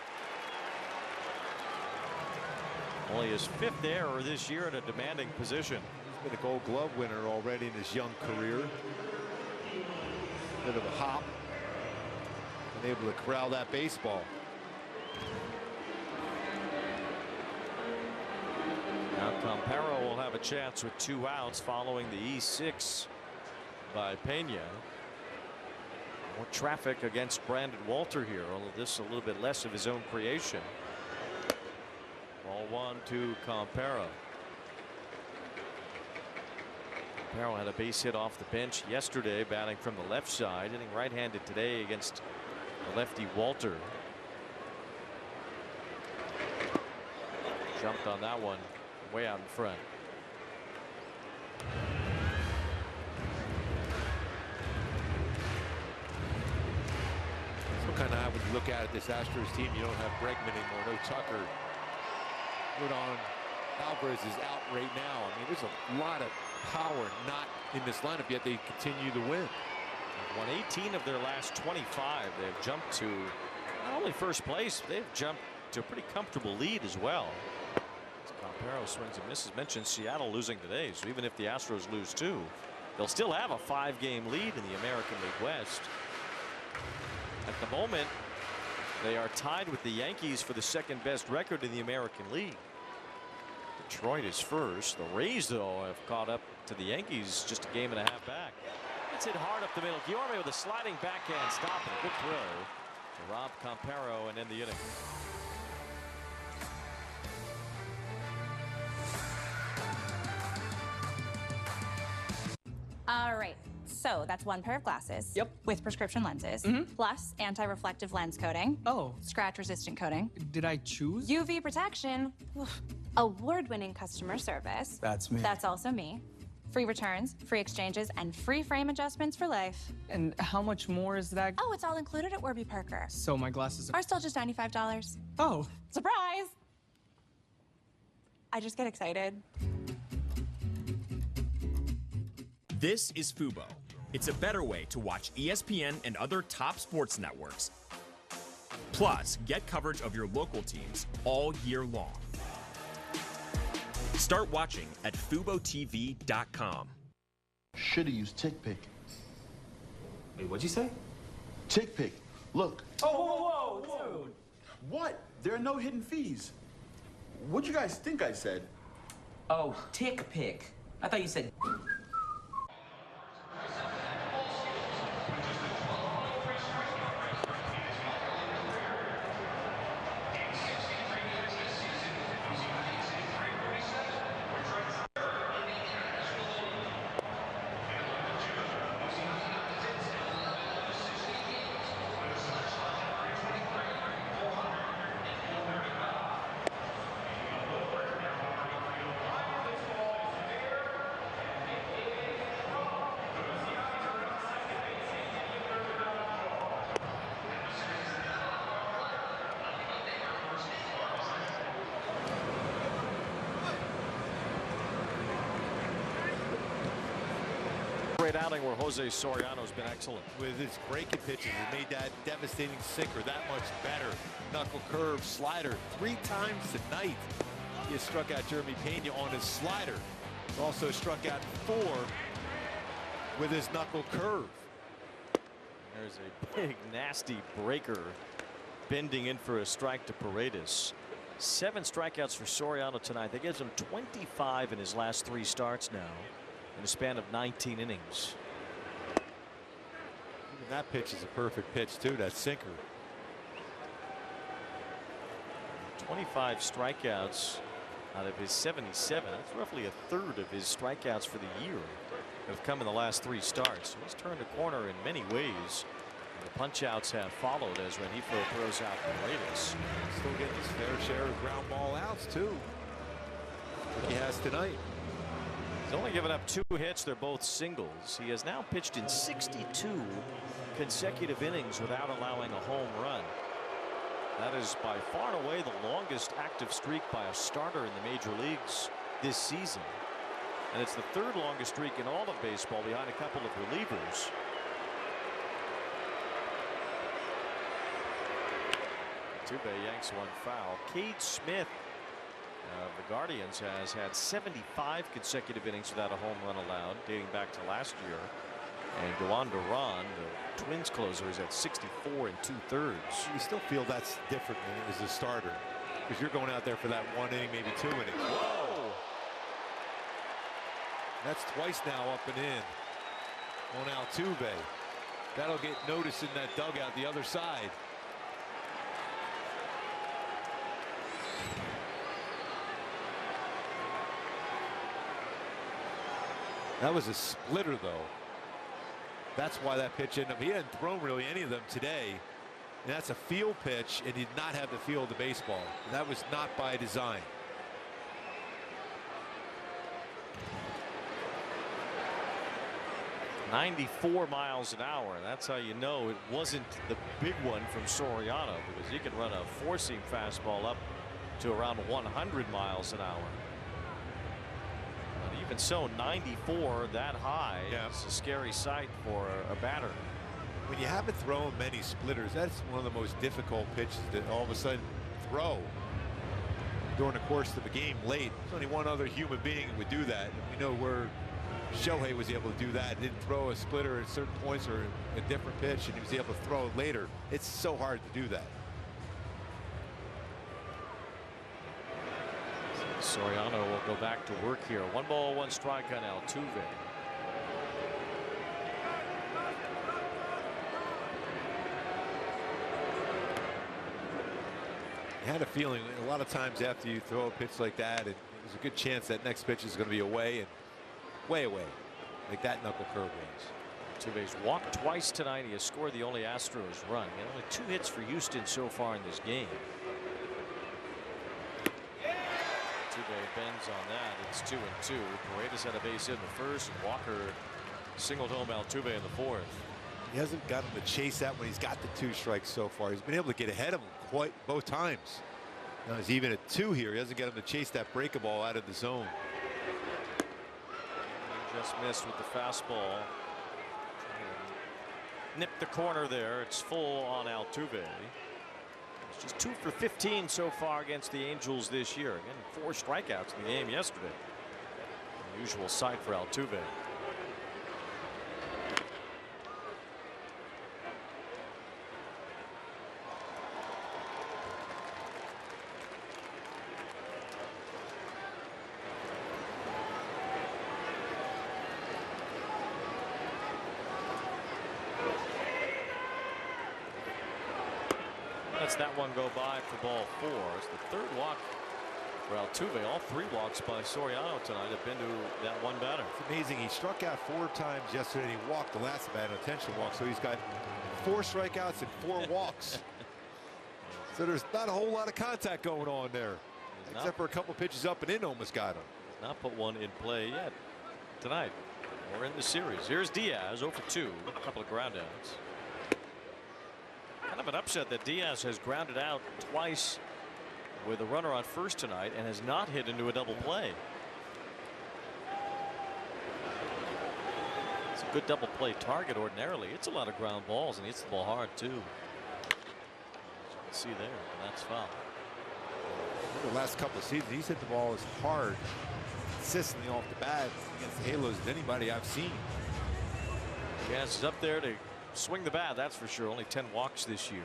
Only his 5th error this year in a demanding position. He's been a Gold Glove winner already in his young career. Bit of a hop. Been able to corral that baseball. Now Campero will have a chance with 2 outs following the E6 by Pena. More traffic against Brandon Walter here, although this a little bit less of his own creation. Ball 1 to Campero. Campero had a base hit off the bench yesterday, batting from the left side, hitting right-handed today against the lefty Walter. Jumped on that one way out in front. Kind of when you look at it, this Astros team, you don't have Bregman anymore, no Tucker. Rodon Alvarez is out right now. I mean, there's a lot of power not in this lineup, yet they continue to win. They've won 18 of their last 25. They've jumped to not only first place, they've jumped to a pretty comfortable lead as well. Campero swings and misses. Mentioned Seattle losing today, so even if the Astros lose 2, they'll still have a 5-game lead in the American League West. At the moment, they are tied with the Yankees for the 2nd best record in the American League. Detroit is first. The Rays, though, have caught up to the Yankees just a game and a half back. It's hit hard up the middle. Guillorme with a sliding backhand stop and a good throw to rob Campero and end the inning. All right. So that's 1 pair of glasses. Yep. With prescription lenses. Plus anti-reflective lens coating. Oh. Scratch-resistant coating. Did I choose? UV protection. Award-winning customer service. That's me. That's also me. Free returns, free exchanges, and free frame adjustments for life. And how much more is that? Oh, it's all included at Warby Parker. So my glasses are still just $95. Oh. Surprise! I just get excited. This is Fubo. It's a better way to watch ESPN and other top sports networks. Plus, get coverage of your local teams all year long. Start watching at FuboTV.com. Should've used TickPick. Wait, what'd you say? TickPick. Look. Oh, whoa, whoa, dude. What? There are no hidden fees. What'd you guys think I said? Oh, TickPick. I thought you said. an outing where Jose Soriano's been excellent. With his breaking pitches, he made that devastating sinker that much better. Knuckle curve, slider, 3 times tonight. He has struck out Jeremy Pena on his slider. Also struck out 4 with his knuckle curve. There's a big, nasty breaker bending in for a strike to Paredes. 7 strikeouts for Soriano tonight. That gives him 25 in his last 3 starts now in a span of 19 innings. Even that pitch is a perfect pitch, too, that sinker. 25 strikeouts out of his 77. That's roughly a third of his strikeouts for the year have come in the last 3 starts. So he's turned a corner in many ways. The punch-outs have followed as Rengifo throws out Paredes. Still getting his fair share of ground ball outs, too, like he has tonight. He's only given up 2 hits. They're both singles. He has now pitched in 62 consecutive innings without allowing a home run. That is by far and away the longest active streak by a starter in the major leagues this season. And it's the 3rd longest streak in all of baseball behind a couple of relievers. Altuve yanks one foul. Cade Smith of the Guardians has had 75 consecutive innings without a home run allowed, dating back to last year. And Gowan Duran, the Twins closer, is at 64 2/3. You still feel that's different as a starter, because you're going out there for that 1 inning, maybe 2 innings. Whoa! That's twice now up and in on Altuve. That'll get noticed in that dugout the other side. That was a splitter, though. That's why that pitch ended up. He hadn't thrown really any of them today. And that's a field pitch, and he did not have the feel of the baseball. That was not by design. .94 miles an hour. That's how you know it wasn't the big one from Soriano, because he can run a 4-seam fastball up to around 100 miles an hour. But even so, 94 that high is a scary sight for a batter. When you haven't thrown many splitters, that's one of the most difficult pitches to all of a sudden throw during the course of a game late. There's only one other human being who would do that. And we know where Shohei was able to do that. Didn't throw a splitter at certain points or a different pitch, and he was able to throw it later. It's so hard to do that. Soriano will go back to work here. 1 ball, 1 strike on Altuve. You had a feeling a lot of times after you throw a pitch like that, there's a good chance that next pitch is going to be away and way away, like that knuckle curve was. Altuve's walked twice tonight. He has scored the only Astros run. He had only 2 hits for Houston so far in this game. Altuve bends on that. It's 2-2. Paredes had a base hit in the first, and Walker singled home Altuve in the 4th. He hasn't gotten to chase that when he's got the 2 strikes so far. He's been able to get ahead of him quite both times. Now he's even at 2 here. He doesn't get him to chase that breaker ball out of the zone. Just missed with the fastball. Nipped the corner there. It's full on Altuve. It's just 2 for 15 so far against the Angels this year. Again, 4 strikeouts in the game yesterday. Unusual sight for Altuve. Lets that one go by for ball 4. It's the 3rd walk for Altuve. All 3 walks by Soriano tonight have been to that one batter. It's amazing. He struck out 4 times yesterday, and he walked the last bat, an attention walk. So he's got 4 strikeouts and 4 walks. So there's not a whole lot of contact going on there, except for a couple pitches up and in almost got him. Not put one in play yet tonight or in the series. Here's Diaz 0 for 2, a couple of groundouts. Kind of an upset that Diaz has grounded out twice with a runner on first tonight and has not hit into a double play. It's a good double play target ordinarily. It's a lot of ground balls, and he hits the ball hard too. As you can see there, and that's foul. The last couple of seasons, he's hit the ball as hard, consistently off the bat against the Halos as anybody I've seen. Yes, he's up there to swing the bat, that's for sure. Only 10 walks this year.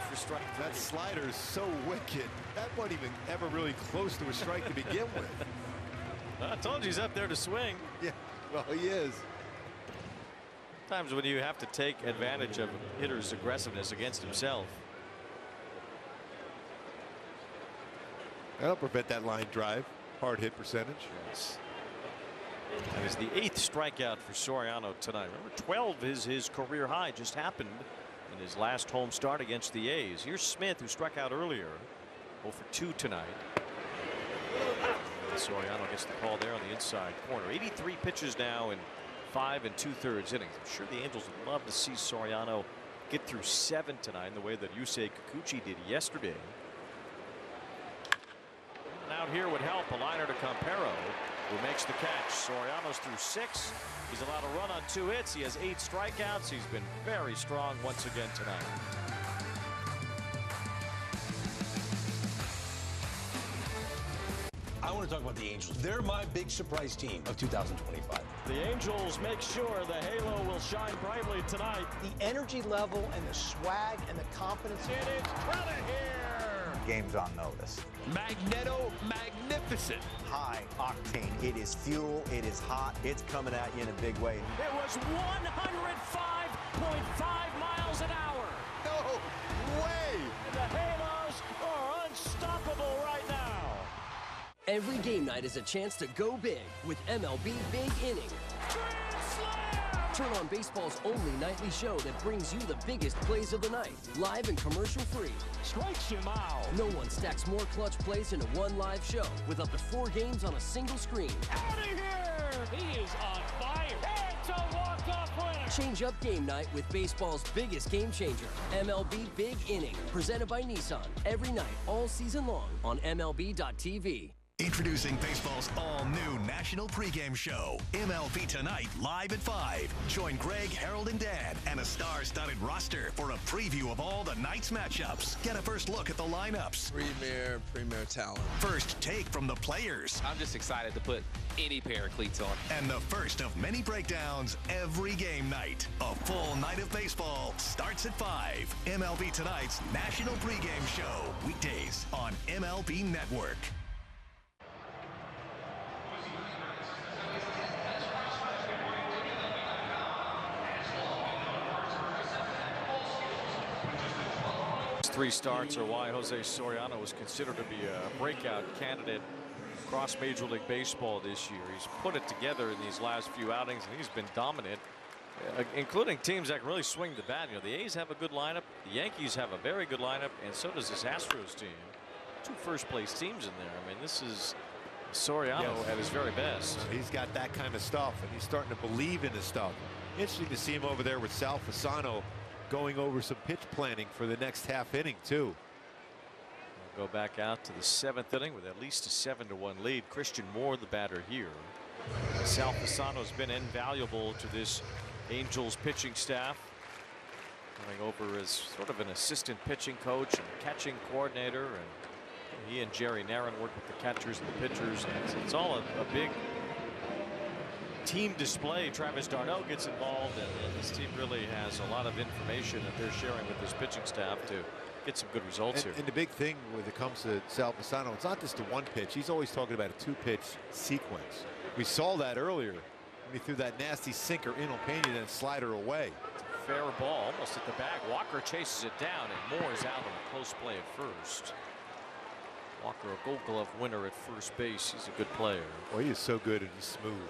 For strike. That slider is so wicked. That wasn't even ever really close to a strike to begin with. I told you he's up there to swing. Yeah, well, he is. Times when you have to take advantage of a hitter's aggressiveness against himself. That'll prevent that line drive. Hard hit percentage. Yes. That is the 8th strikeout for Soriano tonight. Remember, 12 is his career high. Just happened in his last home start against the A's. Here's Smith, who struck out earlier. 0 for 2 tonight. And Soriano gets the call there on the inside corner. 83 pitches now in 5 2/3 innings. I'm sure the Angels would love to see Soriano get through 7 tonight in the way that Yusei Kikuchi did yesterday. And out here would help. A liner to Campero, who makes the catch. Soriano's through 6. He's allowed a run on 2 hits. He has 8 strikeouts. He's been very strong once again tonight. I want to talk about the Angels. They're my big surprise team of 2025. The Angels make sure the halo will shine brightly tonight. The energy level and the swag and the confidence. It is Trevor. Game's on notice. Magneto magnificent. High octane. It is fuel. It is hot. It's coming at you in a big way. It was 105.5 miles an hour. No way. The Halos are unstoppable right now. Every game night is a chance to go big with MLB Big Inning. Turn on baseball's only nightly show that brings you the biggest plays of the night, live and commercial-free. Strikes him out. No one stacks more clutch plays into one live show with up to 4 games on a single screen. Out of here! He is on fire. It's a walk-off winner. Change up game night with baseball's biggest game changer, MLB Big Inning, presented by Nissan. Every night, all season long on MLB.tv. Introducing baseball's all-new national pregame show, MLB Tonight, live at 5. Join Greg, Harold, and Dan, and a star-studded roster for a preview of all the night's matchups. Get a first look at the lineups. Premier talent. First take from the players. I'm just excited to put any pair of cleats on. And the first of many breakdowns every game night. A full night of baseball starts at 5. MLB Tonight's national pregame show, weekdays on MLB Network. Three starts are why Jose Soriano was considered to be a breakout candidate across Major League Baseball this year. He's put it together in these last few outings, and he's been dominant, including teams that can really swing the bat. You know, the A's have a good lineup, the Yankees have a very good lineup, and so does this Astros team. 2 first-place teams in there. I mean, this is Soriano at his very best. He's got that kind of stuff, and he's starting to believe in his stuff. Interesting to see him over there with Sal Fasano, going over some pitch planning for the next half inning too. We'll go back out to the 7th inning with at least a 7-1 lead. Christian Moore, the batter here. Sal Fasano's been invaluable to this Angels pitching staff, coming over as sort of an assistant pitching coach and catching coordinator, and he and Jerry Narron work with the catchers and the pitchers. And it's all a big team display. Travis d'Arnaud gets involved, and this team really has a lot of information that they're sharing with this pitching staff to get some good results here. And the big thing when it comes to Sal Fasano, it's not just the 1 pitch. He's always talking about a 2-pitch sequence. We saw that earlier when he threw that nasty sinker in Opeña and slider away. Fair ball, almost at the bag. Walker chases it down, and Moore is out on a close play at first. Walker, a Gold Glove winner at first base. He's a good player. Well, he is so good and he's smooth.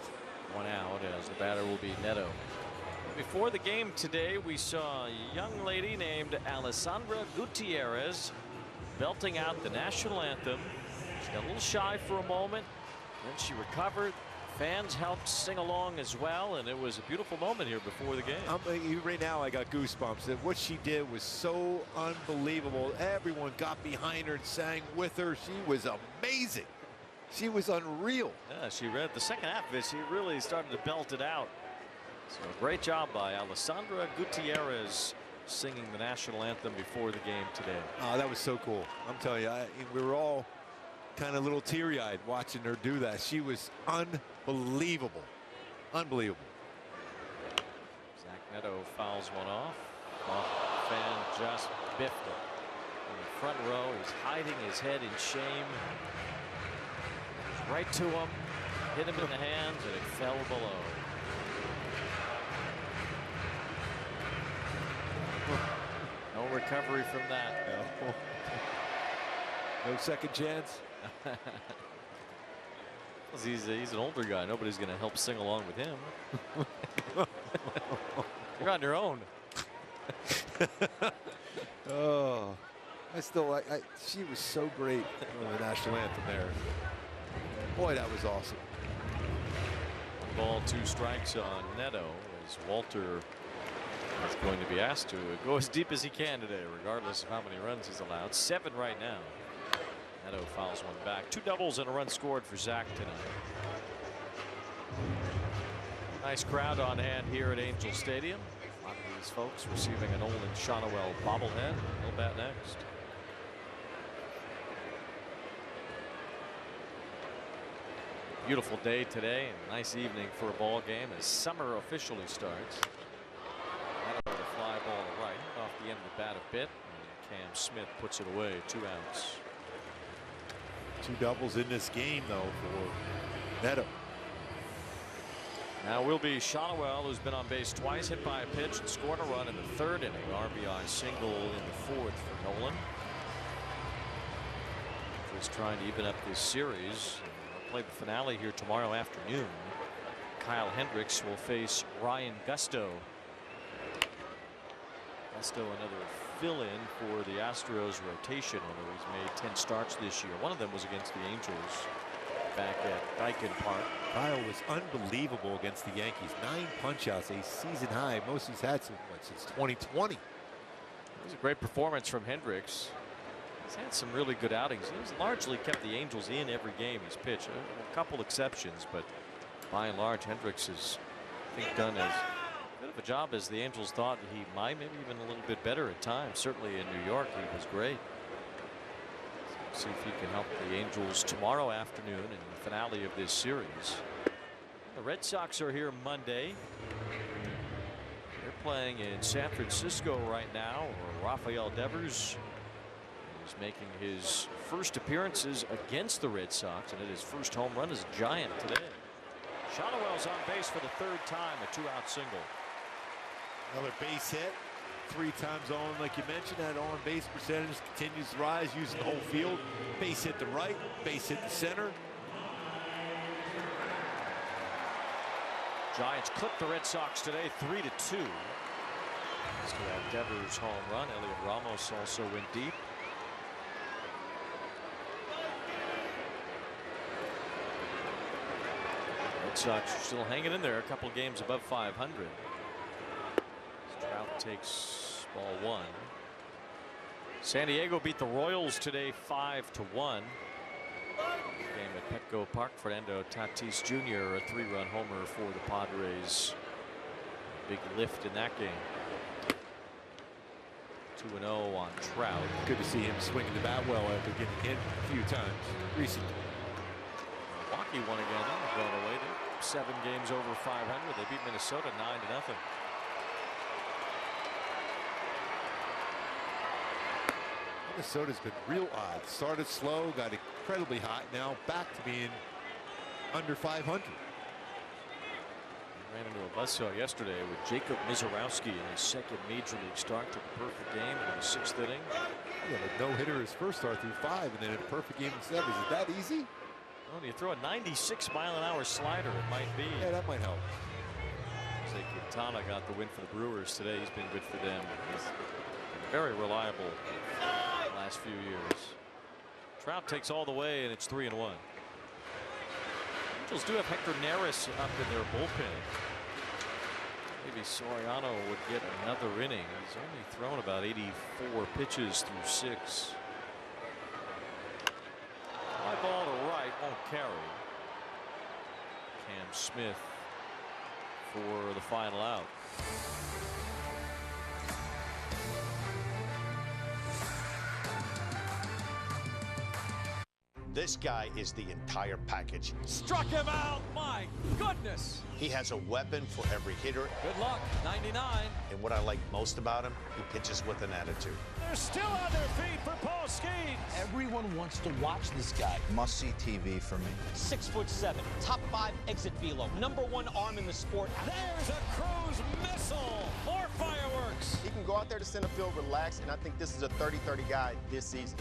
1 out as the batter will be Neto. Before the game today, we saw a young lady named Alessandra Gutierrez belting out the national anthem. She got a little shy for a moment, then she recovered, Fans helped sing along as well, and it was a beautiful moment here before the game. Right now I got goosebumps. What she did was so unbelievable. Everyone got behind her and sang with her. She was amazing. She was unreal. Yeah, she read the second half of it. She really started to belt it out. So great job by Alessandra Gutierrez singing the national anthem before the game today. Oh, that was so cool. I'm telling you, we were all kind of a little teary-eyed watching her do that. She was unbelievable. Unbelievable. Zach Neto fouls one off. Fan just biffed it. In the front row, he's hiding his head in shame. Right to him, hit him in the hands, and it fell below. No recovery from that. No second chance. He's an older guy. Nobody's going to help sing along with him. You're on your own. Oh, she was so great on the national anthem there. Boy, that was awesome. 1 ball, 2 strikes on Neto as Walter is going to be asked to go as deep as he can today, regardless of how many runs he's allowed. 7 right now. Neto fouls one back. 2 doubles and a run scored for Zach tonight. Nice crowd on hand here at Angel Stadium. A lot of these folks receiving an Olin Shonowell bobblehead. He'll bat next. Beautiful day today and nice evening for a ball game as summer officially starts. Neto with a fly ball to right off the end of the bat a bit, and Cam Smith puts it away. 2 outs. 2 doubles in this game though for Neto. Now will be Shonowell, who's been on base twice, hit by a pitch and scored a run in the 3rd inning. RBI single in the 4th for Nolan. He's trying to even up this series. They'll play the finale here tomorrow afternoon. Kyle Hendricks will face Ryan Gusto. Gusto another fill-in for the Astros rotation, although he's made 10 starts this year. One of them was against the Angels back at Daikin Park. Kyle was unbelievable against the Yankees. 9 punch-outs, a season high. Most he's had since 2020. It was a great performance from Hendricks. He's had some really good outings. He's largely kept the Angels in every game he's pitched. A couple exceptions, but by and large, Hendricks has, I think, done as good of a job as the Angels thought he might, maybe even a little bit better at times. Certainly in New York, he was great. So see if he can help the Angels tomorrow afternoon in the finale of this series. The Red Sox are here Monday. They're playing in San Francisco right now. Rafael Devers is making his first appearances against the Red Sox, and hit his first home run as a Giant today. Shonowell's on base for the 3rd time, a 2-out single. Another base hit. 3 times on, like you mentioned. That on base percentage continues to rise, using the whole field. Base hit to right, base hit to center. Giants clipped the Red Sox today 3-2. Still have Devers home run. Elliot Ramos also went deep. Red Sox still hanging in there, a couple games above 500. Trout takes ball 1. San Diego beat the Royals today 5-1. Game at Petco Park. Fernando Tatis Jr. a 3-run homer for the Padres. Big lift in that game. 2-0 on Trout. Good to see him swinging the bat well after getting hit a few times recently. Milwaukee won again. They're going away. They're 7 games over 500. They beat Minnesota 9-0. Minnesota's been real odd. Started slow, got incredibly hot. Now back to being under 500. Ran into a buzzsaw yesterday with Jacob Mizorowski in his 2nd major league start. Took a perfect game in the 6th inning. Yeah, a no-hitter his first start through 5, and then a perfect game in 7. Is it that easy? Well, you throw a 96-mile-an-hour slider, it might be. Yeah, that might help. Jose Quintana got the win for the Brewers today. He's been good for them. He's been very reliable the last few years. Trout takes all the way, and it's 3-1. Angels do have Hector Neris up in their bullpen. Maybe Soriano would get another inning. He's only thrown about 84 pitches through 6. Fly ball to right, won't carry. Cam Smith for the final out. This guy is the entire package. Struck him out. My goodness. He has a weapon for every hitter. Good luck. 99. And what I like most about him, he pitches with an attitude. They're still on their feet for Paul Skeens. Everyone wants to watch this guy. Must-see TV for me. 6'7", top 5 exit velo, #1 arm in the sport. There's a cruise missile. More fireworks. He can go out there to center field, relax, and I think this is a 30-30 guy this season.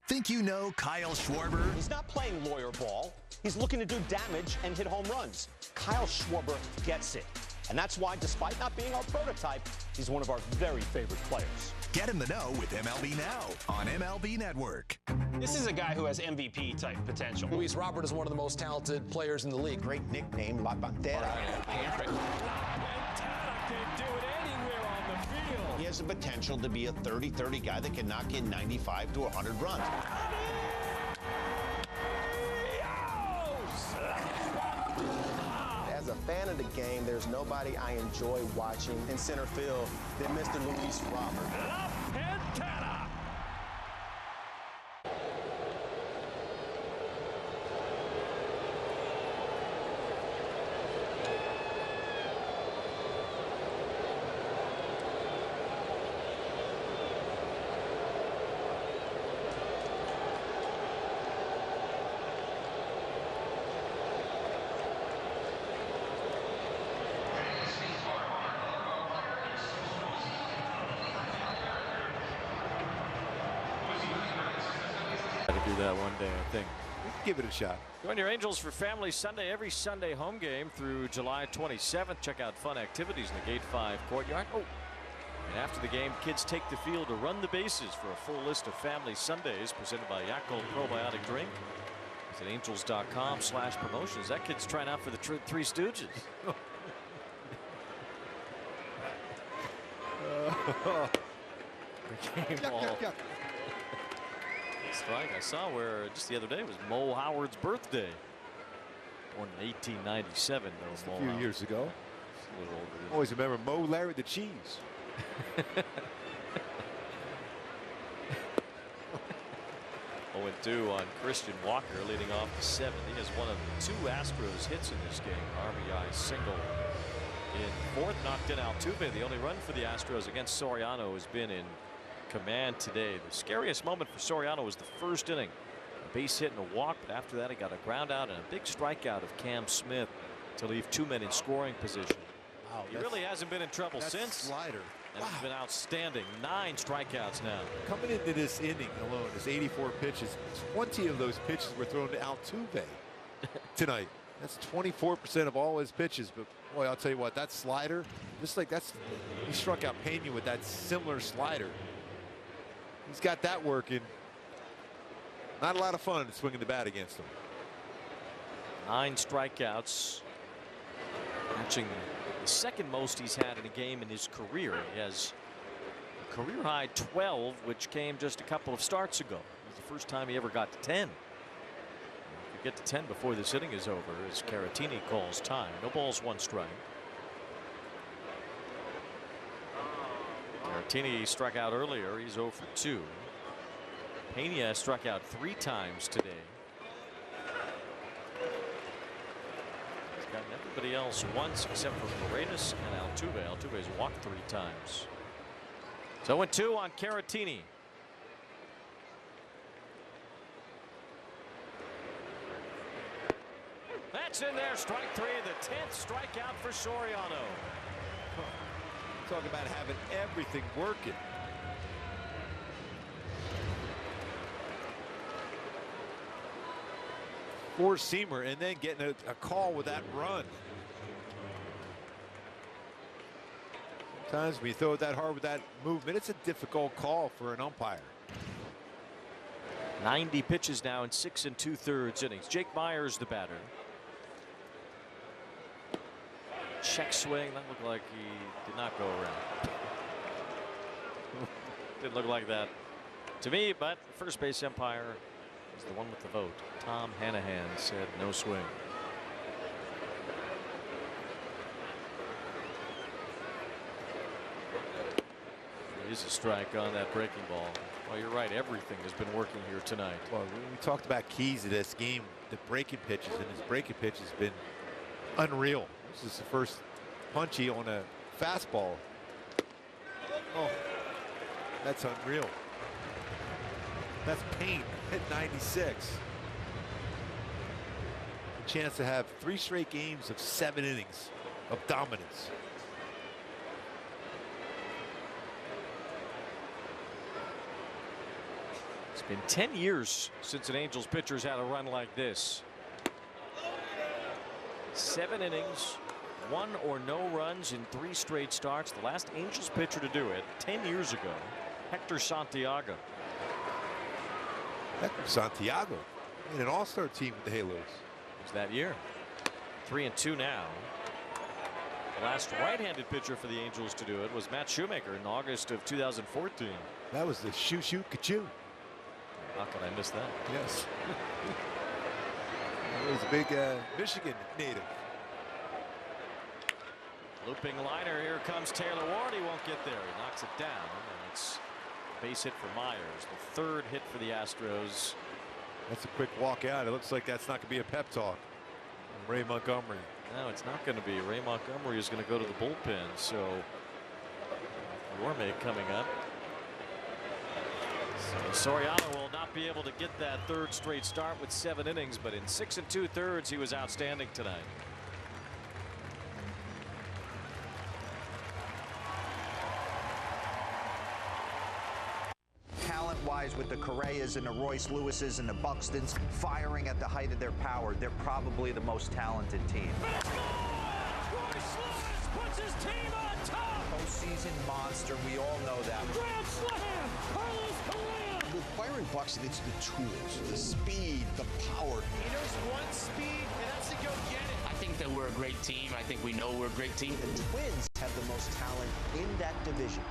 Think you know Kyle Schwarber? He's not playing lawyer ball. He's looking to do damage and hit home runs. Kyle Schwarber gets it. And that's why, despite not being our prototype, he's one of our very favorite players. Get in the know with MLB Now on MLB Network. This is a guy who has MVP-type potential. Luis Robert is one of the most talented players in the league. Great nickname, La Pantera. He has the potential to be a 30-30 guy that can knock in 95 to 100 runs. As a fan of the game, there's nobody I enjoy watching in center field than Mr. Luis Robert. La Pantera. Do that one day, I think. Give it a shot. Join your Angels for Family Sunday every Sunday home game through July 27th. Check out fun activities in the Gate 5 courtyard. Oh, and after the game, kids take the field to run the bases for a full list of Family Sundays presented by Yakult Probiotic Drink. Visit angels.com/promotions. That kid's trying out for the Three Stooges. Game ball. Strike I saw where just the other day was Mo Howard's birthday. Born in 1897. A few years ago. A little older. Always remember Mo Larry the Cheese. 0-2 on Christian Walker, leading off the 7th. He has one of the 2 Astros hits in this game. RBI single in 4th, knocked in Altuve. The only run for the Astros against Soriano has been in command today. The scariest moment for Soriano was the 1st inning. A base hit and a walk, but after that he got a ground out and a big strikeout of Cam Smith to leave 2 men in scoring position. Wow, he really hasn't been in trouble since. Slider. And he's been outstanding. 9 strikeouts now. Coming into this inning alone is 84 pitches. 20 of those pitches were thrown to Altuve tonight. That's 24% of all his pitches. But boy, I'll tell you what, that slider, just like he struck out Pena with that similar slider. He's got that working. Not a lot of fun swinging the bat against him. 9 strikeouts, matching the 2nd most he's had in a game in his career. He has a career high 12, which came just a couple of starts ago. It was the first time he ever got to 10. If you get to 10 before this inning is over, as Caratini calls time. No balls, 1 strike. Caratini struck out earlier. He's 0 for 2. Pena struck out 3 times today. He's gotten everybody else once except for Paredes and Altuve. Altuve's walked 3 times. So 0-2 on Caratini. That's in there. Strike 3. The 10th strikeout for Soriano. Talk about having everything working. Four-seamer and then getting a call with that run. Sometimes when you throw it that hard with that movement, it's a difficult call for an umpire. 90 pitches now in 6 2/3 innings. Jake Myers, the batter. Check swing. That looked like he did not go around. Didn't look like that to me, but the first base umpire is the one with the vote. Tom Hanahan said no swing. There is a strike on that breaking ball. Well, you're right. Everything has been working here tonight. Well, we talked about keys to this game. The breaking pitches, and his breaking pitch has been unreal. This is the first punchy on a fastball. Oh, that's unreal. That's pain at 96. A chance to have 3 straight games of 7 innings of dominance. It's been 10 years since an Angels pitcher's had a run like this. 7 innings, 1 or no runs in 3 straight starts. The last Angels pitcher to do it 10 years ago, Hector Santiago. Hector Santiago made an all-star team with the Halos. It was that year. 3-2 now. The last right-handed pitcher for the Angels to do it was Matt Shoemaker in August of 2014. That was the shoo-shoo-ka-choo. How could I miss that? Yes. He was a big Michigan native. Looping liner. Here comes Taylor Ward. He won't get there. He knocks it down. And it's a base hit for Myers. The 3rd hit for the Astros. That's a quick walk out. It looks like that's not going to be a pep talk. Ray Montgomery. No, it's not going to be. Ray Montgomery is going to go to the bullpen. So Gourmet coming up. So Soriano will not be able to get that 3rd straight start with 7 innings, but in 6 2/3 he was outstanding tonight. Talent-wise, with the Correas and the Royce Lewises and the Buxtons firing at the height of their power, they're probably the most talented team. Royce Lewis puts his team on top. Postseason monster, we all know that. Grand slam, Carlos Correa. With Byron Buxton, it's the tools, the speed, the power. He knows one speed, and that's to go get it. I think that we're a great team. I think we know we're a great team. The Twins have the most talent in that division.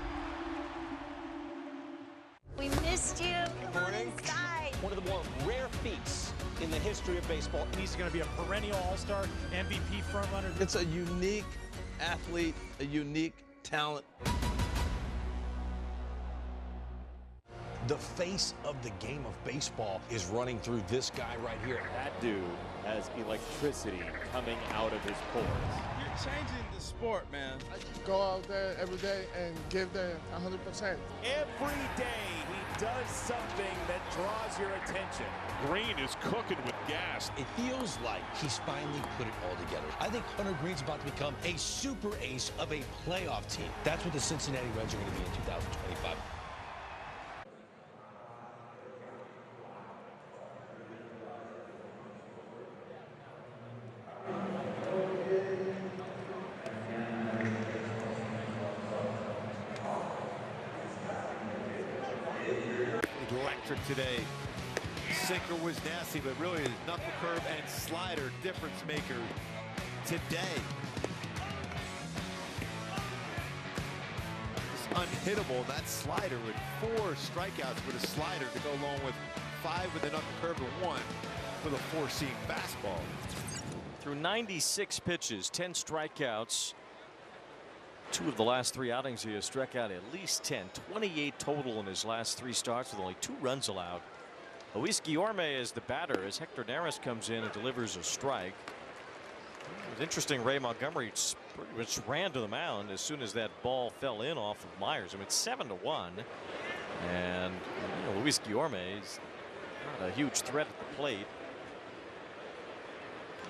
We missed you. Come on inside. One of the more rare feats in the history of baseball. He's going to be a perennial all-star MVP frontrunner. It's a unique athlete, a unique talent. The face of the game of baseball is running through this guy right here. That dude has electricity coming out of his pores. You're changing the sport, man. I just go out there every day and give them 100%. Every day he does something that draws your attention. Green is cooking with gas. It feels like he's finally put it all together. I think Hunter Green's about to become a super ace of a playoff team. That's what the Cincinnati Reds are going to be in 2025. Electric today. Sinker was nasty, but really his knuckle curve and slider difference maker today. It's unhittable. That slider with 4 strikeouts with a slider to go along with 5 with a knuckle curve and 1 with a 4-seam fastball. Through 96 pitches, 10 strikeouts. 2 of the last 3 outings he has struck out at least 10. 28 total in his last 3 starts with only 2 runs allowed. Luis Guillorme is the batter as Hector Neris comes in and delivers a strike. It was interesting. Ray Montgomery pretty much ran to the mound as soon as that ball fell in off of Myers. I mean, it's 7-1, and you know, Luis Guillorme is not a huge threat at the plate.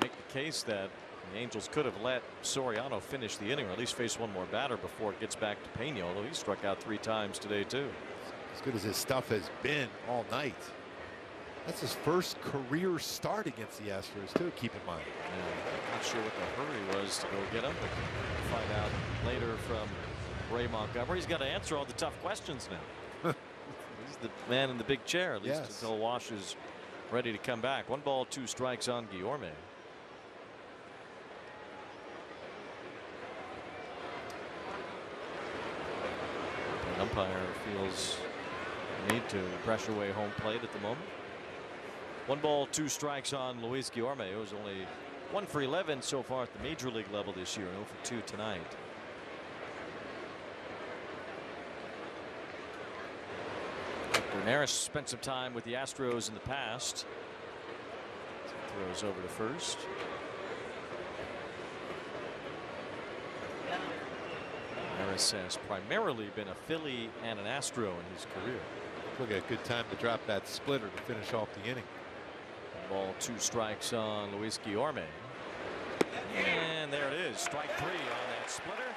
Make the case that the Angels could have let Soriano finish the inning, or at least face 1 more batter before it gets back to Pena, although he struck out 3 times today too. As good as his stuff has been all night. That's his first career start against the Astros too, keep in mind. Yeah, not sure what the hurry was to go get him, but we'll find out later from Ray Montgomery. He's got to answer all the tough questions now. He's the man in the big chair, at least until Wash is ready to come back. 1 ball, 2 strikes on Guillorme. The umpire feels the need to pressure away home plate at the moment. 1 ball, 2 strikes on Luis Guillorme. It was only 1 for 11 so far at the major league level this year, 0 for 2 tonight. Bernares spent some time with the Astros in the past. Throws over to first. Bernares has primarily been a Philly and an Astro in his career. Look at a good time to drop that splitter to finish off the inning. 1 ball, 2 strikes on Luis Guillorme. And there it is, strike 3 on that splitter.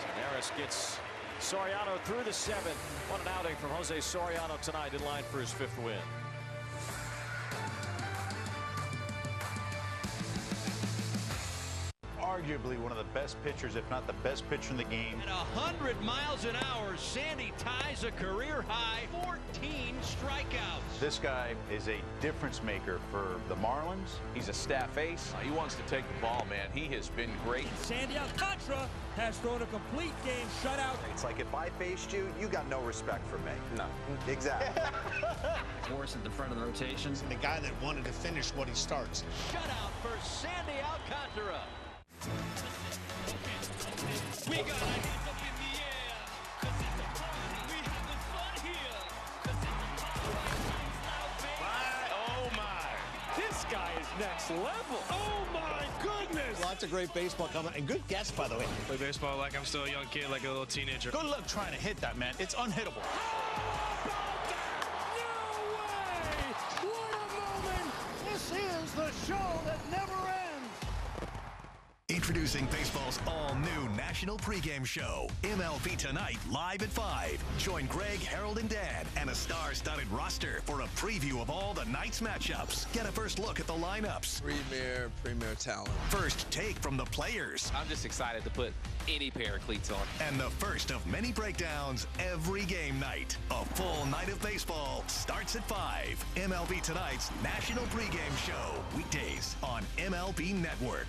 Bernares gets Soriano through the 7th. What an outing from Jose Soriano tonight, in line for his 5th win. Arguably one of the best pitchers, if not the best pitcher in the game. At 100 miles an hour, Sandy ties a career high 14 strikeouts. This guy is a difference maker for the Marlins. He's a staff ace. He wants to take the ball, man. He has been great. Sandy Alcantara has thrown a complete game shutout. It's like if I faced you, you got no respect for me. No. Exactly. Morris at the front of the rotation. And the guy that wanted to finish what he starts. Shutout for Sandy Alcantara. We got hands up in the air, 'cause it's a party. We having fun here, 'cause it's a party. Oh my! This guy is next level. Oh my goodness! Lots of great baseball coming, and good guess, by the way. Play baseball like I'm still a young kid, like a little teenager. Good luck trying to hit that, man. It's unhittable. No way! What a moment! This is the show that never ends. Introducing baseball's all-new national pregame show, MLB Tonight, live at 5. Join Greg, Harold, and Dan, and a star-studded roster for a preview of all the night's matchups. Get a first look at the lineups. Premier talent. First take from the players. I'm just excited to put any pair of cleats on. And the first of many breakdowns every game night. A full night of baseball starts at 5. MLB Tonight's national pregame show, weekdays on MLB Network.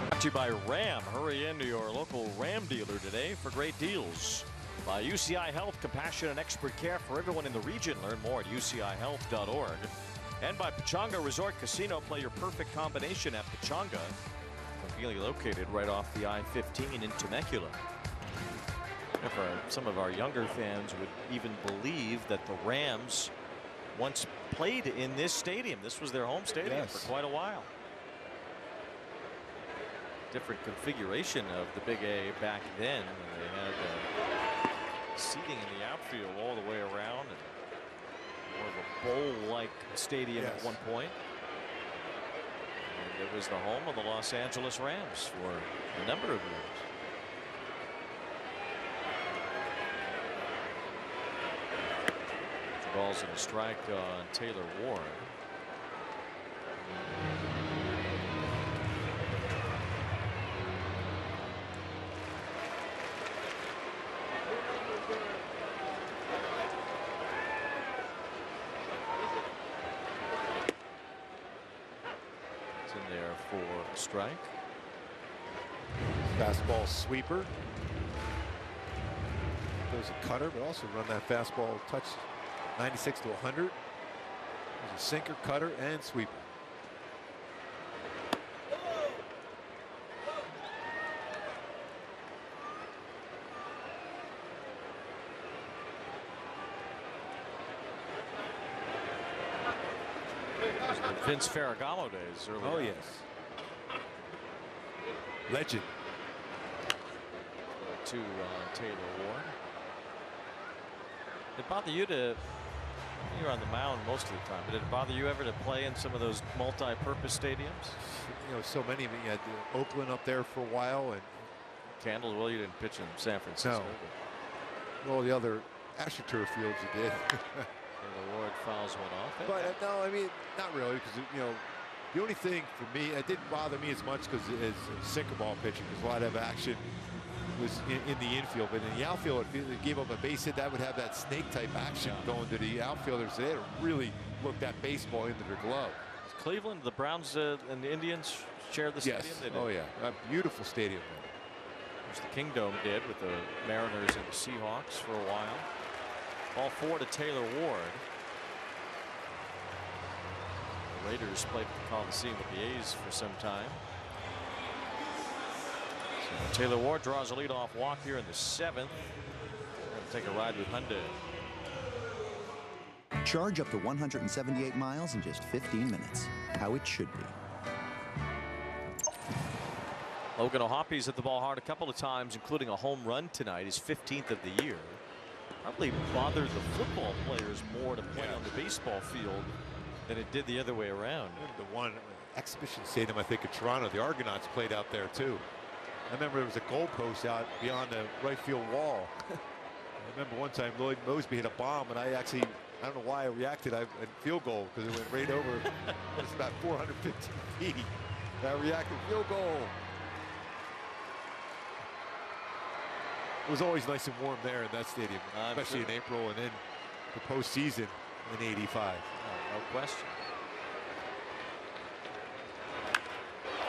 Brought to you by Ram. Hurry into your local Ram dealer today for great deals. By UCI Health, compassion and expert care for everyone in the region. Learn more at ucihealth.org. And by Pechanga Resort Casino. Play your perfect combination at Pechanga. Conveniently located right off the I-15 in Temecula. For some of our younger fans would even believe that the Rams once played in this stadium. This was their home stadium for quite a while. Different configuration of the Big A back then. They had seating in the outfield all the way around, and more of a bowl-like stadium at one point. And it was the home of the Los Angeles Rams for a number of years. The ball's in a strike on Taylor Ward. For a strike. Fastball sweeper. There's a cutter, but also run that fastball touch 96 to 100. There's a sinker, cutter, and sweeper. Vince Ferragamo days earlier. Oh, yes. Legend. 2 on Taylor Ward. Did it bother you to, you were on the mound most of the time, but did it bother you ever to play in some of those multi-purpose stadiums? You know, so many of them. You had Oakland up there for a while, and Candles. Well, you didn't pitch in San Francisco. No. Well, the other AstroTurf fields you did. The Ward fouls one off. But no, I mean, not really, because the only thing for me, it didn't bother me as much because it's sinker ball pitching, because a lot of action was in the infield, but in the outfield, if they gave up a base hit, that would have that snake type action going to the outfielders. They had to really look that baseball into their glove. Cleveland, the Browns and the Indians share the stadium. Yes. Oh yeah, a beautiful stadium. Which the Kingdome did with the Mariners and the Seahawks for a while. Ball 4 to Taylor Ward. The Raiders played at the Coliseum with the A's for some time. So Taylor Ward draws a leadoff walk here in the 7th. Going to take a ride with Hyundai. Charge up to 178 miles in just 15 minutes. How it should be. Logan O'Hoppy's hit the ball hard a couple of times, including a home run tonight, his 15th of the year. Probably bothered the football players more to play on the baseball field than it did the other way around. The one exhibition stadium, I think, in Toronto, the Argonauts played out there too. I remember there was a goalpost out beyond the right field wall. I remember one time Lloyd Mosby hit a bomb, and I don't know why I reacted. I field goal, because it went right over. It was about 450 feet. I reacted, field goal. It was always nice and warm there in that stadium, especially in April, and then the postseason in '85. No question.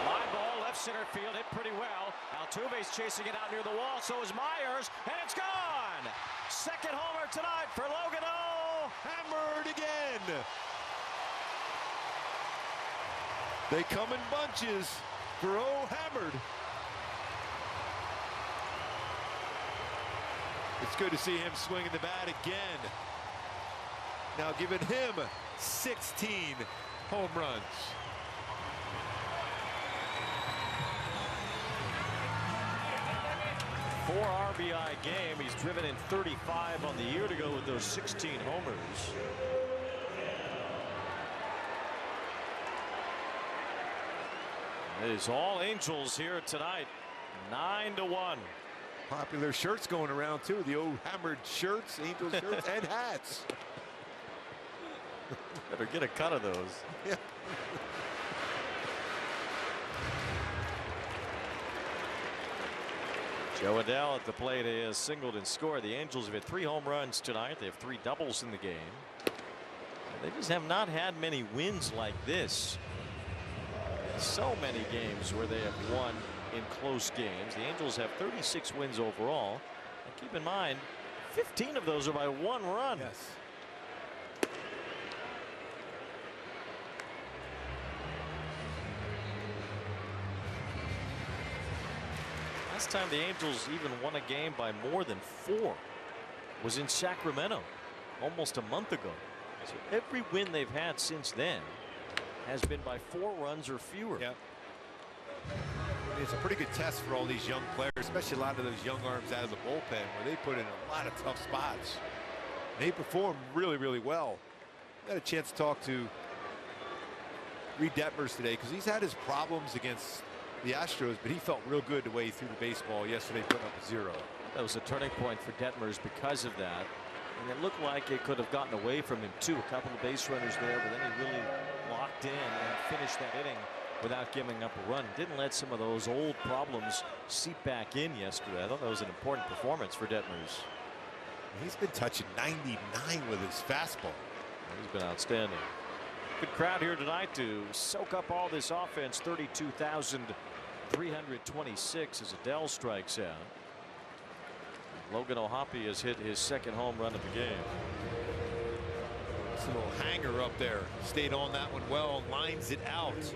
Line ball, left center field, hit pretty well. Altuve's chasing it out near the wall, so is Myers, and it's gone! Second homer tonight for Logan O. Hammered again. They come in bunches for O. Hammered. It's good to see him swinging the bat again. Now giving him 16 home runs. Four RBI game. He's driven in 35 on the year to go with those 16 homers. It is all Angels here tonight. 9-1. Popular shirts going around too. The old hammered shirts, Angels shirts, and hats. Better get a cut of those. Yeah. Joe Adell at the plate has singled and scored. The Angels have hit 3 home runs tonight. They have 3 doubles in the game. And they just have not had many wins like this. So many games where they have won in close games. The Angels have 36 wins overall. And keep in mind, 15 of those are by 1 run. Yes. Last time the Angels even won a game by more than 4 was in Sacramento almost a month ago. So every win they've had since then has been by 4 runs or fewer. Yeah. It's a pretty good test for all these young players, especially a lot of those young arms out of the bullpen, where they put in a lot of tough spots. They perform really, really well. I had a chance to talk to Reed Detmers today, because he's had his problems against the Astros, but he felt real good the way he threw the baseball yesterday, putting up a 0. That was a turning point for Detmers because of that. And it looked like it could have gotten away from him too. A couple of base runners there, but then he really locked in and finished that inning without giving up a run. Didn't let some of those old problems seep back in yesterday. I thought that was an important performance for Detmers. He's been touching 99 with his fastball. He's been outstanding. Good crowd here tonight to soak up all this offense. 32,326 as Adell strikes out. Logan O'Hoppy has hit his 2nd home run of the game. It's a little hanger up there. Stayed on that one well, lines it out.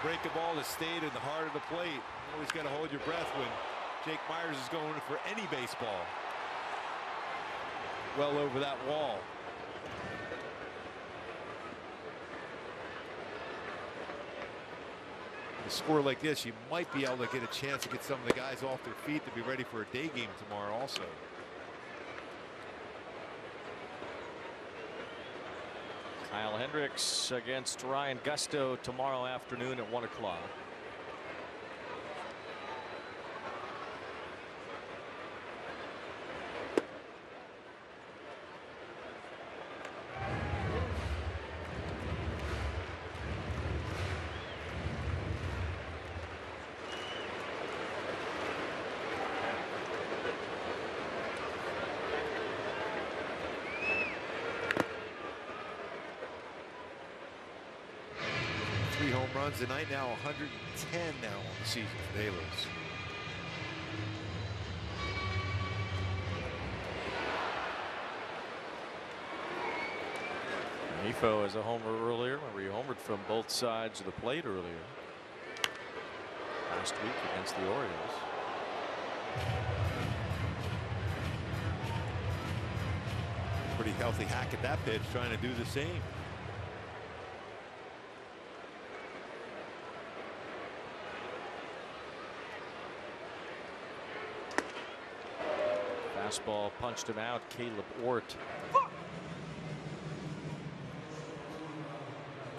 Breaking ball that stayed in the heart of the plate. You always got to hold your breath when Jake Myers is going for any baseball. Well over that wall. A score like this, you might be able to get a chance to get some of the guys off their feet to be ready for a day game tomorrow also. Kyle Hendricks against Ryan Gusto tomorrow afternoon at 1 o'clock. runs tonight, now 110 now on the season for the Halos. Nifo has a homer earlier. Remember, he homered from both sides of the plate earlier last week against the Orioles. Pretty healthy hack at that pitch, trying to do the same. Fastball punched him out. Caleb Ort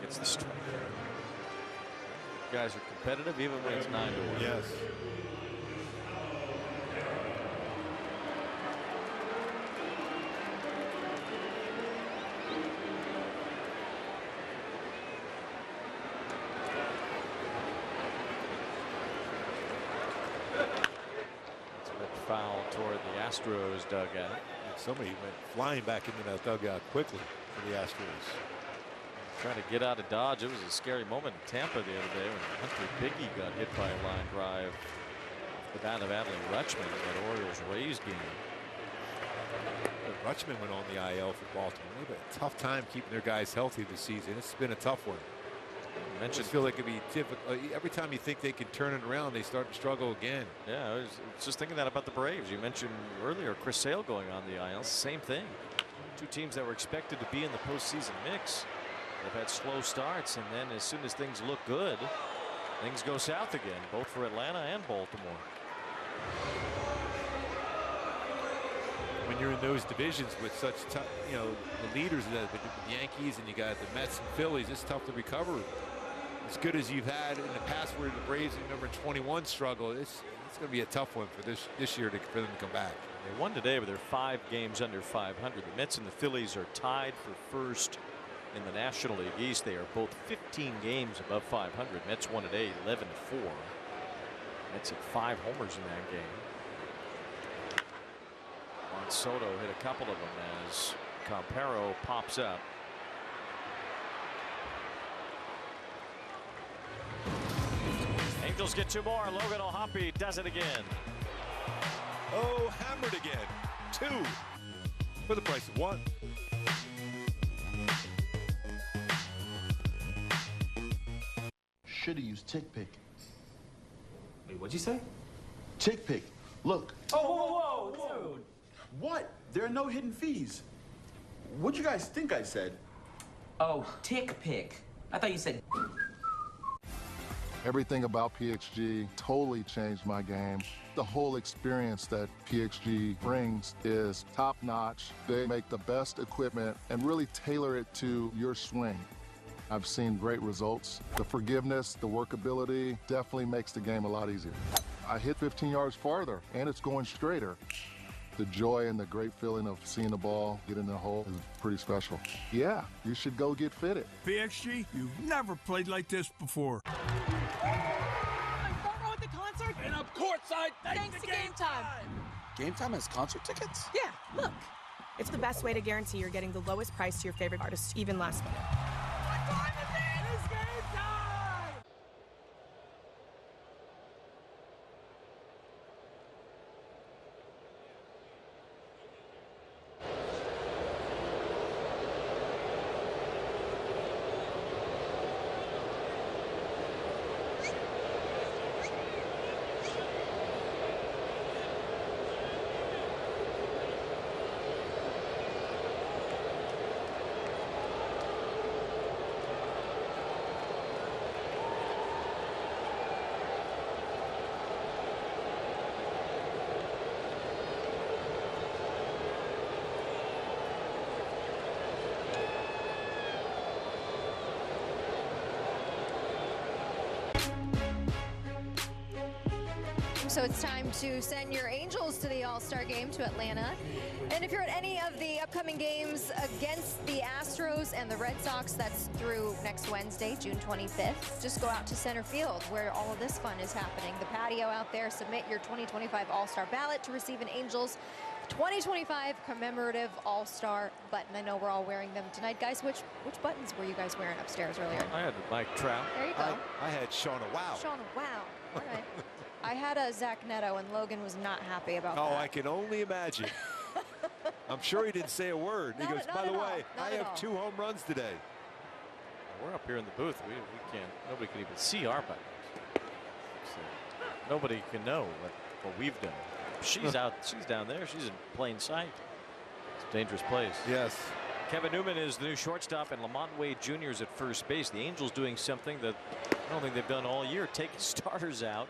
gets the strike. Guys are competitive even when it's 9-1. Yes. Foul toward the Astros dugout. Somebody went flying back into that dugout quickly for the Astros. Trying to get out of Dodge. It was a scary moment in Tampa the other day when Hunter Biggie got hit by a line drive off the bat of Adell Rutschman in that Orioles-Rays game. Rutschman went on the IL for Baltimore. They've had a tough time keeping their guys healthy this season. It's been a tough one. I just feel like it could be difficult. Every time you think they can turn it around, they start to struggle again. Yeah, I was just thinking that about the Braves. You mentioned earlier Chris Sale going on the IL. Same thing. Two teams that were expected to be in the postseason mix. They've had slow starts, and then as soon as things look good, things go south again, both for Atlanta and Baltimore. When you're in those divisions with such tough, the leaders of the Yankees, and you got the Mets and Phillies, it's tough to recover. As good as you've had in the past, where the Braves in number 21 struggle, it's going to be a tough one for this year for them to come back. They won today, but they're 5 games under 500. The Mets and the Phillies are tied for first in the National League East. They are both 15 games above 500. Mets won today 11-4. Mets had 5 homers in that game. Juan Soto hit a couple of them as Campero pops up. Angels get 2 more. Logan O'Hoppe does it again. Oh, hammered again. 2 for the price of 1. Should have used tick pick. Wait, what'd you say? Tick pick. Look. Oh, whoa, dude. What? There are no hidden fees. What'd you guys think I said? Oh, tick pick. I thought you said. Everything about PXG totally changed my game. The whole experience that PXG brings is top-notch. They make the best equipment and really tailor it to your swing. I've seen great results. The forgiveness, the workability definitely makes the game a lot easier. I hit 15 yards farther, and it's going straighter. The joy and the great feeling of seeing the ball get in the hole is pretty special. Yeah, you should go get fitted. PXG, you've never played like this before. Front row at the concert? And up courtside thanks to Game Time. Game Time has concert tickets? Yeah, look. It's the best way to guarantee you're getting the lowest price to your favorite artist, even last minute. It's game time! So it's time to send your Angels to the All-Star game to Atlanta. And if you're at any of the upcoming games against the Astros and the Red Sox, that's through next Wednesday, June 25th, just go out to center field where all of this fun is happening. The patio out there, submit your 2025 All-Star ballot to receive an Angels 2025 commemorative All-Star button. I know we're all wearing them tonight. Guys, which buttons were you guys wearing upstairs earlier? I had Mike Trout. There you go. I had Shauna Wow. Shauna Wow. All right. I had a Zach Neto, and Logan was not happy about that. Oh, I can only imagine. I'm sure he didn't say a word. He goes, by the way, I have 2 home runs today. We're up here in the booth. We can't. Nobody can even see our buttons. So nobody can know what we've done. She's out. She's down there. She's in plain sight. It's a dangerous place. Yes. Kevin Newman is the new shortstop, and Lamont Wade Jr. is at first base. The Angels doing something that I don't think they've done all year, taking starters out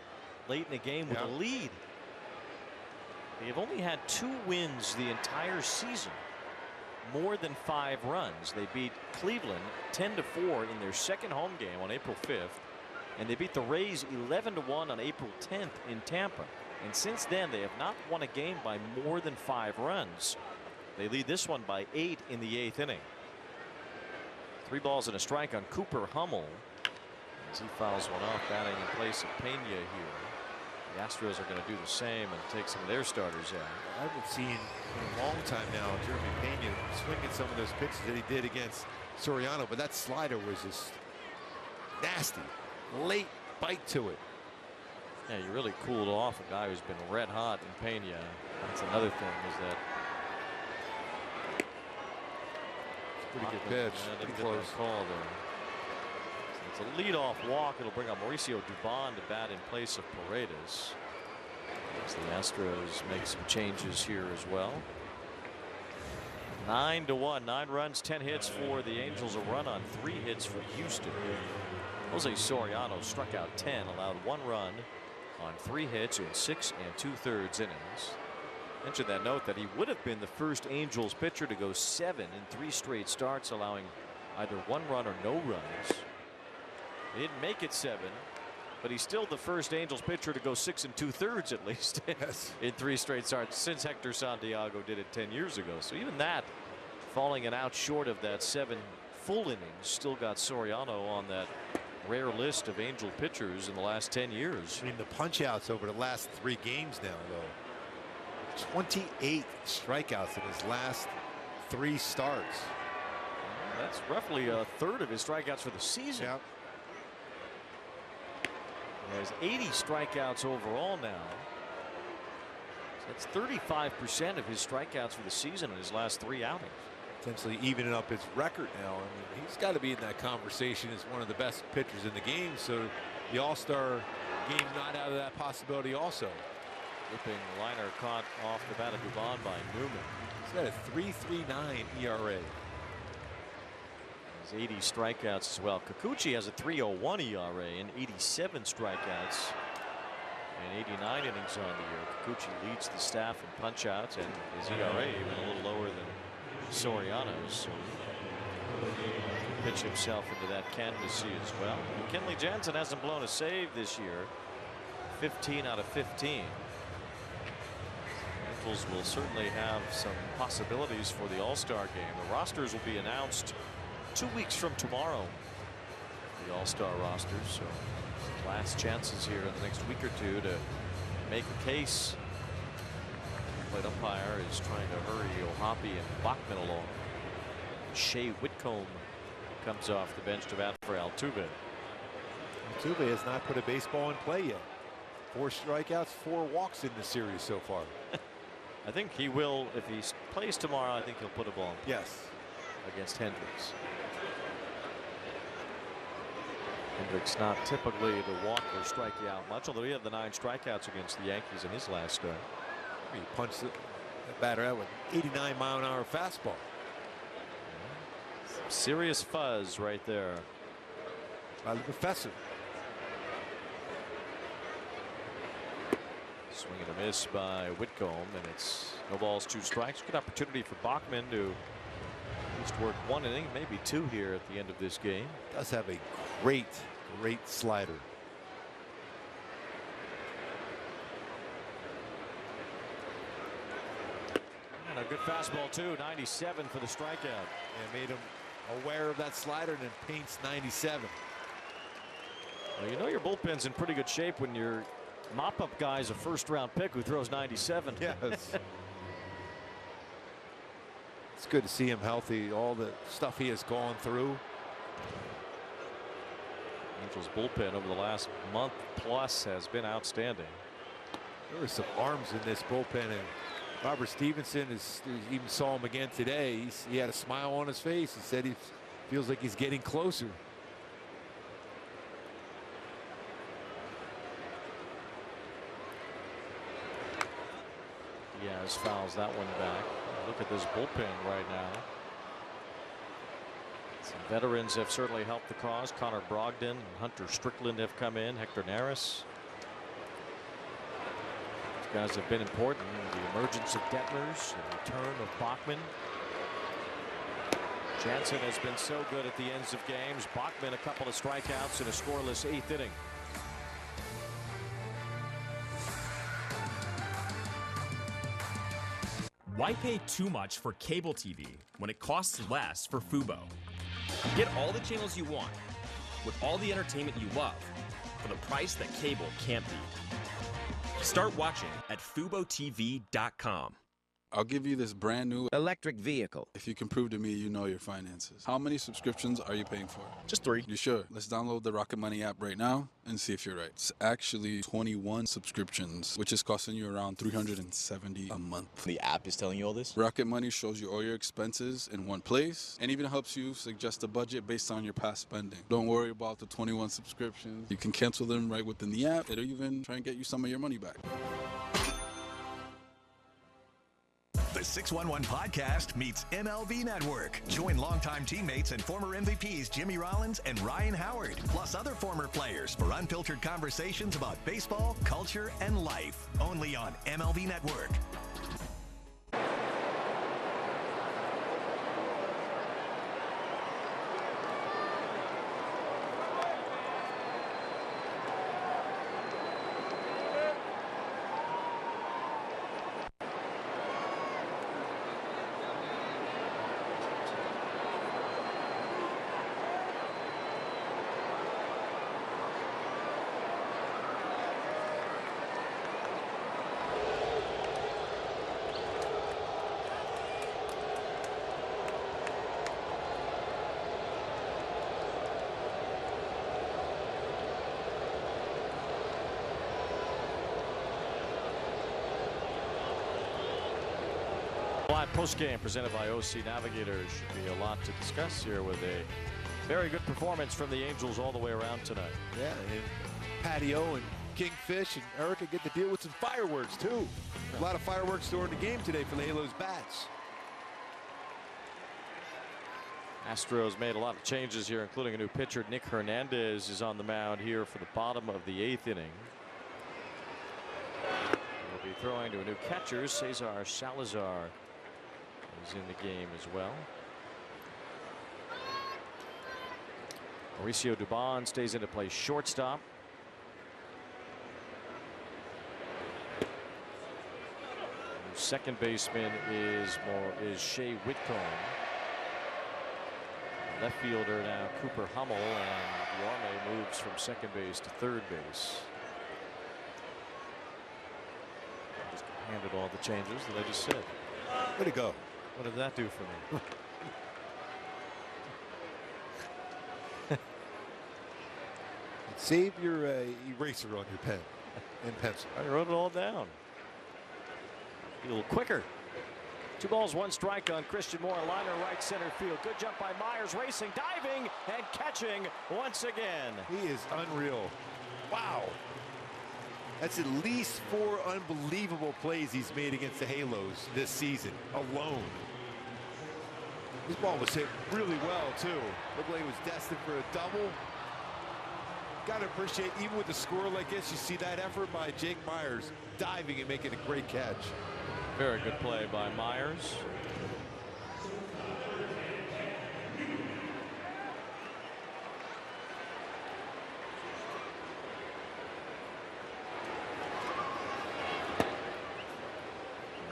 late in the game with a lead. They've only had 2 wins the entire season, more than 5 runs. They beat Cleveland 10-4 in their second home game on April 5th, and they beat the Rays 11-1 on April 10th in Tampa. And since then, they have not won a game by more than 5 runs. They lead this one by 8 in the 8th inning. 3 balls and a strike on Cooper Hummel as he fouls one off, batting in place of Pena here. The Astros are going to do the same and take some of their starters out. I haven't seen in a long time now Jeremy Pena swinging some of those pitches that he did against Soriano, but that slider was just nasty. Late bite to it. Yeah, you really cooled off a guy who's been red hot in Pena. That's another thing, is that pretty good pitch. Pretty close call there. So it's a leadoff walk. It'll bring up Mauricio Dubon to bat in place of Paredes. As the Astros make some changes here as well. 9-1, 9 runs, 10 hits for the Angels, a run on 3 hits for Houston. Jose Soriano struck out 10, allowed 1 run on 3 hits in 6 2/3 innings. Mentioned that note that he would have been the first Angels pitcher to go 7 in 3 straight starts, allowing either 1 run or no runs. He didn't make it 7, but he's still the first Angels pitcher to go 6 2/3 at least in 3 straight starts since Hector Santiago did it 10 years ago. So even that, falling an out short of that 7 full innings, still got Soriano on that rare list of Angel pitchers in the last 10 years. I mean, the punch outs over the last 3 games now, though. 28 strikeouts in his last 3 starts. That's roughly a third of his strikeouts for the season. Yep. He has 80 strikeouts overall now. So that's 35% of his strikeouts for the season in his last 3 outings. Potentially evening up his record now. I mean, he's got to be in that conversation as one of the best pitchers in the game. So the All-Star game not out of that possibility also. Whipping liner caught off the bat of Dubon by Newman. He's got a 3.39 ERA. He's 80 strikeouts as well. Kikuchi has a 3.01 ERA and 87 strikeouts and 89 innings on the year. Kikuchi leads the staff in punch-outs, and his ERA even a little lower than Soriano's. So pitch himself into that candidacy as well. Kenley Jansen hasn't blown a save this year. 15 out of 15. Angels will certainly have some possibilities for the All-Star game. The rosters will be announced 2 weeks from tomorrow. The All-Star rosters. So last chances here in the next week or 2 to make a case. Plate umpire is trying to hurry O'Hoppe and Bachman along. Shea Whitcomb comes off the bench to bat for Altuve. Altuve has not put a baseball in play yet. 4 strikeouts, 4 walks in the series so far. I think he will, if he plays tomorrow, I think he'll put a ball in play. Yes. Against Hendricks. Hendricks not typically to walk or strike you out much, although he had the 9 strikeouts against the Yankees in his last start. He punched the batter out with 89-mile-an-hour fastball. Some serious fuzz right there by the professor. Swing and a miss by Whitcomb, and it's no balls, 2 strikes. Good opportunity for Bachman to at least work 1 inning, maybe 2 here at the end of this game. Does have a great slider. And a good fastball too. 97 for the strikeout. And made him aware of that slider, and then paints 97. Well, you know your bullpen's in pretty good shape when your mop-up guy's a first-round pick who throws 97. Yes. good to see him healthy. All the stuff he has gone through. Angels bullpen over the last month plus has been outstanding. There were some arms in this bullpen, and Robert Stevenson even saw him again today. He had a smile on his face. He said he feels like he's getting closer. Diaz fouls that one back. Look at this bullpen right now. Some veterans have certainly helped the cause. Connor Brogdon and Hunter Strickland have come in. Hector Neris. These guys have been important. The emergence of Detmers, the return of Bachman. Jansen has been so good at the ends of games. Bachman a couple of strikeouts in a scoreless 8th inning. Why pay too much for cable TV when it costs less for Fubo? Get all the channels you want with all the entertainment you love for the price that cable can't beat. Start watching at FuboTV.com. I'll give you this brand new electric vehicle if you can prove to me you know your finances. How many subscriptions are you paying for? Just 3. You sure? Let's download the Rocket Money app right now and see if you're right. It's actually 21 subscriptions, which is costing you around $370 a month. The app is telling you all this? Rocket Money shows you all your expenses in one place and even helps you suggest a budget based on your past spending. Don't worry about the 21 subscriptions. You can cancel them right within the app. It'll even try and get you some of your money back. The 611 Podcast meets MLB Network. Join longtime teammates and former MVPs Jimmy Rollins and Ryan Howard, plus other former players for unfiltered conversations about baseball, culture, and life. Only on MLB Network. Live postgame presented by OC Navigators. Should be a lot to discuss here with a very good performance from the Angels all the way around tonight. Yeah, and Patio and Kingfish and Erica get to deal with some fireworks too. A lot of fireworks during the game today for the Halos bats. Astros made a lot of changes here, including a new pitcher. Nick Hernandez is on the mound here for the bottom of the 8th inning. He'll be throwing to a new catcher, Cesar Salazar. He's in the game as well. Mauricio Dubon stays in to play shortstop. Second baseman is Shea Whitcomb. Left fielder now Cooper Hummel, and Guarme moves from second base to third base. Just handed all the changes that I just said. Way to go. What did that do for me? Save your eraser on your pen and pencil. I wrote it all down. Be a little quicker. 2 balls, 1 strike on Christian Moore. Liner right center field. Good jump by Myers, racing, diving, and catching once again. He is unreal. Wow. That's at least 4 unbelievable plays he's made against the Halos this season alone. This ball was hit really well too. Looked like it was destined for a double. Got to appreciate, even with the score like this, you see that effort by Jake Myers diving and making a great catch. Very good play by Myers.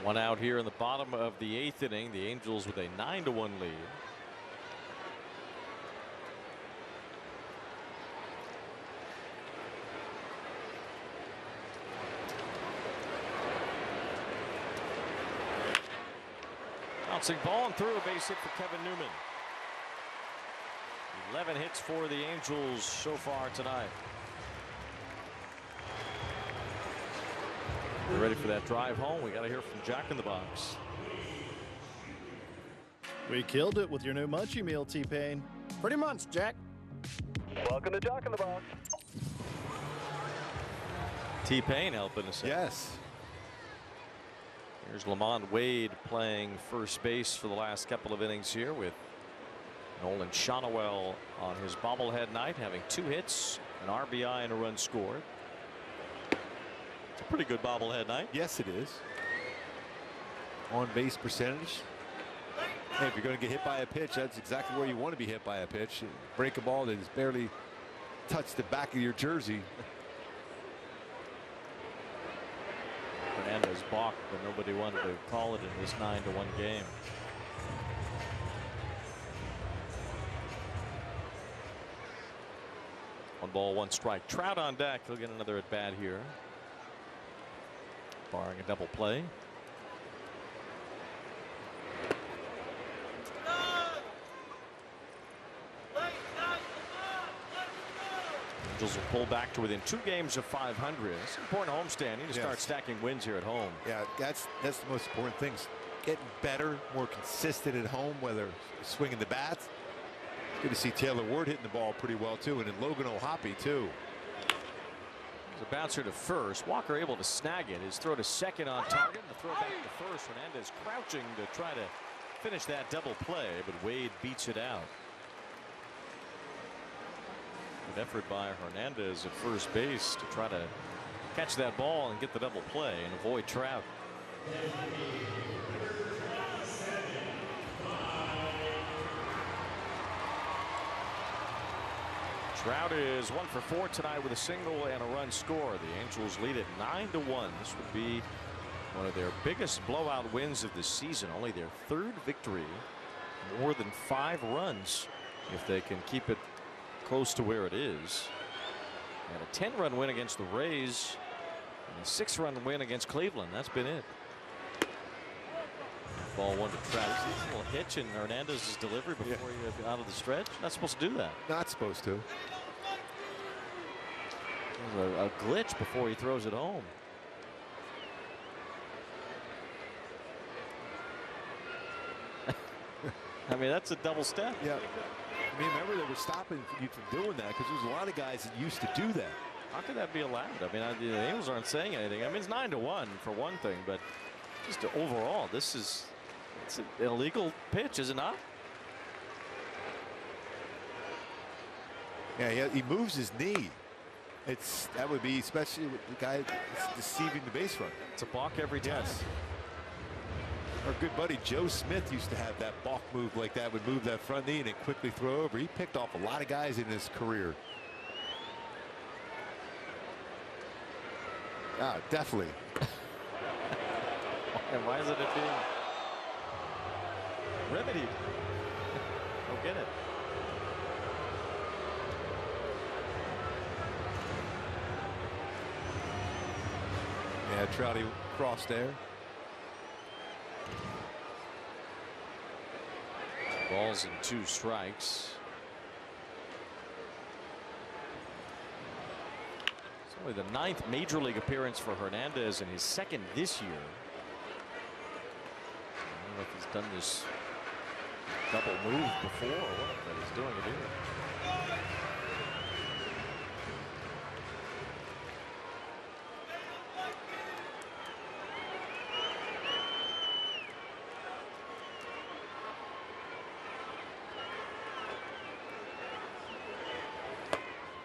One out here in the bottom of the 8th inning. The Angels with a 9-1 lead. Bouncing ball and through a base hit for Kevin Newman. 11 hits for the Angels so far tonight. We're ready for that drive home. We got to hear from Jack in the box. We killed it with your new Munchie Meal, T-Pain. Pretty much, Jack. Welcome to Jack in the Box. T-Pain helping us out. Yes. Here's Lamont Wade playing first base for the last couple of innings here with Nolan Shonowell on his bobblehead night, having 2 hits, an RBI, and a run scored. It's a pretty good bobblehead night. Yes, it is. On base percentage. Hey, if you're going to get hit by a pitch, that's exactly where you want to be hit by a pitch. Break a ball that has barely touched the back of your jersey. Hernandez balked, but nobody wanted to call it in this 9-1 game. One ball, one strike. Trout on deck. He'll get another at bat here, barring a double play. Angels will pull back to within 2 games of 500. It's an important homestand. You need to start stacking wins here at home. Yeah, that's the most important thing. Getting better, more consistent at home, whether swinging the bats. Good to see Taylor Ward hitting the ball pretty well too, and then Logan O'Hoppe too. There's a bouncer to first. Walker able to snag it. His throw to second on target, and the throw back to first. Hernandez crouching to try to finish that double play, but Wade beats it out. Good effort by Hernandez at first base to try to catch that ball and get the double play and avoid Trout. Trout is 1 for 4 tonight with a single and a run score. The Angels lead it 9-1. This would be one of their biggest blowout wins of the season. Only their 3rd victory, more than 5 runs, if they can keep it close to where it is. And a 10-run win against the Rays and a 6-run win against Cleveland. That's been it. Ball 1 to Trout. See a little hitch in Hernandez's delivery before you get out of the stretch. Not supposed to do that. Not supposed to. There's a glitch before he throws it home. I mean, that's a double step. Yeah. I mean, remember they were stopping you from doing that because there's a lot of guys that used to do that. How could that be allowed? I mean, the Angels aren't saying anything. I mean, it's 9-1 for one thing, but just overall, it's an illegal pitch, is it not? Yeah, he moves his knee. That would be especially with the guy that's deceiving the base runner. It's a balk every time. Yes. Our good buddy Joe Smith used to have that balk move like that, would move that front knee and then quickly throw over. He picked off a lot of guys in his career. Definitely. And why isn't it being remedied? Don't get it. Yeah, Trouty crossed there. Balls and 2 strikes. It's only the 9th major league appearance for Hernandez and his 2nd this year. I don't know if he's done this double move before or what, but he's doing it here.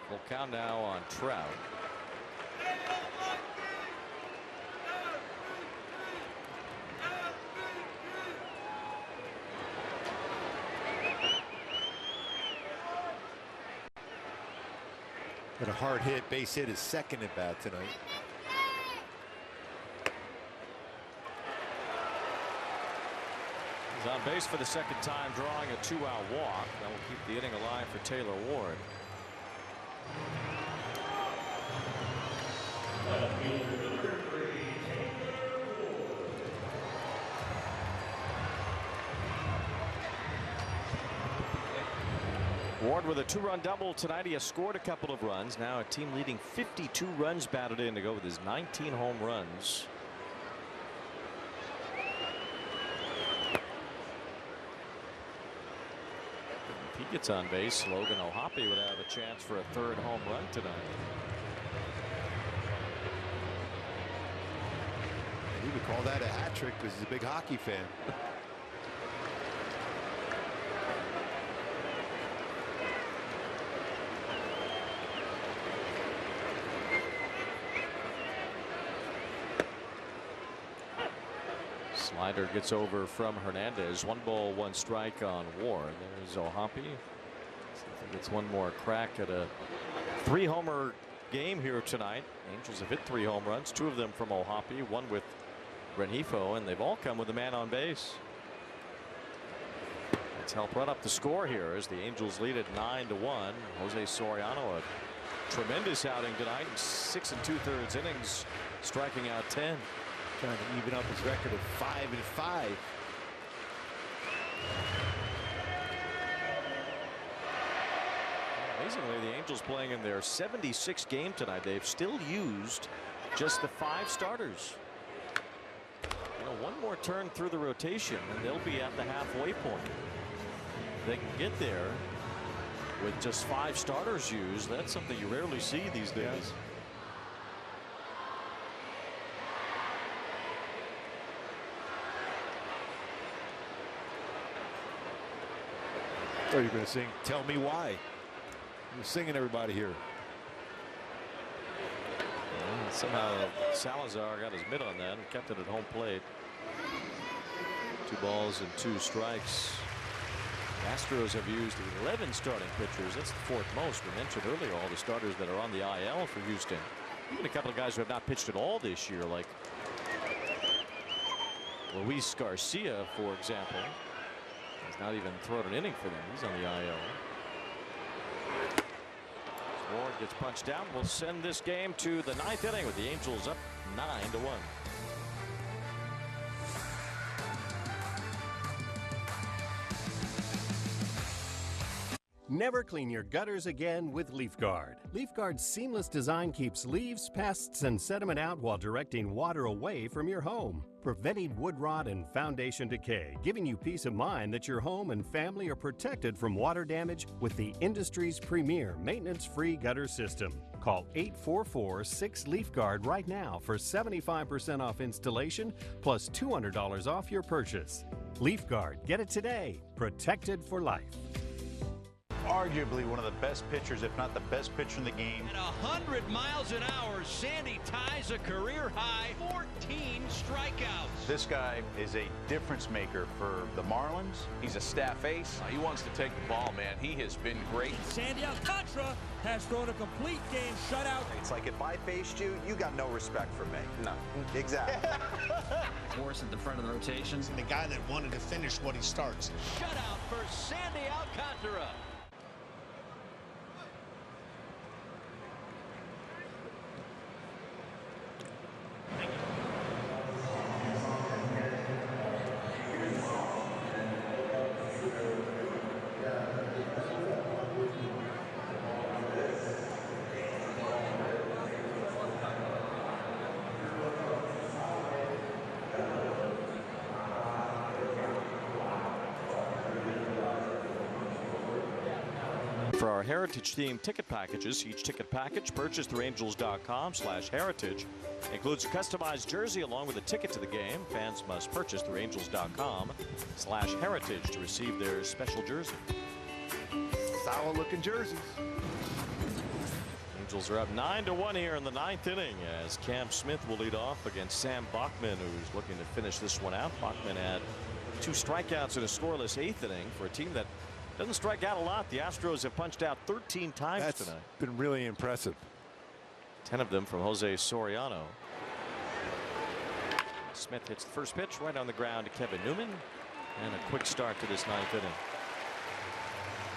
Full count now on Trout. And a hard hit, base hit, his 2nd at bat tonight. He's on base for the 2nd time, drawing a 2-out walk. That will keep the inning alive for Taylor Ward. Ward with a 2-run double tonight. He has scored a couple of runs. Now a team leading 52 runs batted in to go with his 19 home runs. If he gets on base, Logan O'Hoppe would have a chance for a 3rd home run tonight. He would call that a hat trick because he's a big hockey fan. Slider gets over from Hernandez. 1 ball, 1 strike on Ward. There's O'Hoppe. See if he gets one more crack at a 3-homer game here tonight. Angels have hit 3 home runs, 2 of them from O'Hoppe, 1 with Rengifo, and they've all come with a man on base. Let's help run up the score here as the Angels lead at 9-1. Jose Soriano, a tremendous outing tonight in 6 2/3 innings, striking out 10. Trying to even up his record of 5-5. Amazingly, the Angels playing in their 76th game tonight. They've still used just the 5 starters. You know, one more turn through the rotation and they'll be at the halfway point. They can get there with just 5 starters used. That's something you rarely see these days. Oh, you're going to sing "Tell Me Why." You're singing, everybody here. And somehow Salazar got his mitt on that and kept it at home plate. 2 balls and 2 strikes. The Astros have used 11 starting pitchers. That's the 4th most. We mentioned earlier all the starters that are on the IL for Houston. Even a couple of guys who have not pitched at all this year, like Luis Garcia, for example. He's not even thrown an inning for them. He's on the IL. Ward gets punched down. We'll send this game to the 9th inning with the Angels up 9-1. Never clean your gutters again with LeafGuard. LeafGuard's seamless design keeps leaves, pests, and sediment out while directing water away from your home, preventing wood rot and foundation decay, giving you peace of mind that your home and family are protected from water damage with the industry's premier maintenance-free gutter system. Call 844-6LeafGuard right now for 75% off installation plus $200 off your purchase. LeafGuard, get it today. Protected for life. Arguably one of the best pitchers, if not the best pitcher in the game. At 100 miles an hour, Sandy ties a career high 14 strikeouts. This guy is a difference maker for the Marlins. He's a staff ace. He wants to take the ball, man. He has been great. Sandy Alcantara has thrown a complete game shutout. It's like if I faced you, you got no respect for me. No. Exactly. Morris at the front of the rotation. And the guy that wanted to finish what he starts. Shutout for Sandy Alcantara. For our Heritage-themed ticket packages, each ticket package purchased through Angels.com/heritage includes a customized jersey along with a ticket to the game. Fans must purchase through Angels.com/heritage to receive their special jersey. Solid-looking jerseys. Angels are up 9-1 here in the 9th inning as Cam Smith will lead off against Sam Bachman, who's looking to finish this one out. Bachman had 2 strikeouts in a scoreless 8th inning for a team that doesn't strike out a lot. The Astros have punched out 13 times tonight. Been really impressive. 10 of them from Jose Soriano. Smith hits the first pitch right on the ground to Kevin Newman, and a quick start to this 9th inning.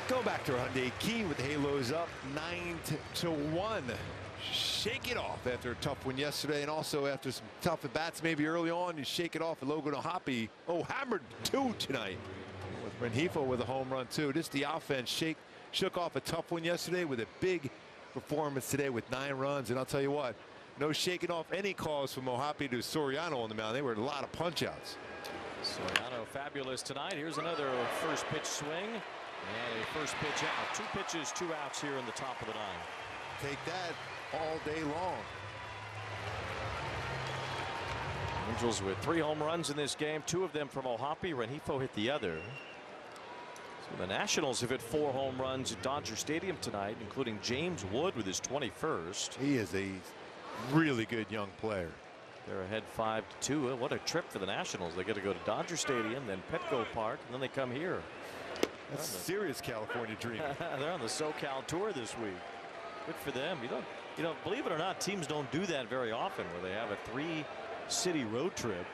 Go back to Hyundai Key with the Halos up 9-1. Shake it off after a tough one yesterday, and also after some tough at bats maybe early on. You shake it off with Logan O'Hoppe. Oh, hammered 2 tonight. With Rengifo with a home run too. Just the offense shook off a tough one yesterday with a big performance today with 9 runs. And I'll tell you what, no shaking off any calls from Mojave to Soriano on the mound. They were a lot of punch-outs. Soriano fabulous tonight. Here's another first pitch swing and a first pitch out. 2 pitches, 2 outs here in the top of the 9th. Take that all day long. Angels with 3 home runs in this game, 2 of them from Mojave. Rengifo hit the other. So the Nationals have hit 4 home runs at Dodger Stadium tonight, including James Wood with his 21st. He is a really good young player. They're ahead 5-2. What a trip for the Nationals. They get to go to Dodger Stadium, then Petco Park, and then they come here. That's a serious California dream. They're on the SoCal tour this week. Good for them. You don't believe it or not, teams don't do that very often, where they have a 3-city road trip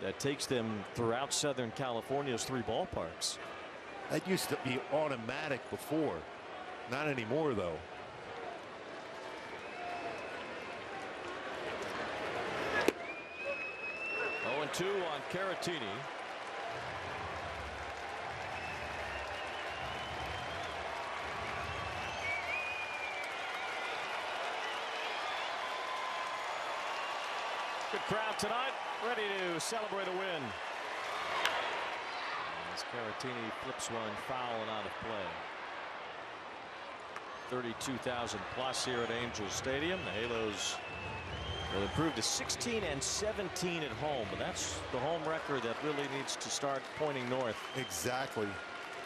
that takes them throughout Southern California's 3 ballparks. That used to be automatic before. Not anymore, though. Oh, 2 on Caratini. Good crowd tonight, ready to celebrate a win. As Caratini flips one foul and out of play. 32,000 plus here at Angels Stadium. The Halos will improve to 16-17 at home, but that's the home record that really needs to start pointing north. Exactly.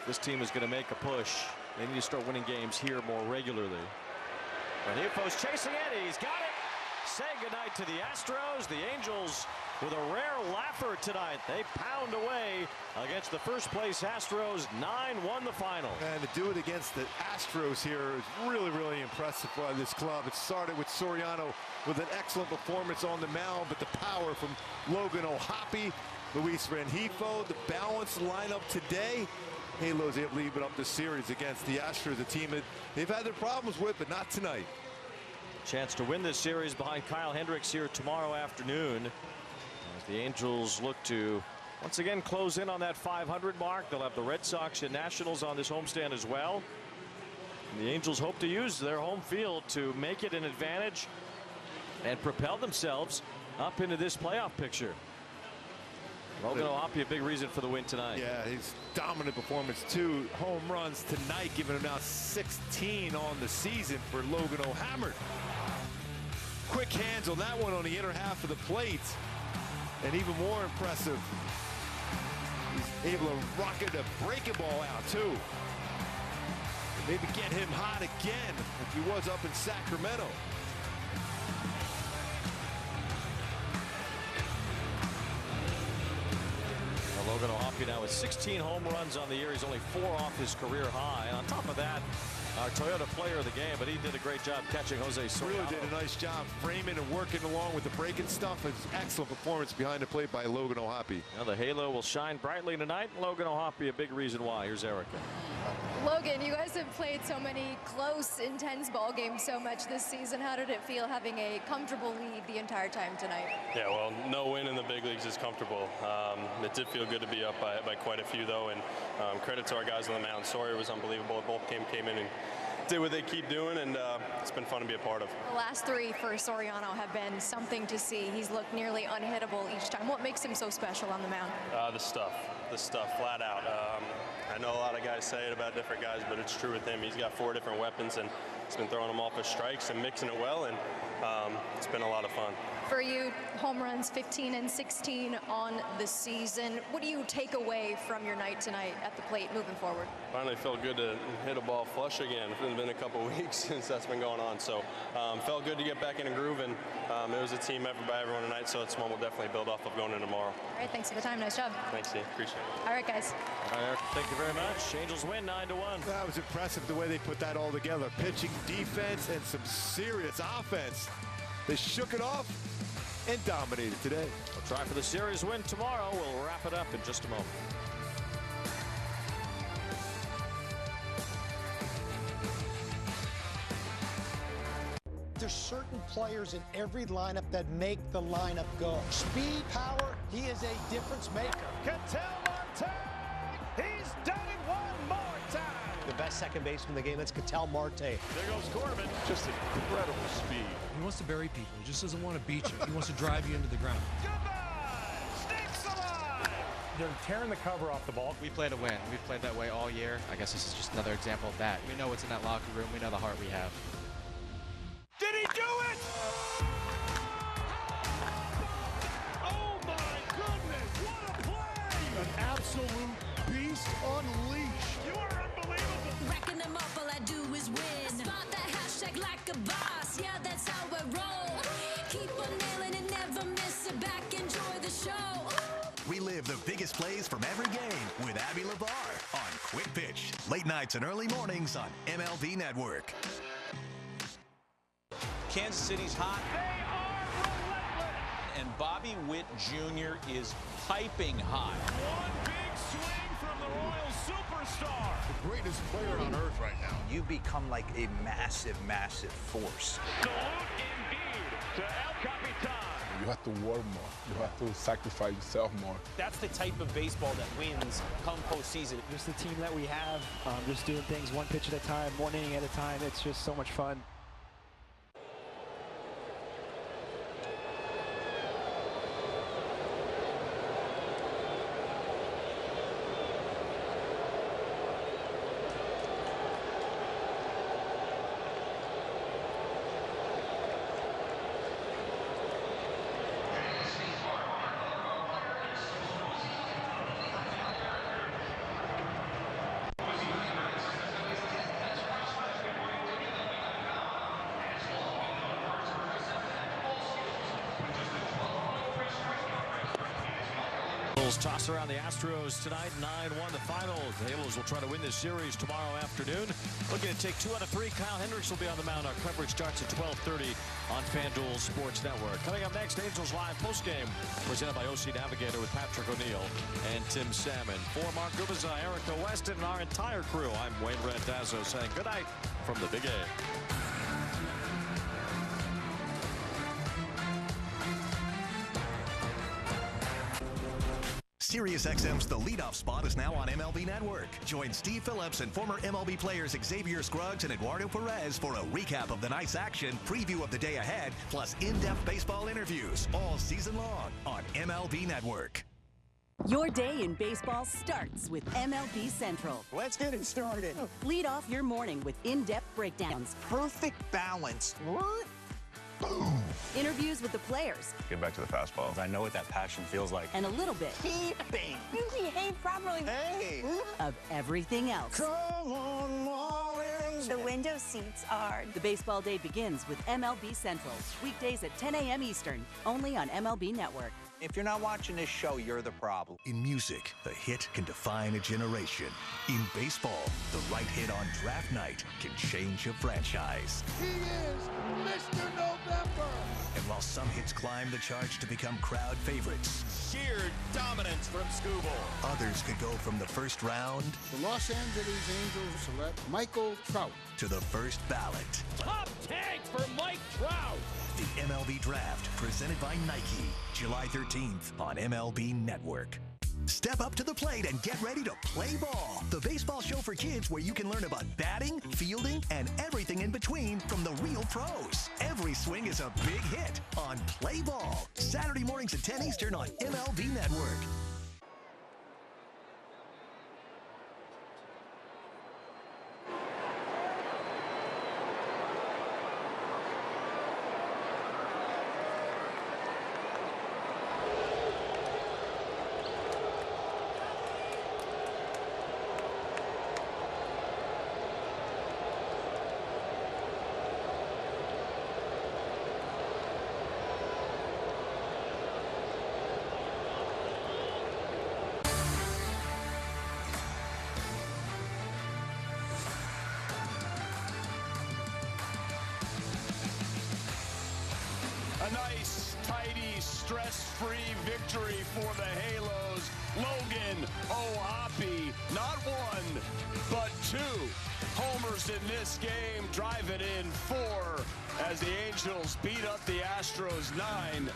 This team is going to make a push. They need to start winning games here more regularly. Rengifo's chasing it. He's got it. Say goodnight to the Astros. The Angels with a rare laugher tonight. They pound away against the first place Astros. 9-1 the final. And to do it against the Astros here is really, really impressive by this club. It started with Soriano with an excellent performance on the mound, but the power from Logan O'Hoppe, Luis Rengifo, the balanced lineup today. Halos able to even up the series against the Astros, a team that they've had their problems with, but not tonight. Chance to win this series behind Kyle Hendricks here tomorrow afternoon. As the Angels look to once again close in on that 500 mark. They'll have the Red Sox and Nationals on this homestand as well. And the Angels hope to use their home field to make it an advantage and propel themselves up into this playoff picture. Logan O'Hoppe, a big reason for the win tonight. Yeah, his dominant performance. 2 home runs tonight, giving him now 16 on the season for Logan O'Hammer. Quick hands on that one on the inner half of the plate. And even more impressive, he's able to rocket a breaking ball out too. Maybe get him hot again like he was up in Sacramento. Logan O'Hoppe now with 16 home runs on the year. He's only 4 off his career high. And on top of that, our Toyota player of the game, but he did a great job catching Jose Soriano. Really did a nice job framing and working along with the breaking stuff. It's excellent performance behind the plate by Logan O'Hoppe. Now the halo will shine brightly tonight. Logan O'Hoppe, a big reason why. Here's Erica. Logan, you guys have played so many close, intense ball games so much this season. How did it feel having a comfortable lead the entire time tonight? Yeah, well, no win in the big leagues is comfortable. It did feel good to be up by quite a few, though, and credit to our guys on the mound. Sawyer was unbelievable. Both came in and did what they keep doing, and it's been fun to be a part of. The last 3 for Soriano have been something to see. He's looked nearly unhittable each time. What makes him so special on the mound? The stuff, flat out. I know a lot of guys say it about different guys, but it's true with him. He's got 4 different weapons, and he's been throwing them off his strikes and mixing it well, and it's been a lot of fun. For you, home runs 15 and 16 on the season. What do you take away from your night tonight at the plate moving forward? Finally felt good to hit a ball flush again. It's been a couple weeks since that's been going on, so felt good to get back in a groove, and it was a team effort by everyone tonight, so it's one we'll definitely build off of going in tomorrow. All right, thanks for the time. Nice job. Thanks, Steve. Appreciate it. All right, guys. All right, Eric, thank you very much. Angels win 9-1. That was impressive the way they put that all together. Pitching, defense, and some serious offense. They shook it off and dominated today. We'll try for the series win tomorrow. We'll wrap it up in just a moment. There's certain players in every lineup that make the lineup go. Speed, power, he is a difference maker. Ketel Marte, he's done it one more The best second baseman in the game, that's Ketel Marte. There goes Corbin. Just incredible speed. He wants to bury people. He just doesn't want to beat you. He wants to drive you into the ground. They're tearing the cover off the ball. We play to win. We've played that way all year. I guess this is just another example of that. We know what's in that locker room. We know the heart we have. Did he do it? Oh my goodness, what a play! An absolute beast unleashed. You are unbelievable. Racking them up, all I do is win. Spot that hashtag like a boss. Yeah, that's how I roll. Keep on nailing and never miss it back. Enjoy the show. Relive the biggest plays from every game with Abby LeVar on Quick Pitch. Late nights and early mornings on MLB Network. Kansas City's hot. They are relentless. And Bobby Witt Jr. is piping hot. One big swing from the Royal superstar. The greatest player on earth right now. You become like a massive, massive force. Salute indeed to El Capitan. You have to work more. You have to sacrifice yourself more. That's the type of baseball that wins come postseason. Just the team that we have, just doing things one pitch at a time, one inning at a time. It's just so much fun. Toss around the Astros tonight, 9-1 the final. The Halos will try to win this series tomorrow afternoon. Looking to take 2 out of 3. Kyle Hendricks will be on the mound. Our coverage starts at 12:30 on FanDuel Sports Network. Coming up next, Angels Live postgame, presented by OC Navigator with Patrick O'Neill and Tim Salmon. For Mark Gubicza, Erica Weston, and our entire crew, I'm Wayne Randazzo saying good night from the Big A. SiriusXM's The Leadoff Spot is now on MLB Network. Join Steve Phillips and former MLB players Xavier Scruggs and Eduardo Perez for a recap of the night's action, preview of the day ahead, plus in-depth baseball interviews all season long on MLB Network. Your day in baseball starts with MLB Central. Let's get it started. Lead off your morning with in-depth breakdowns. Perfect balance. What? Boom. Interviews with the players. Get back to the fastballs. I know what that passion feels like. And a little bit. Keeping. You behave properly. Hey. Of everything else. Come on, Marlins. The window seats are. The baseball day begins with MLB Central. Weekdays at 10 a.m. Eastern. Only on MLB Network. If you're not watching this show, you're the problem. In music, the hit can define a generation. In baseball, the right hit on draft night can change a franchise. He is Mr. November. And while some hits climb the charts to become crowd favorites, Sheer dominance from Scooble. others could go from the first round The Los Angeles Angels select Michael Trout to the first ballot. Top tank for Mike Trout. The MLB Draft, presented by Nike, July 13th on MLB Network. Step up to the plate and get ready to play ball. The baseball show for kids where you can learn about batting, fielding, and everything in between from the real pros. Every swing is a big hit on Play Ball. Saturday mornings at 10 Eastern on MLB Network. A nice, tidy, stress-free victory for the Halos. Logan O'Hoppe, not one, but 2 homers in this game, driving in 4 as the Angels beat up the Astros 9-1.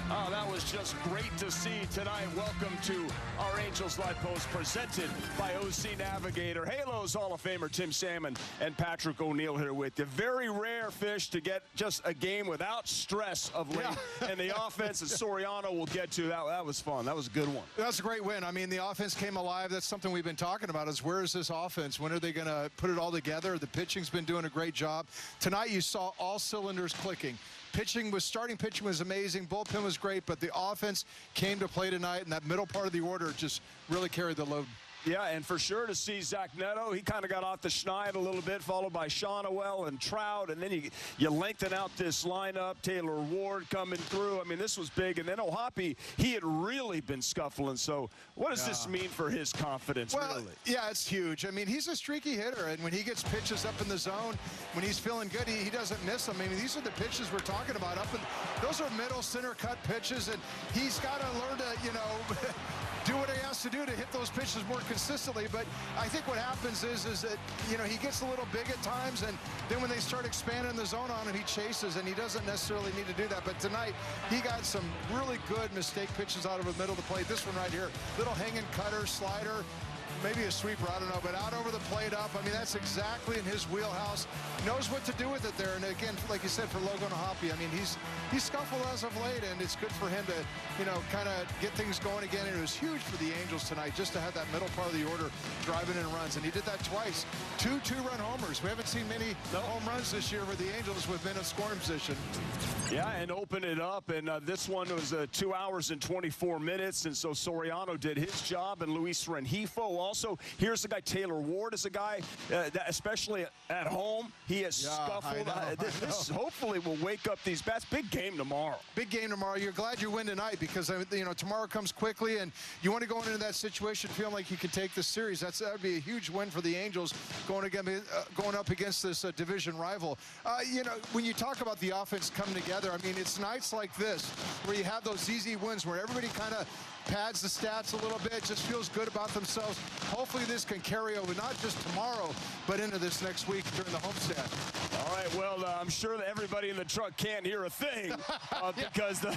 Oh, that was was just great to see tonight. Welcome to our Angels Live Post presented by OC Navigator. Halos Hall of Famer Tim Salmon and Patrick O'Neill here with you. Very rare fish to get just a game without stress of late. Yeah. And the offense that Soriano will get to, that was fun. That was a good one. That's a great win. I mean, the offense came alive. That's something we've been talking about is where is this offense? When are they going to put it all together? The pitching's been doing a great job. Tonight you saw all cylinders clicking. Starting pitching was amazing. Bullpen was great, but the offense came to play tonight, and that middle part of the order just really carried the load. Yeah, and for sure to see Zach Neto, he kind of got off the schneid a little bit, followed by Shonawell and Trout, and then you lengthen out this lineup. Taylor Ward coming through. I mean, this was big. And then O'Hoppe, he had really been scuffling. So what does this mean for his confidence, well, really? Yeah, it's huge. I mean, he's a streaky hitter, and when he gets pitches up in the zone, when he's feeling good, he doesn't miss them. I mean, these are the pitches we're talking about. Those are middle center cut pitches, and he's got to learn to, do what he has to do to hit those pitches more consistently. But I think what happens is that, he gets a little big at times, and then when they start expanding the zone on him, he chases, and he doesn't necessarily need to do that. But tonight, he got some really good mistake pitches out of the middle of the plate. This one right here, little hanging cutter, slider, maybe a sweeper, I don't know, but out over the plate up. I mean, that's exactly in his wheelhouse. Knows what to do with it there. And again, like you said, for Logan O'Hoppe, I mean, he's scuffled as of late, and it's good for him to, kind of get things going again. And it was huge for the Angels tonight just to have that middle part of the order driving in runs. And he did that twice. Two two-run homers. We haven't seen many home runs this year for the Angels with men in scoring position. Yeah, and open it up. And this one was 2 hours and 24 minutes. And so Soriano did his job, and Luis Rengifo also. Here's the guy, Taylor Ward is a guy that, especially at home, he has scuffled. This hopefully will wake up these bats. Big game tomorrow. Big game tomorrow. You're glad you win tonight because, tomorrow comes quickly, and you want to go into that situation feeling like you can take this series. That would be a huge win for the Angels going up against this division rival. When you talk about the offense coming together, I mean, it's nights like this where you have those easy wins where everybody kind of pads the stats a little bit, just feels good about themselves. Hopefully this can carry over not just tomorrow, but into this next week during the homestand. All right, well, I'm sure that everybody in the truck can't hear a thing because the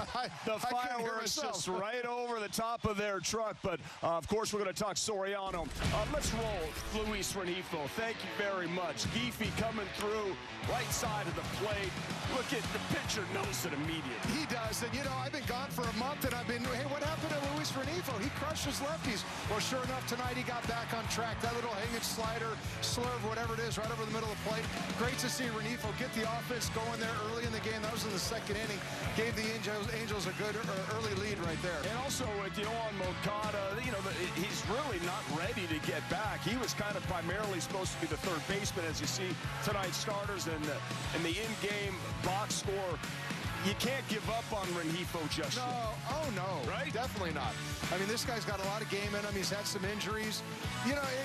fireworks just right over the top of their truck. But, of course, we're going to talk Soriano. Let's roll Luis Rengifo. Thank you very much. Geefy coming through, right side of the plate. Look at the pitcher knows it immediately. He does. And, I've been gone for a month, and hey, what happened to Luis Rengifo? He crushes lefties. Well, sure enough, tonight he got back on track. That little hanging slider, slurve, whatever it is, right over the middle of the plate. Great to see Rengifo get the offense going there early in the game. That was in the second inning. Gave the Angels a good early lead right there. And also with Yohan Moncada, he's really not ready to get back. He was kind of primarily supposed to be the third baseman, as you see tonight's starters and the in-game box score. You can't give up on Rengifo just yet. Oh, no. Right? Definitely not. I mean, this guy's got a lot of game in him. He's had some injuries.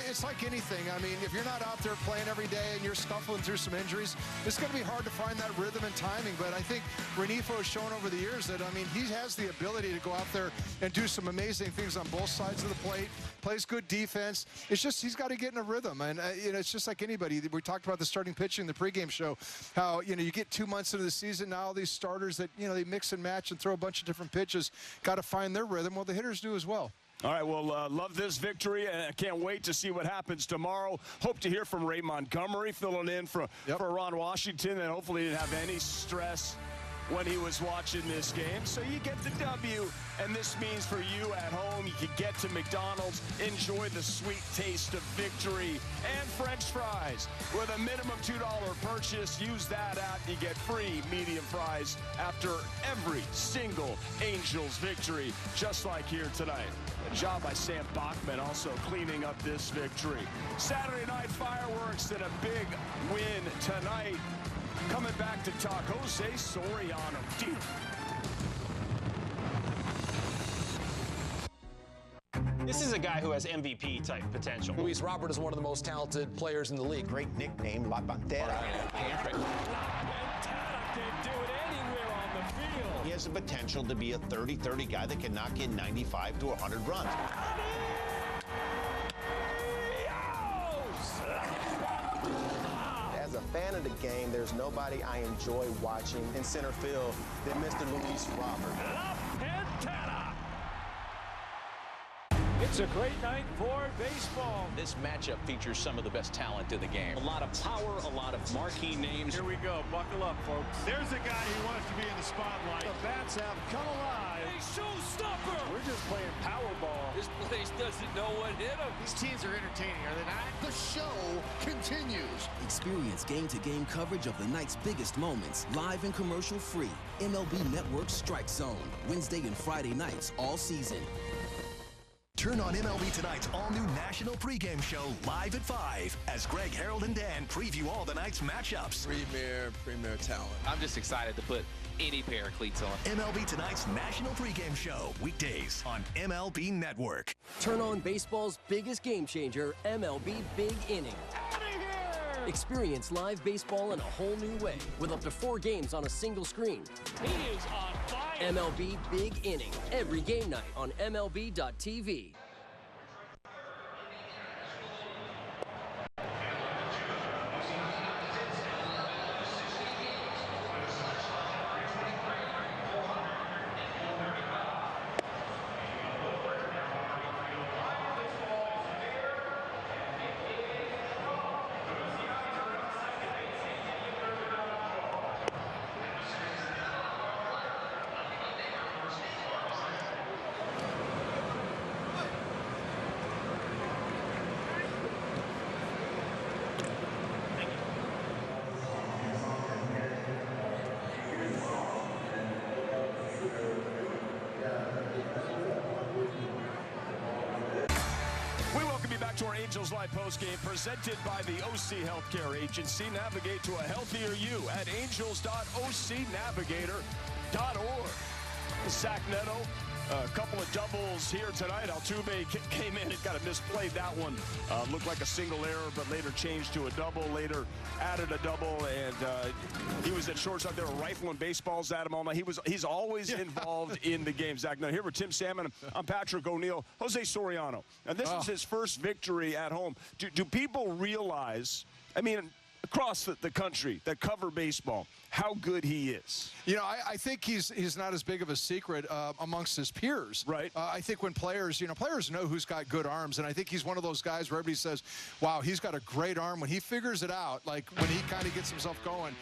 It's like anything. I mean, if you're not out there playing every day and you're scuffling through some injuries, it's going to be hard to find that rhythm and timing. But I think Rengifo has shown over the years that, he has the ability to go out there and do some amazing things on both sides of the plate, plays good defense. It's just he's got to get in a rhythm. And, it's just like anybody. We talked about the starting pitching in the pregame show, how, you get 2 months into the season, now all these starters that, they mix and match and throw a bunch of different pitches, got to find their rhythm. Well, the hitters do as well. All right, well, love this victory, and I can't wait to see what happens tomorrow. Hope to hear from Ray Montgomery filling in for Ron Washington, and hopefully he didn't have any stress when he was watching this game. So you get the W, and this means for you at home, you can get to McDonald's, enjoy the sweet taste of victory, and French fries. With a minimum $2 purchase, use that app, you get free medium fries after every single Angels victory, just like here tonight. A job by Sam Bachman also cleaning up this victory. Saturday night fireworks and a big win tonight. Coming back to talk Jose Soriano. This is a guy who has MVP-type potential. Luis Robert is one of the most talented players in the league. Great nickname, La Pantera. He has the potential to be a 30-30 guy that can knock in 95 to 100 runs. As a fan of the game, there's nobody I enjoy watching in center field than Mr. Luis Robert. It's a great night for baseball. This matchup features some of the best talent in the game. A lot of power, a lot of marquee names. Here we go. Buckle up, folks. There's a guy who wants to be in the spotlight. The bats have come alive. A showstopper. We're just playing Powerball. This place doesn't know what hit him. These teams are entertaining, are they not? The show continues. Experience game-to-game coverage of the night's biggest moments, live and commercial-free. MLB Network Strike Zone, Wednesday and Friday nights all season. Turn on MLB Tonight's all-new national pregame show live at 5 as Greg, Harold, and Dan preview all the night's matchups. Premier talent. I'm just excited to put any pair of cleats on. MLB Tonight's national pregame show, weekdays on MLB Network. Turn on baseball's biggest game changer, MLB Big Inning. Experience live baseball in a whole new way with up to 4 games on a single screen. He is on fire. MLB Big Inning, every game night on MLB.tv. To our Angels Live postgame presented by the OC Healthcare Agency. Navigate to a healthier you at angels.ocnavigator.org. Zach Neto, a couple of doubles here tonight. Altuve came in and kind of misplayed that one. Looked like a single error, but later changed to a double. Later added a double, and he was at shortstop. They were rifling baseballs at him all night. He's always involved in the game. Zach, now here with Tim Salmon, I'm Patrick O'Neill, Jose Soriano. And this is his first victory at home. Do people realize, I mean, across the country that cover baseball, how good he is? You know, I think he's not as big of a secret amongst his peers. Right. I think when players know who's got good arms, and I think he's one of those guys where everybody says, wow, he's got a great arm. When he figures it out, like when he kind of gets himself going.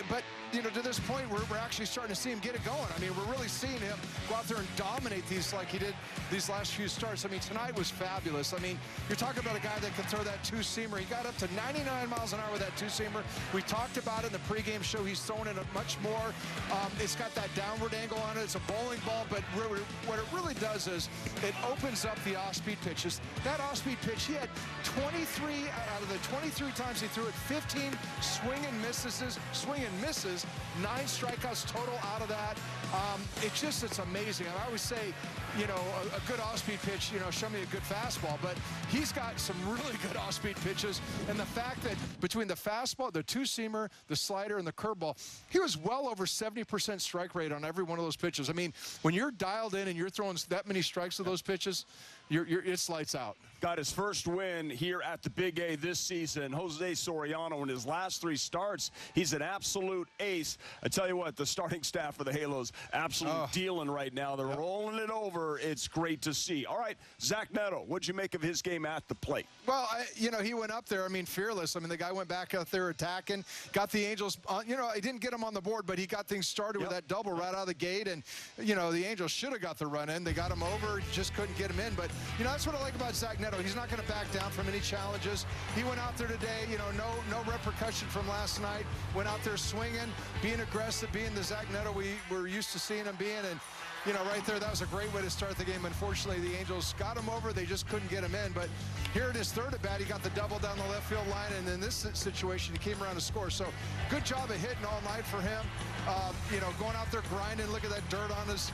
But, you know, to this point, we're actually starting to see him get it going. I mean, we're really seeing him go out there and dominate these like he did these last few starts. I mean, tonight was fabulous. I mean, you're talking about a guy that can throw that two-seamer. He got up to 99 miles an hour with that two-seamer. We talked about it in the pregame show. He's throwing it much more. It's got that downward angle on it. It's a bowling ball, but what it really does is it opens up the off-speed pitches. That off-speed pitch, he had 23 out of the 23 times he threw it, 15 swing and misses, 9 strikeouts total out of that. It's amazing. I always say, you know, a good off-speed pitch, you know, show me a good fastball, but he's got some really good off-speed pitches, and the fact that between the fastball, the two-seamer, the slider, and the curveball, he was well over 70% strike rate on every one of those pitches. I mean, when you're dialed in and you're throwing that many strikes to those pitches, it's lights out. Got his first win here at the Big A this season. Jose Soriano, in his last 3 starts, he's an absolute ace. I tell you what, the starting staff for the Halos, absolute dealing right now. They're rolling it over. It's great to see. All right, Zach Neto, what'd you make of his game at the plate? Well, you know, he went up there, I mean, fearless. I mean, the guy went back out there attacking, got the Angels, you know, he didn't get him on the board, but he got things started with that double right out of the gate, and, you know, the Angels should have got the run in. They got him over, just couldn't get him in. But, you know, that's what I like about Zach Neto. He's not going to back down from any challenges. He went out there today, you know, no repercussion from last night. Went out there swinging, being aggressive, being the Zach Neto we were used to seeing him being. And, you know, right there, that was a great way to start the game. Unfortunately, the Angels got him over. They just couldn't get him in. But here in his third at bat, he got the double down the left field line. And in this situation, he came around to score. So good job of hitting all night for him. You know, going out there grinding. Look at that dirt on his.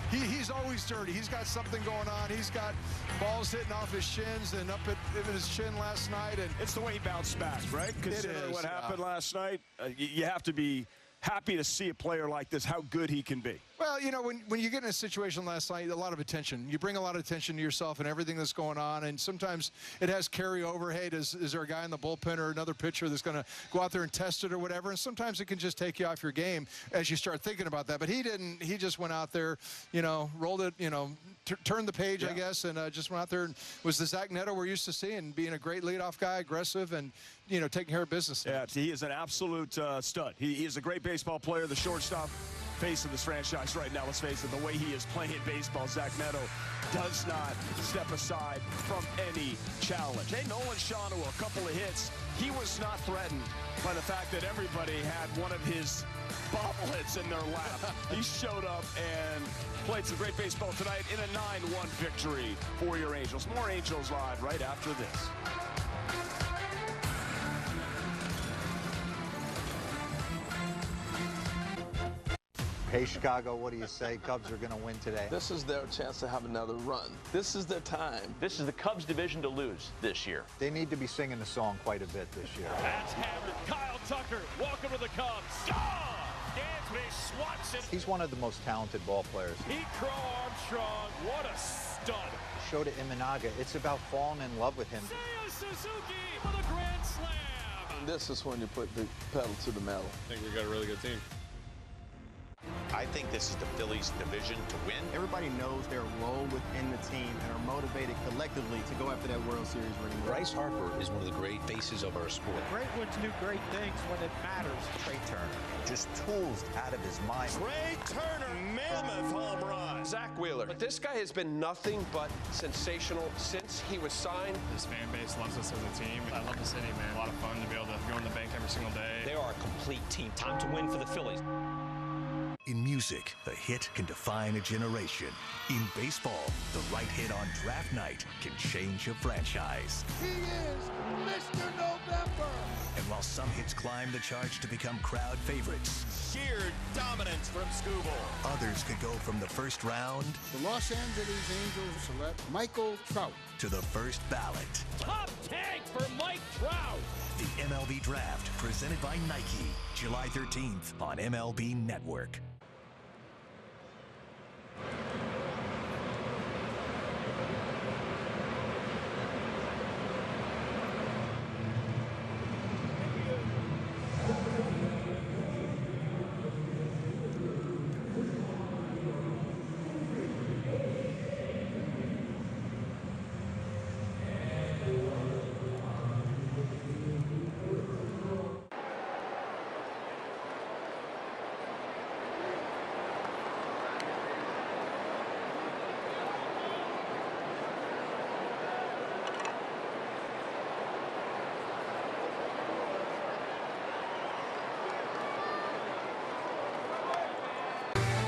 He's always dirty. He's got something going on. He's got balls hitting off his shins and up at his chin last night. And it's the way he bounced back, right? Considering what happened last night, you have to be happy to see a player like this, how good he can be. Well, you know, when you get in a situation last night, a lot of attention. You bring a lot of attention to yourself and everything that's going on, and sometimes it has carryover. Hey, is there a guy in the bullpen or another pitcher that's going to go out there and test it or whatever? And sometimes it can just take you off your game as you start thinking about that. But he didn't. He just went out there, you know, rolled it, you know, turned the page, I guess, and just went out there and was the Zach Neto we're used to seeing, being a great leadoff guy, aggressive, and, you know, taking care of business. Yeah, he is an absolute stud. He is a great baseball player, the shortstop face of this franchise right now. Let's face it, the way he is playing baseball, Zach Neto does not step aside from any challenge. Hey, Nolan Shawno, a couple of hits. He was not threatened by the fact that everybody had one of his bobbleheads in their lap. He showed up and played some great baseball tonight in a 9-1 victory for your Angels. More Angels Live right after this. Hey, Chicago, what do you say? Cubs are going to win today. This is their chance to have another run. This is their time. This is the Cubs division to lose this year. They need to be singing the song quite a bit this year. That's hammered. Kyle Tucker, welcome to the Cubs. Dansby swats it. He's one of the most talented ball players. Pete Crow Armstrong, what a stud. Shota Imanaga, it's about falling in love with him. Seiya Suzuki for the grand slam. And this is when you put the pedal to the metal. I think we got a really good team. I think this is the Phillies' division to win. Everybody knows their role within the team and are motivated collectively to go after that World Series ring. Bryce Harper is one of the great faces of our sport. Great ones do great things when it matters. Trey Turner, just tools out of his mind. Trey Turner, mammoth home run. Zach Wheeler. But this guy has been nothing but sensational since he was signed. This fan base loves us as a team. I love the city, man. A lot of fun to be able to go in the bank every single day. They are a complete team. Time to win for the Phillies. In music, a hit can define a generation. In baseball, the right hit on draft night can change a franchise. He is Mr. November. And while some hits climb the charts to become crowd favorites, Sheer dominance from Scooble. others could go from the first round The Los Angeles Angels select Michael Trout to the first ballot. Top tank for Mike Trout. The MLB Draft, presented by Nike, July 13th on MLB Network.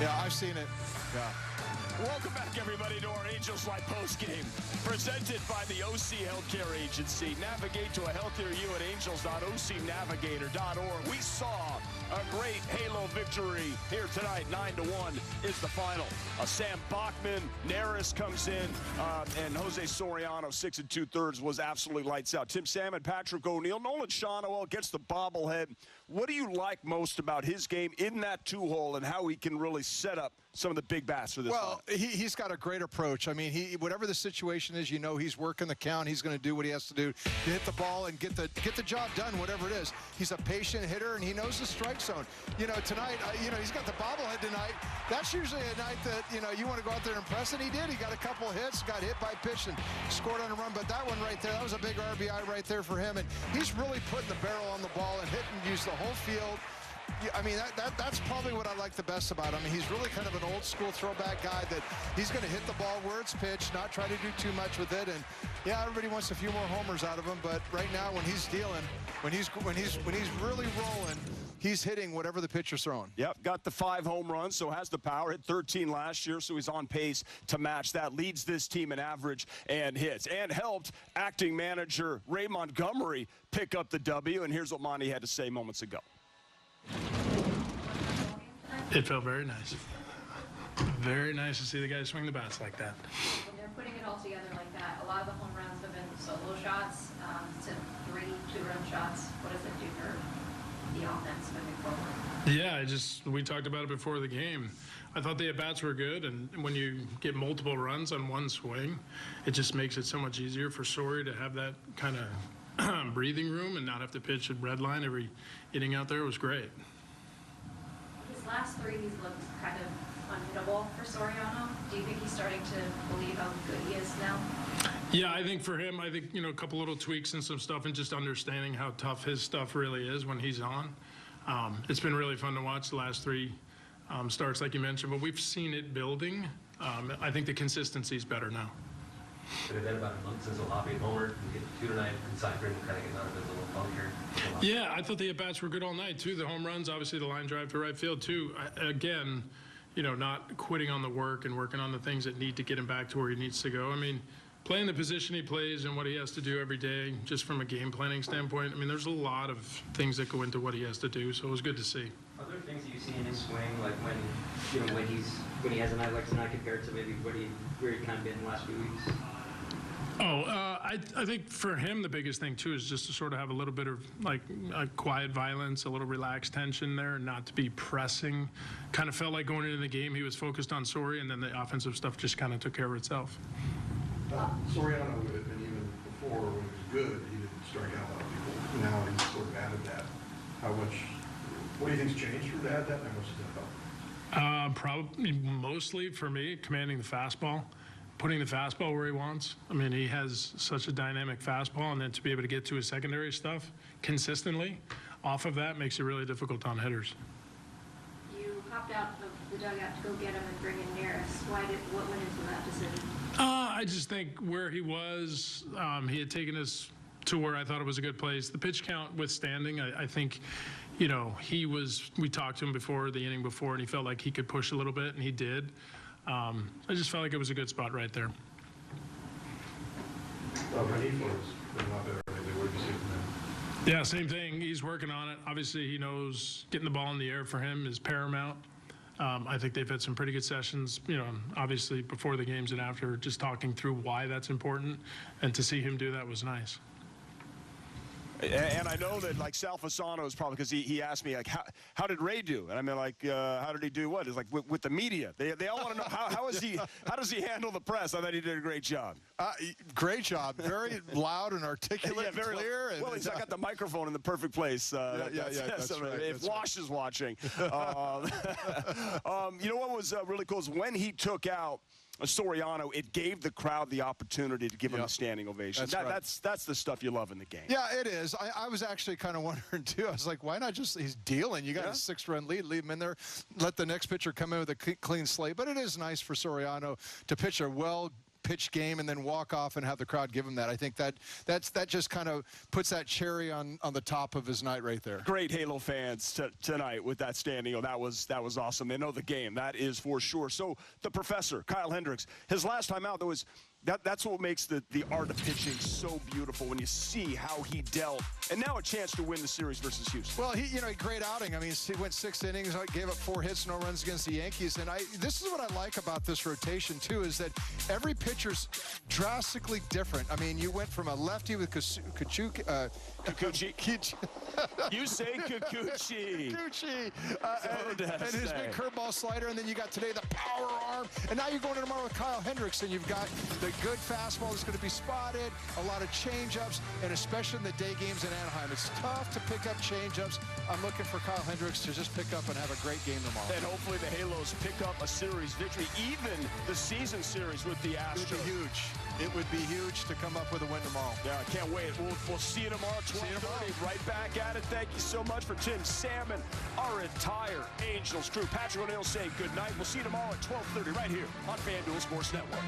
Yeah, I've seen it. Yeah. Welcome back, everybody, to our Angels Live postgame, presented by the OC Healthcare Agency. Navigate to a healthier you at angels.ocnavigator.org. We saw a great Halo victory here tonight. 9-1 is the final. Sam Bachman, Neris comes in, and Jose Soriano, 6 2/3, was absolutely lights out. Tim Salmon, Patrick O'Neill, Nolan Shawno gets the bobblehead. What do you like most about his game in that two-hole and how he can really set up some of the big bats for this? Well, he's got a great approach. I mean, whatever the situation is, you know, he's working the count. He's going to do what he has to do to hit the ball and get the job done, whatever it is. He's a patient hitter, and he knows the strike zone. You know, tonight, you know, he's got the bobblehead tonight. That's usually a night that, you know, you want to go out there and impress, and he did. He got a couple of hits, got hit by pitch, and scored on a run. But that one right there, that was a big RBI right there for him. And he's really putting the barrel on the ball and hitting, use the whole field. I mean, that's probably what I like the best about him. He's really kind of an old-school throwback guy that he's going to hit the ball where it's pitched, not try to do too much with it. And yeah, everybody wants a few more homers out of him, but right now when he's dealing, when he's really rolling, he's hitting whatever the pitcher's throwing. Yep, got the 5 home runs, so has the power. Hit 13 last year, so he's on pace to match that. Leads this team in average and hits, and helped acting manager Ray Montgomery pick up the W. And here's what Monty had to say moments ago. It felt very nice. Very nice to see the guys swing the bats like that. When they're putting it all together like that, a lot of the home runs have been solo shots to 3 2-run shots. What does it do for the offense moving forward? Yeah, we talked about it before the game. I thought the at-bats were good, and when you get multiple runs on one swing, it just makes it so much easier for Sori to have that kind of breathing room and not have to pitch a red line every inning out there. It was great. His last three, he's looked kind of unhittable for Soriano. Do you think he's starting to believe how good he is now? Yeah, I think for him, a couple little tweaks and some stuff and just understanding how tough his stuff really is when he's on. It's been really fun to watch the last three starts, like you mentioned, but we've seen it building. I think the consistency is better now. It had been about a month since Olapi homered. You get two tonight, and Cypher kind of getting out of his little funk here. Yeah, I thought the at-bats were good all night, too. The home runs, obviously the line drive to right field, too. Again, not quitting on the work and working on the things that need to get him back to where he needs to go. I mean, playing the position he plays and what he has to do every day, just from a game planning standpoint, there's a lot of things that go into what he has to do, so it was good to see. Are there things that you see in his swing, like when he has a night like tonight compared to maybe where he kind of been in the last few weeks? I think for him the biggest thing too is just to sort of have a little bit of a quiet violence, a little relaxed tension there, not to be pressing. Kind of felt like going into the game he was focused on Sori, and then the offensive stuff just kind of took care of itself. Soriano would have been, even before when he was good, he didn't strike out a lot of people. Now he's sort of added that. What do you think's changed for to add that, and how much does that help? Probably mostly for me, commanding the fastball, putting the fastball where he wants. He has such a dynamic fastball, and then to be able to get to his secondary stuff consistently off of that makes it really difficult on hitters. You hopped out of the dugout to go get him and bring in Neris. What went into that decision? I just think where he was, he had taken us to where I thought it was a good place. The pitch count withstanding, I think, we talked to him before the inning before, and he felt like he could push a little bit, and he did. I just felt like it was a good spot right there. Yeah, same thing. He's working on it. Obviously, he knows getting the ball in the air for him is paramount. I think they've had some pretty good sessions, obviously before the games and after, just talking through why that's important, and to see him do that was nice. And I know that, Sal Fasano is probably, because he asked me, how did Ray do? And how did he do what? It's with the media. They all want to know, how does he handle the press? I thought he did a great job. Great job. Very loud and articulate, and very clear. He's got the microphone in the perfect place. That's right. If Wash is watching. You know what was really cool is when he took out Soriano, it gave the crowd the opportunity to give him a standing ovation. That's the stuff you love in the game. Yeah, it is. I was actually kind of wondering, too. I was like, why not just, he's dealing. You got a 6-run lead, leave him in there, let the next pitcher come in with a clean slate. But it is nice for Soriano to pitch a pitch game and then walk off and have the crowd give him that. I think that just kind of puts that cherry on the top of his night right there. Great Halo fans tonight with that standing. That was awesome. They know the game. That is for sure. So the professor, Kyle Hendricks, his last time out, that's what makes the art of pitching so beautiful when you see how he dealt. And now a chance to win the series versus Houston. Well, a great outing. He went 6 innings, gave up 4 hits, no runs against the Yankees. And this is what I like about this rotation, too, is that every pitcher's drastically different. You went from a lefty with Kikuchi. You say Kikuchi. Kikuchi. And his big curveball slider. And then you got today the power arm. And now you're going tomorrow with Kyle Hendricks, and you've got the good fastball that's going to be spotted, a lot of change-ups, and especially in the day games in Anaheim. It's tough to pick up change-ups. I'm looking for Kyle Hendricks to just pick up and have a great game tomorrow. And hopefully the Halos pick up a series victory, even the season series with the Astros. It would be huge. It would be huge to come up with a win tomorrow. Yeah, I can't wait. We'll see you tomorrow, 12:30. Right back at it. Thank you so much for Tim Salmon, our entire Angels crew. Patrick O'Neill saying good night. We'll see you tomorrow at 12:30 right here on FanDuel Sports Network.